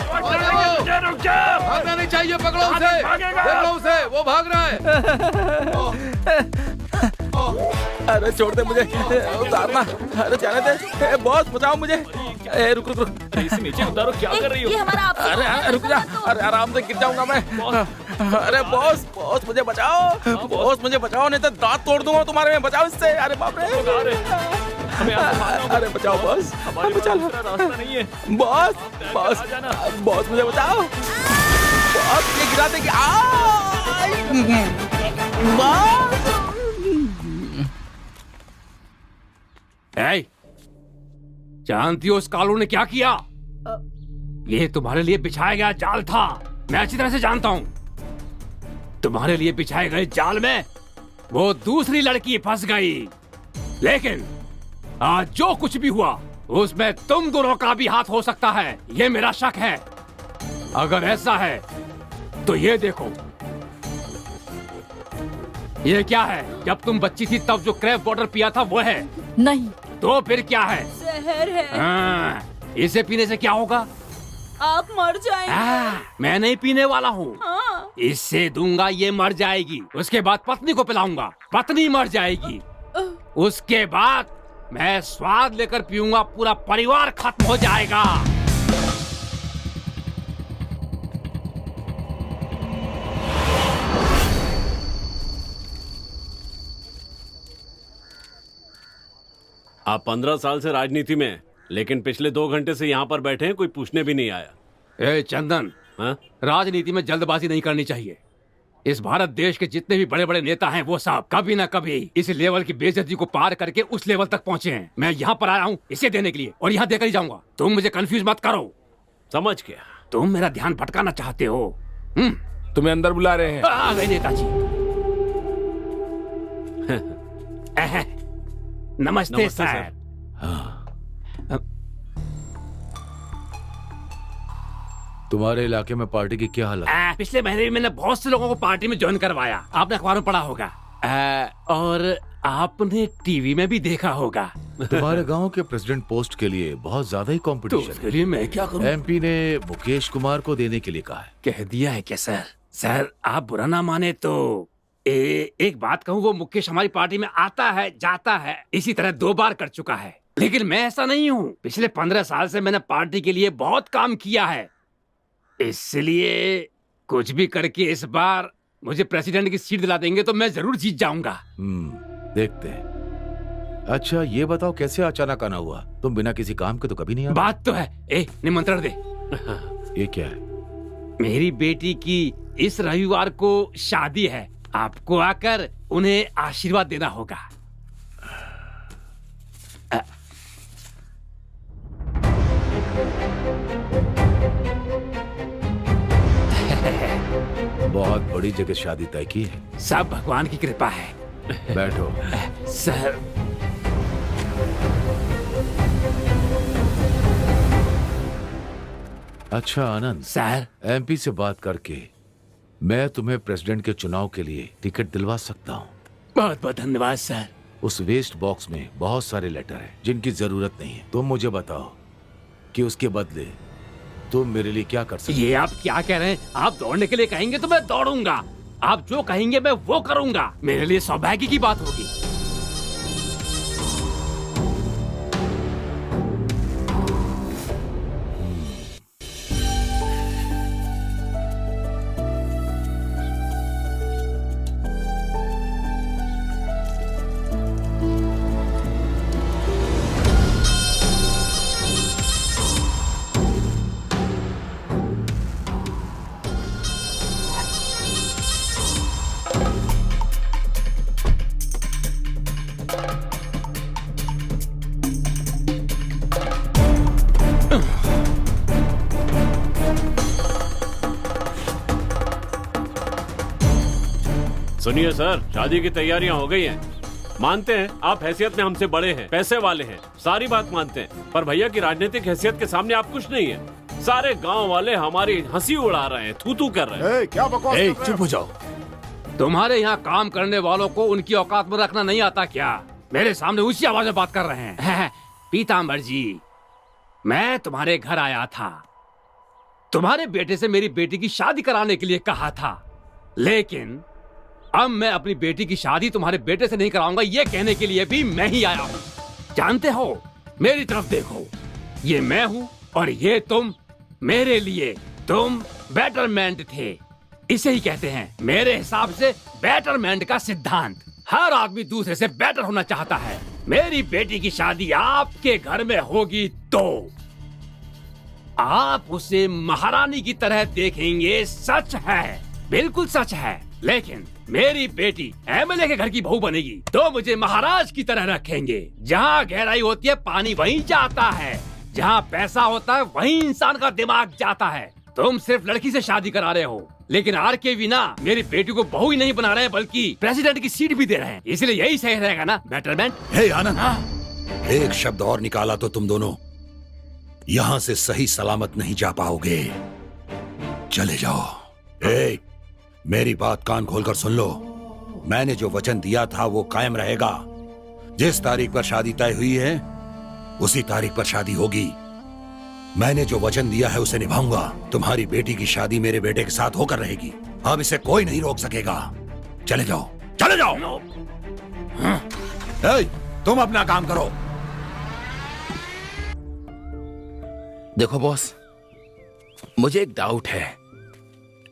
रुक जा। भागना नहीं चाहिए, पकड़ो उसे, देख लो उसे, वो भाग रहा है। अरे छोड़ दे मुझे, उतारना। अरे जाने दे। बॉस बचाओ मुझे। रुक। इसे नीचे उतारो, क्या कर रही हो? ये हमारा आपसी अरे रुक जा। अरे आराम से गिर जाऊंगा मैं। अरे बॉस मुझे बचाओ। बॉस मुझे बचाओ, नहीं तो दांत तोड़ दूंगा तुम्हारे में। बचाओ इससे। अरे बाप रे, अरे बचाओ बॉस, बचा लो। रास्ता नहीं है बॉस मुझे बचाओ। बॉस ये गिरा देगी। जानती हो उस कालू ने क्या किया? ये तुम्हारे लिए बिछाया गया जाल था, मैं अच्छी तरह से जानता हूँ। तुम्हारे लिए बिछाए गए जाल में वो दूसरी लड़की फंस गई, लेकिन आज जो कुछ भी हुआ उसमें तुम दोनों का भी हाथ हो सकता है, ये मेरा शक है। अगर ऐसा है तो ये देखो, ये क्या है? जब तुम बच्ची थी तब जो क्रैप वाटर पिया था वो है? नहीं। तो फिर क्या है? जहर है। हाँ, इसे पीने से क्या होगा? आप मर जाएंगे। मैं नहीं पीने वाला हूँ। हाँ। इससे दूंगा, ये मर जाएगी। उसके बाद पत्नी को पिलाऊंगा, पत्नी मर जाएगी। उसके बाद मैं स्वाद लेकर पीऊंगा, पूरा परिवार खत्म हो जाएगा। आप 15 साल से राजनीति में हैं, लेकिन पिछले 2 घंटे से यहाँ पर बैठे हैं, कोई पूछने भी नहीं आया। ए चंदन, राजनीति में जल्दबाजी नहीं करनी चाहिए। इस भारत देश के जितने भी बड़े बड़े नेता हैं वो सब कभी ना कभी इस लेवल की बेइज्जती को पार करके उस लेवल तक पहुंचे हैं। मैं यहाँ पर आया हूँ इसे देने के लिए, और यहाँ देकर ही जाऊंगा। तुम मुझे कंफ्यूज मत करो। समझ गया। तुम मेरा ध्यान भटकाना चाहते हो। तुम्हें अंदर बुला रहे हैं। आ गए नेताजी। नमस्ते सर। तुम्हारे इलाके में पार्टी की क्या हालत? पिछले महीने भी मैंने बहुत से लोगों को पार्टी में ज्वाइन करवाया। आपने अखबार में पढ़ा होगा, और आपने टीवी में भी देखा होगा। तुम्हारे गांव के प्रेसिडेंट पोस्ट के लिए बहुत ज्यादा ही कंपटीशन तो उसके लिए मैं क्या करूं? एमपी ने मुकेश कुमार को देने के लिए कहा है। कह दिया है क्या सर? सर आप बुरा ना माने तो एक बात कहूँ, वो मुकेश हमारी पार्टी में आता है जाता है, इसी तरह 2 बार कर चुका है। लेकिन मैं ऐसा नहीं हूँ। पिछले 15 साल से मैंने पार्टी के लिए बहुत काम किया है, इसलिए कुछ भी करके इस बार मुझे प्रेसिडेंट की सीट दिला देंगे तो मैं जरूर जीत जाऊंगा। देखते हैं। अच्छा ये बताओ, कैसे अचानक आना हुआ? तुम बिना किसी काम के तो कभी नहीं आते। बात तो है। निमंत्रण दे। ये क्या है? मेरी बेटी की इस रविवार को शादी है, आपको आकर उन्हें आशीर्वाद देना होगा। बहुत बड़ी जगह शादी तय की है। सब भगवान की कृपा है। बैठो। सर अच्छा आनंद सर, एमपी से बात करके मैं तुम्हें प्रेसिडेंट के चुनाव के लिए टिकट दिलवा सकता हूँ। बहुत बहुत धन्यवाद सर। उस वेस्ट बॉक्स में बहुत सारे लेटर हैं जिनकी जरूरत नहीं है। तुम मुझे बताओ कि उसके बदले तुम मेरे लिए क्या कर सकते? ये आप क्या कह रहे हैं? आप दौड़ने के लिए कहेंगे तो मैं दौड़ूंगा, आप जो कहेंगे मैं वो करूंगा। मेरे लिए सौभाग्य की बात होगी। सुनिए सर, शादी की तैयारियां हो गई हैं। मानते हैं आप हैसियत में हमसे बड़े हैं, पैसे वाले हैं, सारी बात मानते हैं, पर भैया की राजनीतिक हैसियत के सामने आप कुछ नहीं है। सारे गांव वाले हमारी हंसी उड़ा रहे हैं, थू-थू कर रहे हैं। क्या बकवास कर रहे हो? चुप हो जाओ। तुम्हारे यहाँ काम करने वालों को उनकी औकात में रखना नहीं आता क्या? मेरे सामने ऊंची आवाज में बात कर रहे हैं। पीताम्बर जी, मैं तुम्हारे घर आया था, तुम्हारे बेटे से मेरी बेटी की शादी कराने के लिए कहा था, लेकिन अब मैं अपनी बेटी की शादी तुम्हारे बेटे से नहीं कराऊंगा, ये कहने के लिए भी मैं ही आया हूँ। जानते हो, मेरी तरफ देखो, ये मैं हूँ और ये तुम। मेरे लिए तुम बेटरमेंट थे, इसे ही कहते हैं मेरे हिसाब से बेटरमेंट का सिद्धांत। हर आदमी दूसरे से बेटर होना चाहता है। मेरी बेटी की शादी आपके घर में होगी तो आप उसे महारानी की तरह देखेंगे। सच है, बिल्कुल सच है। लेकिन मेरी बेटी एमएलए के घर की बहू बनेगी तो मुझे महाराज की तरह रखेंगे। जहाँ गहराई होती है पानी वहीं जाता है, जहाँ पैसा होता है वहीं इंसान का दिमाग जाता है। तुम सिर्फ लड़की से शादी करा रहे हो, लेकिन आरकेवी ना मेरी बेटी को बहू ही नहीं बना रहे बल्कि प्रेसिडेंट की सीट भी दे रहे हैं। इसलिए यही सही रहेगा ना बेटरमेंट? हे आनंद, एक शब्द और निकाला तो तुम दोनों यहां से सही सलामत नहीं जा पाओगे। चले जाओ। मेरी बात कान खोलकर सुन लो। मैंने जो वचन दिया था वो कायम रहेगा। जिस तारीख पर शादी तय हुई है उसी तारीख पर शादी होगी। मैंने जो वचन दिया है उसे निभाऊंगा। तुम्हारी बेटी की शादी मेरे बेटे के साथ होकर रहेगी। अब इसे कोई नहीं रोक सकेगा। चले जाओ, चले जाओ। तुम अपना काम करो। देखो बॉस, मुझे एक डाउट है।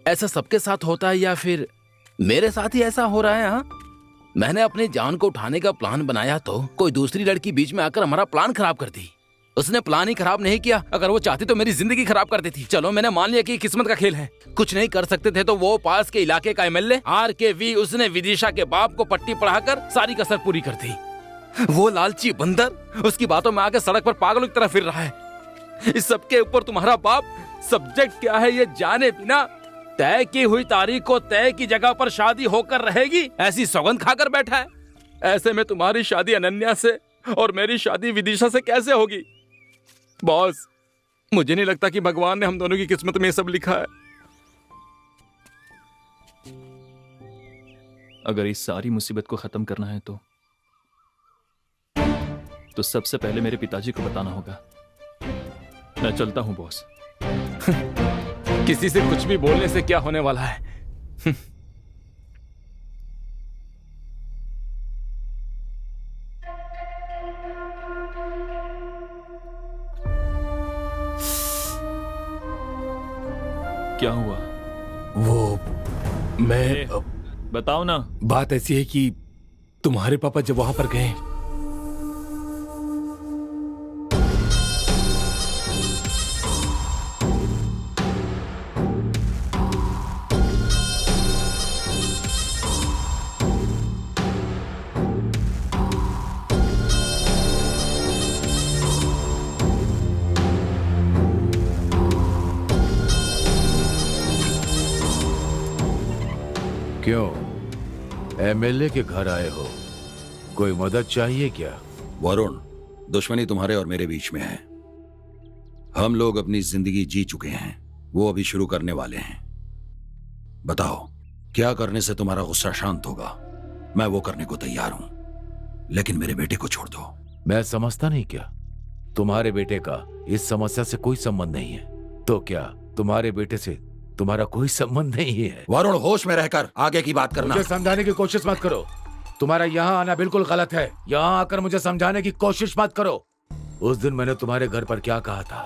ऐसा सबके साथ होता है या फिर मेरे साथ ही ऐसा हो रहा है? हाँ, मैंने अपनी जान को उठाने का प्लान बनाया तो कोई दूसरी लड़की बीच में आकर हमारा प्लान खराब कर दी। उसने प्लान ही खराब नहीं किया, अगर वो चाहती तो मेरी जिंदगी खराब कर देती। चलो मैंने मान लिया कि किस्मत का खेल है, कुछ नहीं कर सकते थे तो वो पास के इलाके का एमएलए RKV, उसने विदिशा के बाप को पट्टी पढ़ाकर सारी कसर पूरी कर दी। वो लालची बंदर उसकी बातों में आकर सड़क पर पागलों की तरह फिर रहा है। इस सबके ऊपर तुम्हारा बाप सब्जेक्ट क्या है ये जाने बिना तय की हुई तारीख को तय की जगह पर शादी होकर रहेगी ऐसी सौगंध खाकर बैठा है। ऐसे में तुम्हारी शादी अनन्या से और मेरी शादी विदिशा से कैसे होगी? बॉस, मुझे नहीं लगता कि भगवान ने हम दोनों की किस्मत में ये सब लिखा है। अगर इस सारी मुसीबत को खत्म करना है तो सबसे पहले मेरे पिताजी को बताना होगा। मैं चलता हूं बॉस। किसी से कुछ भी बोलने से क्या होने वाला है? क्या हुआ? वो मैं बताओ ना। बात ऐसी है कि तुम्हारे पापा जब वहां पर गए क्यों MLA के घर आए हो? कोई मदद चाहिए क्या? वरुण, दुश्मनी तुम्हारे और मेरे बीच में है। हम लोग अपनी जिंदगी जी चुके हैं, वो अभी शुरू करने वाले हैं। बताओ क्या करने से तुम्हारा गुस्सा शांत होगा? मैं वो करने को तैयार हूं, लेकिन मेरे बेटे को छोड़ दो। मैं समझता नहीं क्या तुम्हारे बेटे का इस समस्या से कोई संबंध नहीं है? तो क्या तुम्हारे बेटे से तुम्हारा कोई संबंध नहीं है? वरुण, होश में रहकर आगे की बात करना। मुझे समझाने की कोशिश मत करो। तुम्हारा यहाँ आना बिल्कुल गलत है। यहाँ आकर मुझे समझाने की कोशिश मत करो। उस दिन मैंने तुम्हारे घर पर क्या कहा था?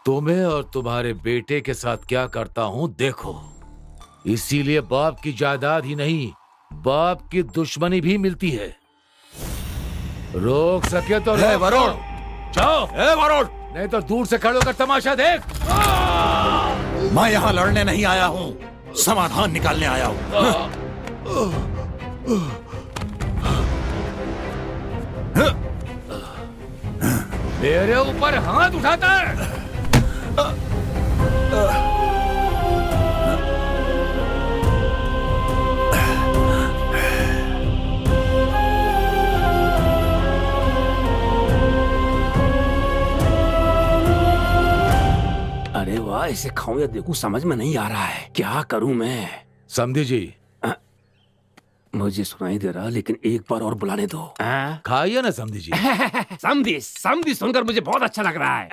तुम्हें और तुम्हारे बेटे के साथ क्या करता हूँ देखो। इसीलिए बाप की जायदाद ही नहीं, बाप की दुश्मनी भी मिलती है। रोक सके तो वरुण, जाओ। वरुण, नहीं तो दूर से खड़े होकर तमाशा देख। मैं यहाँ लड़ने नहीं आया हूँ, समाधान निकालने आया हूँ। मेरे ऊपर हाथ उठाता है। अरे वाह, इसे खाऊं या देखूं समझ में नहीं आ रहा है। क्या करूं मैं? समझी जी, मुझे सुनाई दे रहा, लेकिन एक बार और बुलाने दो। खाइए ना समझी जी। समझी समझी सुनकर मुझे बहुत अच्छा लग रहा है।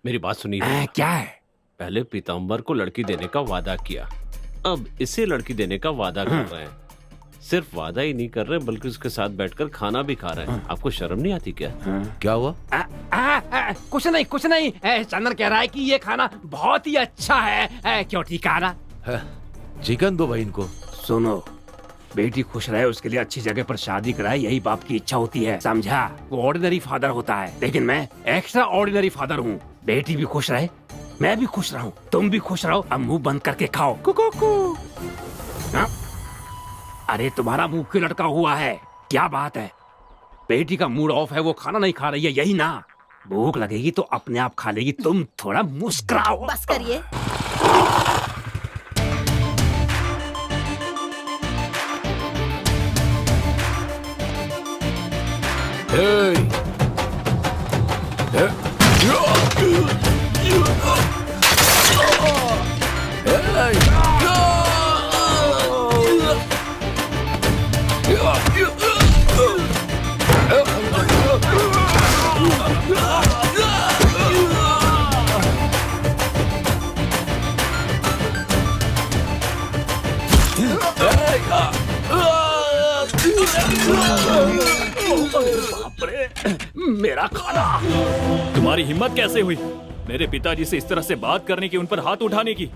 मेरी बात सुनिए। क्या है? पहले पीताम्बर को लड़की देने का वादा किया, अब इसे लड़की देने का वादा कर रहे हैं। सिर्फ वादा ही नहीं कर रहे बल्कि उसके साथ बैठकर खाना भी खा रहे हैं। आपको शर्म नहीं आती क्या? क्या हुआ? कुछ नहीं कुछ नहीं। चंदन कह रहा है कि ये खाना बहुत ही अच्छा है। क्यों ठीक है ना? चिकन दो भाई इनको। सुनो, बेटी खुश रहे उसके लिए अच्छी जगह पर शादी कराए, यही बाप की इच्छा होती है, समझा? वो ऑर्डिनरी फादर होता है, लेकिन मैं एक्स्ट्रा ऑर्डिनरी फादर हूँ। बेटी भी खुश रहे, मैं भी खुश रहूं, तुम भी खुश रहो। अब मुंह बंद करके खाओ। कुकू। अरे तुम्हारा मुंह क्यों लटका हुआ है? क्या बात है? बेटी का मूड ऑफ है, वो खाना नहीं खा रही है, यही ना? भूख लगेगी तो अपने आप खा लेगी, तुम थोड़ा मुस्कुराओ। बस करिए। बाप रे, मेरा खाना। तुम्हारी हिम्मत कैसे हुई मेरे पिताजी से इस तरह से बात करने की, उन पर हाथ उठाने की?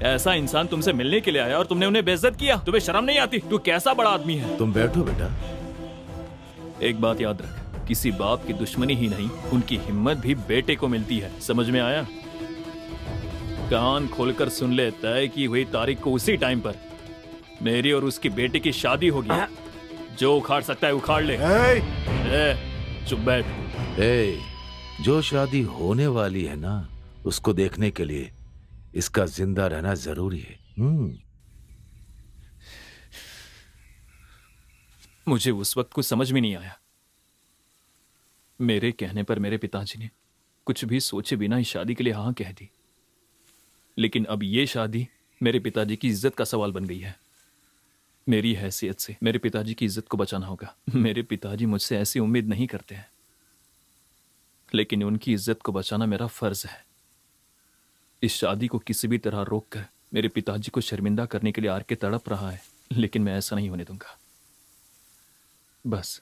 ऐसा इंसान तुमसे मिलने के लिए आया और तुमने उन्हें बेइज्जत किया। तुम्हें शर्म नहीं आती? तू कैसा बड़ा आदमी है? तुम बैठो बेटा। एक बात याद रख, किसी बाप की दुश्मनी ही नहीं, उनकी हिम्मत भी बेटे को मिलती है। समझ में आया? कान खोलकर सुन ले, तय की हुई तारीख को उसी टाइम पर मेरी और उसकी बेटी की शादी होगी। जो उखाड़ सकता है उखाड़ ले। चुप बैठ। जो शादी होने वाली है ना, उसको देखने के लिए इसका जिंदा रहना जरूरी है। मुझे उस वक्त कुछ समझ में नहीं आया। मेरे कहने पर मेरे पिताजी ने कुछ भी सोचे बिना इस शादी के लिए हाँ कह दी। लेकिन अब ये शादी मेरे पिताजी की इज्जत का सवाल बन गई है। मेरी हैसियत से मेरे पिताजी की इज्जत को बचाना होगा। मेरे पिताजी मुझसे ऐसी उम्मीद नहीं करते हैं, लेकिन उनकी इज्जत को बचाना मेरा फर्ज है। इस शादी को किसी भी तरह रोककर मेरे पिताजी को शर्मिंदा करने के लिए आर के तड़प रहा है, लेकिन मैं ऐसा नहीं होने दूंगा। बस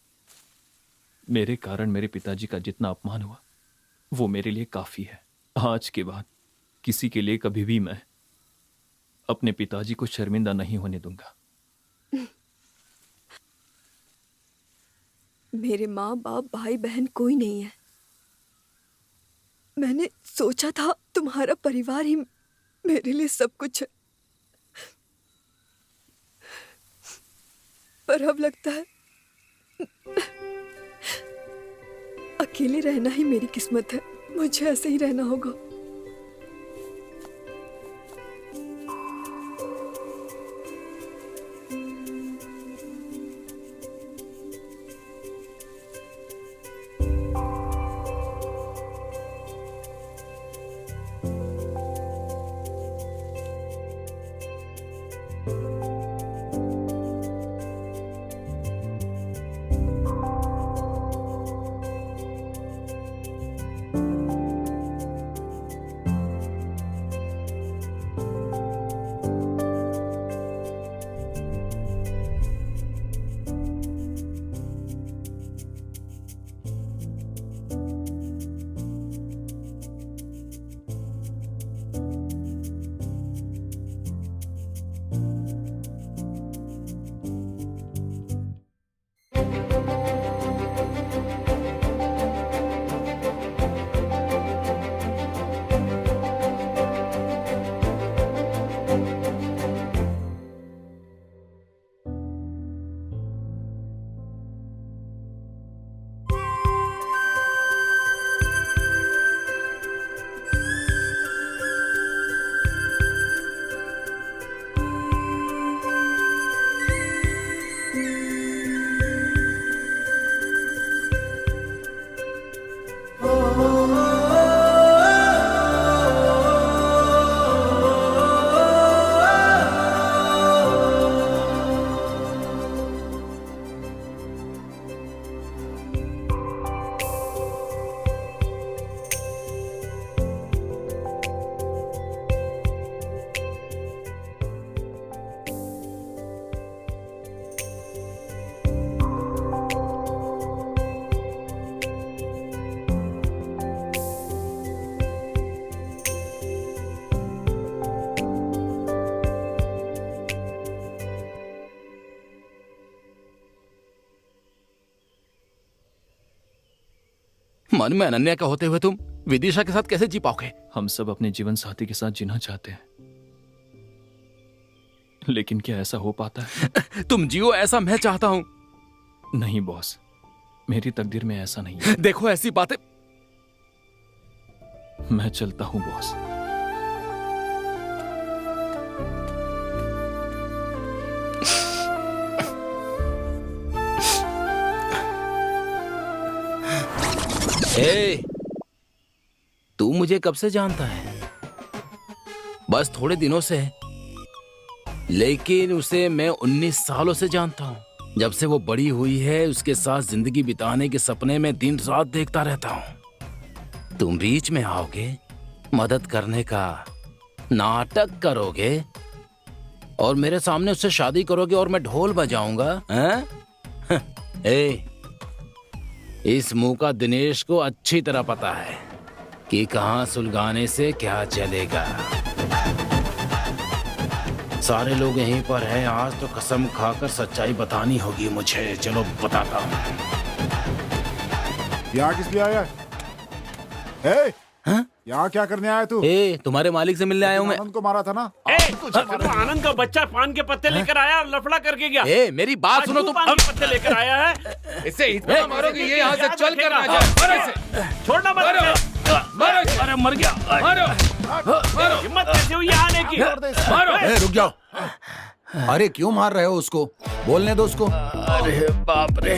मेरे कारण मेरे पिताजी का जितना अपमान हुआ वो मेरे लिए काफी है। आज के बाद किसी के लिए कभी भी मैं अपने पिताजी को शर्मिंदा नहीं होने दूंगा। मेरे माँ बाप भाई बहन कोई नहीं है। मैंने सोचा था तुम्हारा परिवार ही मेरे लिए सब कुछ है, पर अब लगता है अकेले रहना ही मेरी किस्मत है। मुझे ऐसे ही रहना होगा। मन में अनन्या का होते हुए तुम विदिशा के साथ कैसे जी पाओगे? हम सब अपने जीवन साथी के साथ जीना चाहते हैं, लेकिन क्या ऐसा हो पाता है? तुम जियो ऐसा मैं चाहता हूं। नहीं बॉस, मेरी तकदीर में ऐसा नहीं है। देखो ऐसी बातें। मैं चलता हूं बॉस। ए, तू मुझे कब से जानता है? बस थोड़े दिनों से, लेकिन उसे मैं 19 सालों से जानता हूँ। जब से वो बड़ी हुई है, उसके साथ जिंदगी बिताने के सपने में दिन रात देखता रहता हूँ। तुम बीच में आओगे, मदद करने का नाटक करोगे और मेरे सामने उससे शादी करोगे और मैं ढोल बजाऊंगा, हैं? ए, इस मुंह का दिनेश को अच्छी तरह पता है कि कहां सुलगाने से क्या चलेगा। सारे लोग यहीं पर हैं। आज तो कसम खाकर सच्चाई बतानी होगी मुझे। चलो बताता हूँ। यहाँ किस लिए आया है? यहाँ क्या करने आया तू? तुम्हारे मालिक से मिलने आया हूँ मैं। आनंद को मारा था ना? तो आनंद का बच्चा पान के पत्ते लेकर आया और लफड़ा करके गया। मेरी बात सुनो, तुम पान के पत्ते लेकर आया है। इसे इतना मारोगे ये यहाँ से चल कर ना जाए। छोड़ना मत। अरे मर गया। हिम्मत कैसे हुई आने की? रुक जाओ। अरे क्यों मार रहे हो उसको? बोलने दो उसको। अरे बाप रे,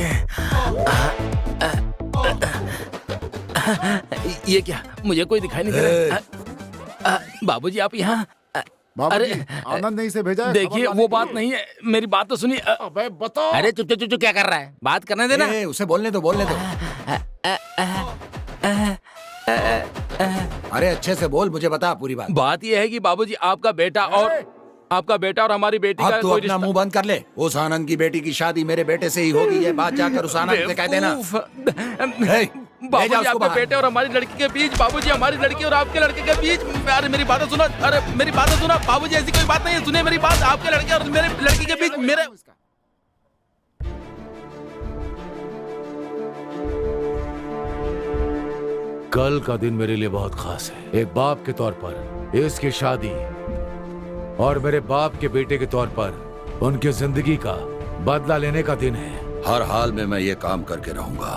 ये क्या? मुझे कोई दिखाई नहीं दे रहा। बाबूजी आप यहाँ? अरे आनंद ने इसे भेजा है। देखिए वो बात नहीं है, मेरी बात तो सुनिए। अबे बताओ। अरे चुप चुप चुप क्या कर रहा है? बात करने देना। उसे बोलने दो, बोलने दो। अरे अच्छे से बोल, मुझे बता पूरी बात। बात ये है कि बाबूजी आपका बेटा और हमारी बेटी का तू अपना मुंह बंद कर ले। उस आनंद की बेटी की शादी मेरे बेटे से ही होगी। ये बात जाकर उस आनंद से कह देना। बाबूजी आपके बेटे और हमारी लड़की के बीच, बाबूजी हमारी लड़की और आपके लड़के के बीच। अरे मेरी बातें सुनो, अरे मेरी बातें सुनो बाबूजी, ऐसी कोई बात नहीं है। सुनिए मेरी बात, आपके लड़के और मेरे लड़की के बीच मेरे। कल का दिन मेरे लिए बहुत खास है। एक बाप के तौर पर इसकी शादी और मेरे बाप के बेटे के तौर पर उनकी जिंदगी का बदला लेने का दिन है। हर हाल में मैं ये काम करके रहूंगा।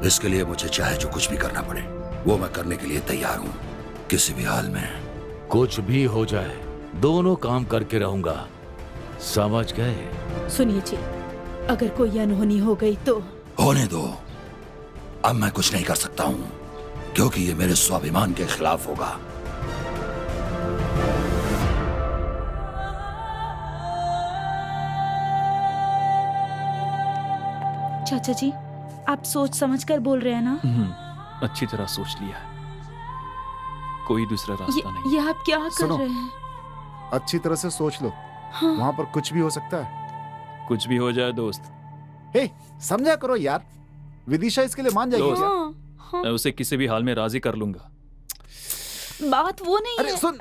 इसके लिए मुझे चाहे जो कुछ भी करना पड़े वो मैं करने के लिए तैयार हूँ, किसी भी हाल में। कुछ भी हो जाए दोनों काम करके रहूंगा, समझ गए? सुनिए जी, अगर कोई अनहोनी हो गई तो? होने दो। अब मैं कुछ नहीं कर सकता हूँ क्योंकि ये मेरे स्वाभिमान के खिलाफ होगा। चाचा जी, आप सोच समझकर बोल रहे हैं ना? अच्छी तरह सोच लिया है। कोई दूसरा रास्ता नहीं। ये आप क्या कर रहे हैं? अच्छी तरह से सोच लो। हाँ। वहाँ पर कुछ भी हो सकता है। कुछ भी हो जाए दोस्त। हे, समझा करो यार। विदिशा इसके लिए मान जाएगी क्या? हाँ। मैं उसे किसी भी हाल में राजी कर लूंगा। बात वो नहीं अरे है। सुन।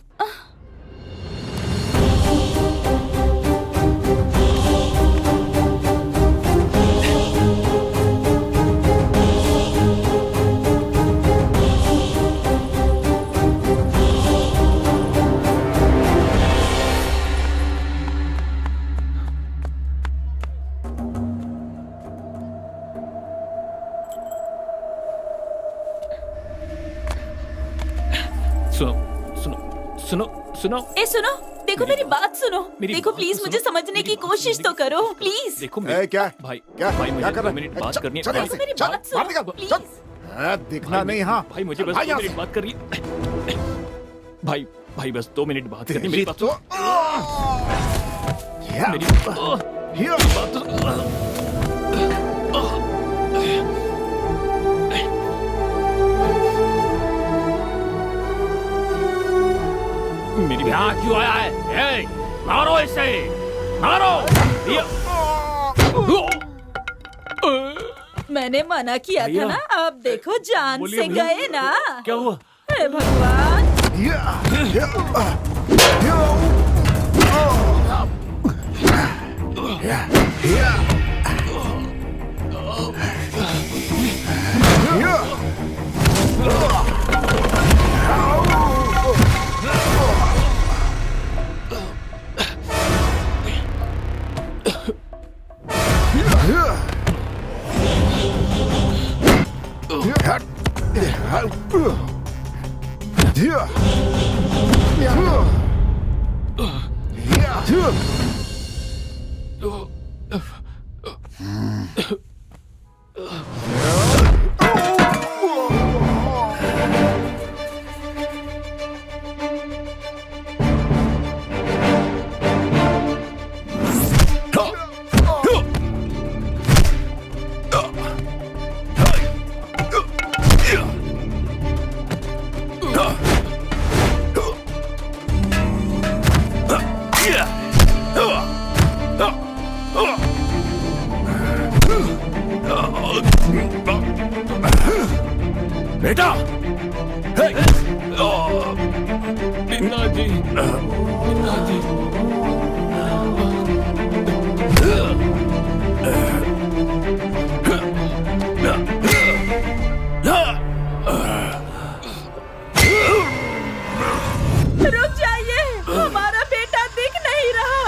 सुनो। ए सुनो, देखो मेरी बात सुनो। देखो प्लीज मुझे समझने की कोशिश तो करो प्लीज। देखो क्या भाई क्या कर रहा है? मिनट बात करनी है। देखो मेरी बात सुनो प्लीज। दिखना नहीं। हाँ भाई मुझे बस 2 मिनट बात करिए। भाई बस 2 मिनट बात करनी। मेरी बात सुनो। मेरी बात तो यहाँ क्यों आया है? मारो इसे, मारो। मैंने मना किया था ना। आप देखो जान से गए ना। क्या हुआ? हे भगवान। बेटा, पिताजी, पिताजी। रुक जाइए, हमारा बेटा दिख नहीं रहा।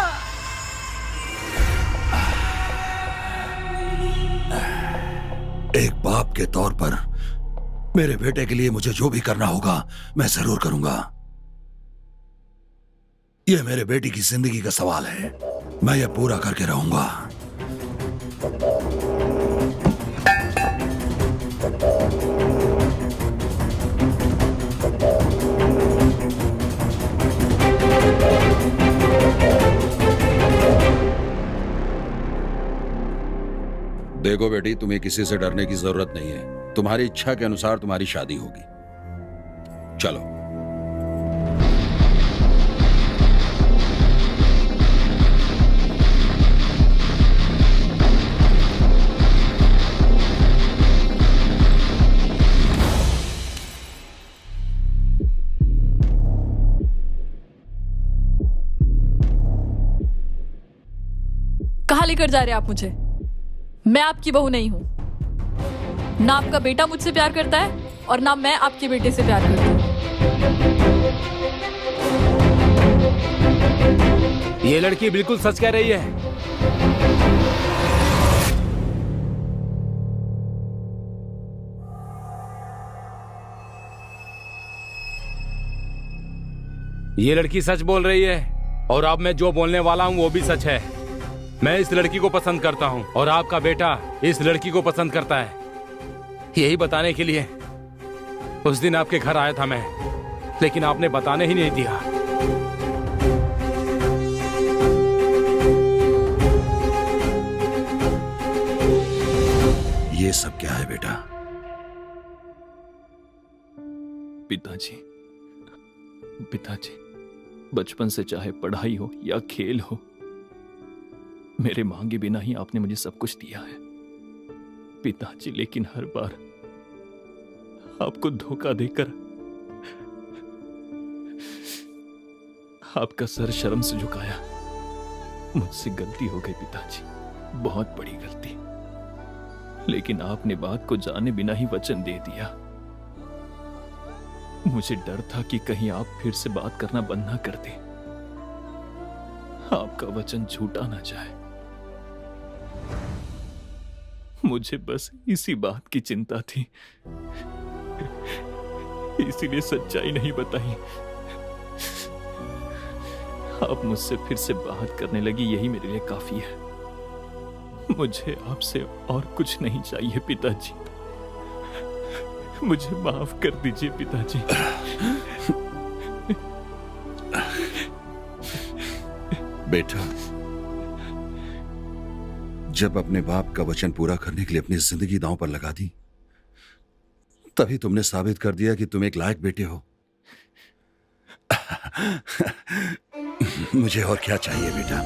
एक बाप के तौर पर मेरे बेटे के लिए मुझे जो भी करना होगा मैं जरूर करूंगा। यह मेरे बेटी की जिंदगी का सवाल है, मैं यह पूरा करके रहूंगा। देखो बेटी, तुम्हें किसी से डरने की जरूरत नहीं है। तुम्हारी इच्छा के अनुसार तुम्हारी शादी होगी। चलो। कहाँ लेकर जा रहे हैं आप मुझे? मैं आपकी बहू नहीं हूँ। ना आपका बेटा मुझसे प्यार करता है और ना मैं आपके बेटे से प्यार करती हूँ। ये लड़की बिल्कुल सच कह रही है। ये लड़की सच बोल रही है और अब मैं जो बोलने वाला हूँ वो भी सच है। मैं इस लड़की को पसंद करता हूँ और आपका बेटा इस लड़की को पसंद करता है। यही बताने के लिए उस दिन आपके घर आया था मैं, लेकिन आपने बताने ही नहीं दिया। ये सब क्या है बेटा? पिताजी, पिताजी, बचपन से चाहे पढ़ाई हो या खेल हो, मेरे मांगे बिना ही आपने मुझे सब कुछ दिया है पिताजी। लेकिन हर बार आपको धोखा देकर आपका सर शर्म से झुकाया। मुझसे गलती हो गई पिताजी, बहुत बड़ी गलती। लेकिन आपने बात को जाने बिना ही वचन दे दिया। मुझे डर था कि कहीं आप फिर से बात करना बंद ना कर दें, आपका वचन झूठा ना जाए। मुझे बस इसी बात की चिंता थी, इसीलिए सच्चाई नहीं बताई। आप मुझसे फिर से बात करने लगी, यही मेरे लिए काफी है। मुझे आपसे और कुछ नहीं चाहिए पिताजी। मुझे माफ कर दीजिए पिताजी। बेटा, जब अपने बाप का वचन पूरा करने के लिए अपनी जिंदगी दांव पर लगा दी, तभी तुमने साबित कर दिया कि तुम एक लायक बेटे हो। मुझे और क्या चाहिए बेटा?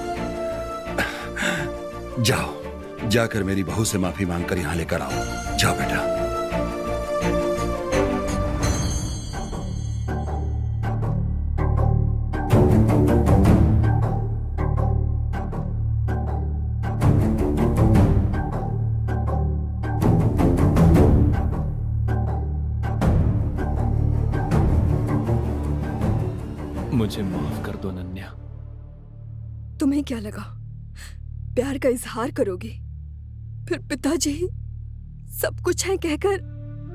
जाओ, जाकर मेरी बहू से माफी मांगकर यहां लेकर आओ। जाओ बेटा। मुझे माफ कर दो अनन्या। तुम्हें क्या लगा प्यार का इजहार करोगे, फिर पिताजी सब कुछ है कहकर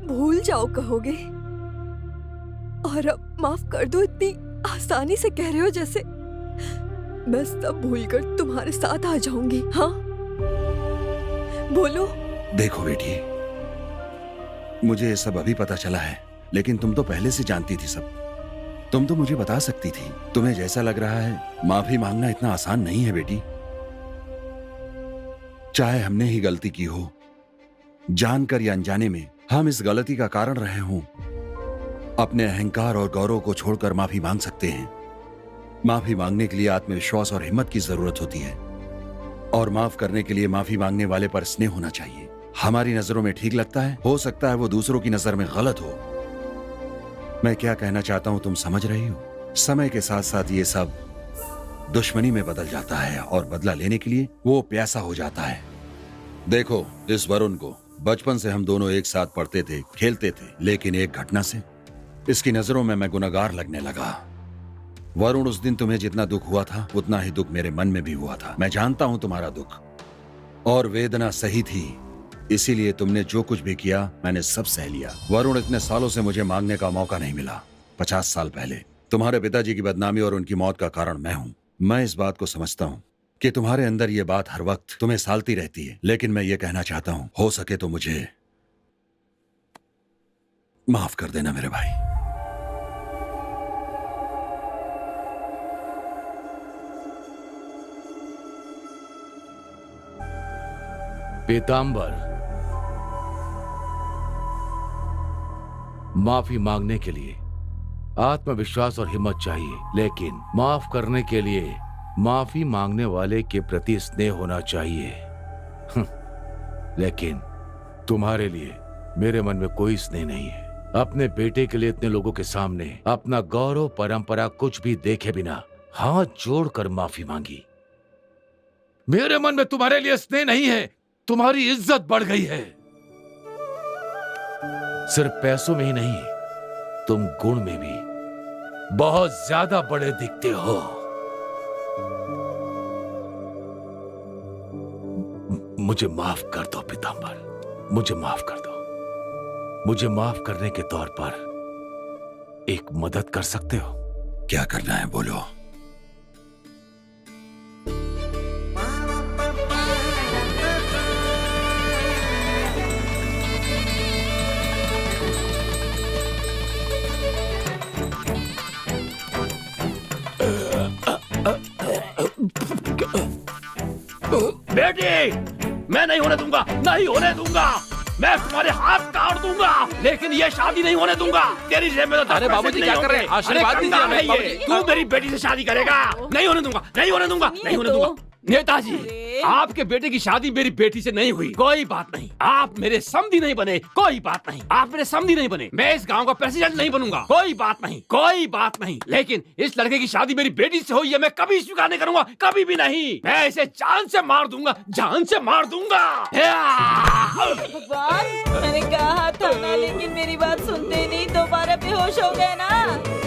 भूल जाओ कहोगे? और अब माफ कर दो इतनी आसानी से कह रहे हो जैसे मैं सब भूलकर तुम्हारे साथ आ जाऊंगी। हाँ बोलो। देखो बेटी, मुझे ये सब अभी पता चला है, लेकिन तुम तो पहले से जानती थी सब। तुम तो मुझे बता सकती थी। तुम्हें जैसा लग रहा है माफी मांगना इतना आसान नहीं है बेटी। चाहे हमने ही गलती की हो, जानकर या अनजाने में हम इस गलती का कारण रहे हों, अपने अहंकार और गौरव को छोड़कर माफी मांग सकते हैं। माफी मांगने के लिए आत्मविश्वास और हिम्मत की जरूरत होती है, और माफ करने के लिए माफी मांगने वाले पर स्नेह होना चाहिए। हमारी नजरों में ठीक लगता है, हो सकता है वो दूसरों की नजर में गलत हो। मैं क्या कहना चाहता हूं तुम समझ रही हो? समय के साथ साथ ये सब दुश्मनी में बदल जाता है, और बदला लेने के लिए वो प्यासा हो जाता है। देखो, इस वरुण को बचपन से हम दोनों एक साथ पढ़ते थे, खेलते थे, लेकिन एक घटना से इसकी नजरों में मैं गुनहगार लगने लगा। वरुण, उस दिन तुम्हें जितना दुख हुआ था उतना ही दुख मेरे मन में भी हुआ था। मैं जानता हूं तुम्हारा दुख और वेदना सही थी, इसीलिए तुमने जो कुछ भी किया मैंने सब सह लिया। वरुण, इतने सालों से मुझे मांगने का मौका नहीं मिला। 50 साल पहले तुम्हारे पिताजी की बदनामी और उनकी मौत का कारण मैं हूं। मैं इस बात को समझता हूं कि तुम्हारे अंदर ये बात हर वक्त तुम्हें सालती रहती है, लेकिन मैं ये कहना चाहता हूं, हो सके तो मुझे माफ कर देना मेरे भाई। पीतांबर, माफी मांगने के लिए आत्मविश्वास और हिम्मत चाहिए, लेकिन माफ करने के लिए माफी मांगने वाले के प्रति स्नेह होना चाहिए। लेकिन तुम्हारे लिए मेरे मन में कोई स्नेह नहीं है। अपने बेटे के लिए इतने लोगों के सामने अपना गौरव, परंपरा कुछ भी देखे बिना हाथ जोड़कर माफी मांगी। मेरे मन में तुम्हारे लिए स्नेह नहीं है, तुम्हारी इज्जत बढ़ गई है। सिर्फ पैसों में ही नहीं, तुम गुण में भी बहुत ज्यादा बड़े दिखते हो। मुझे माफ कर दो पीतांबर, मुझे माफ कर दो। मुझे माफ करने के तौर पर एक मदद कर सकते हो? क्या करना है बोलो। बेटी, मैं नहीं होने दूंगा, नहीं होने दूंगा। मैं तुम्हारे हाथ काट दूंगा, लेकिन ये शादी नहीं होने दूंगा। तेरी जेब में तो अरे बाबूजी क्या कर रहे हैं? आशीर्वाद दीजिए हमें, बाबूजी। तू मेरी बेटी से शादी करेगा? नहीं होने दूंगा, नहीं होने दूंगा, नहीं होने दूंगा। नेताजी, आपके बेटे की शादी मेरी बेटी से नहीं हुई, कोई बात नहीं। आप मेरे समधी नहीं बने, कोई बात नहीं। आप मेरे समधी नहीं बने, मैं इस गांव का प्रेसिडेंट नहीं बनूंगा, कोई बात नहीं, कोई बात नहीं। लेकिन इस लड़के की शादी मेरी बेटी से हुई है, मैं कभी स्वीकार नहीं करूंगा, कभी भी नहीं। मैं इसे जान से मार दूंगा, जान से मार दूंगा। भगवान, मैंने कहा था ना, लेकिन मेरी बात सुनते नहीं, दोबारा बेहोश हो गए ना।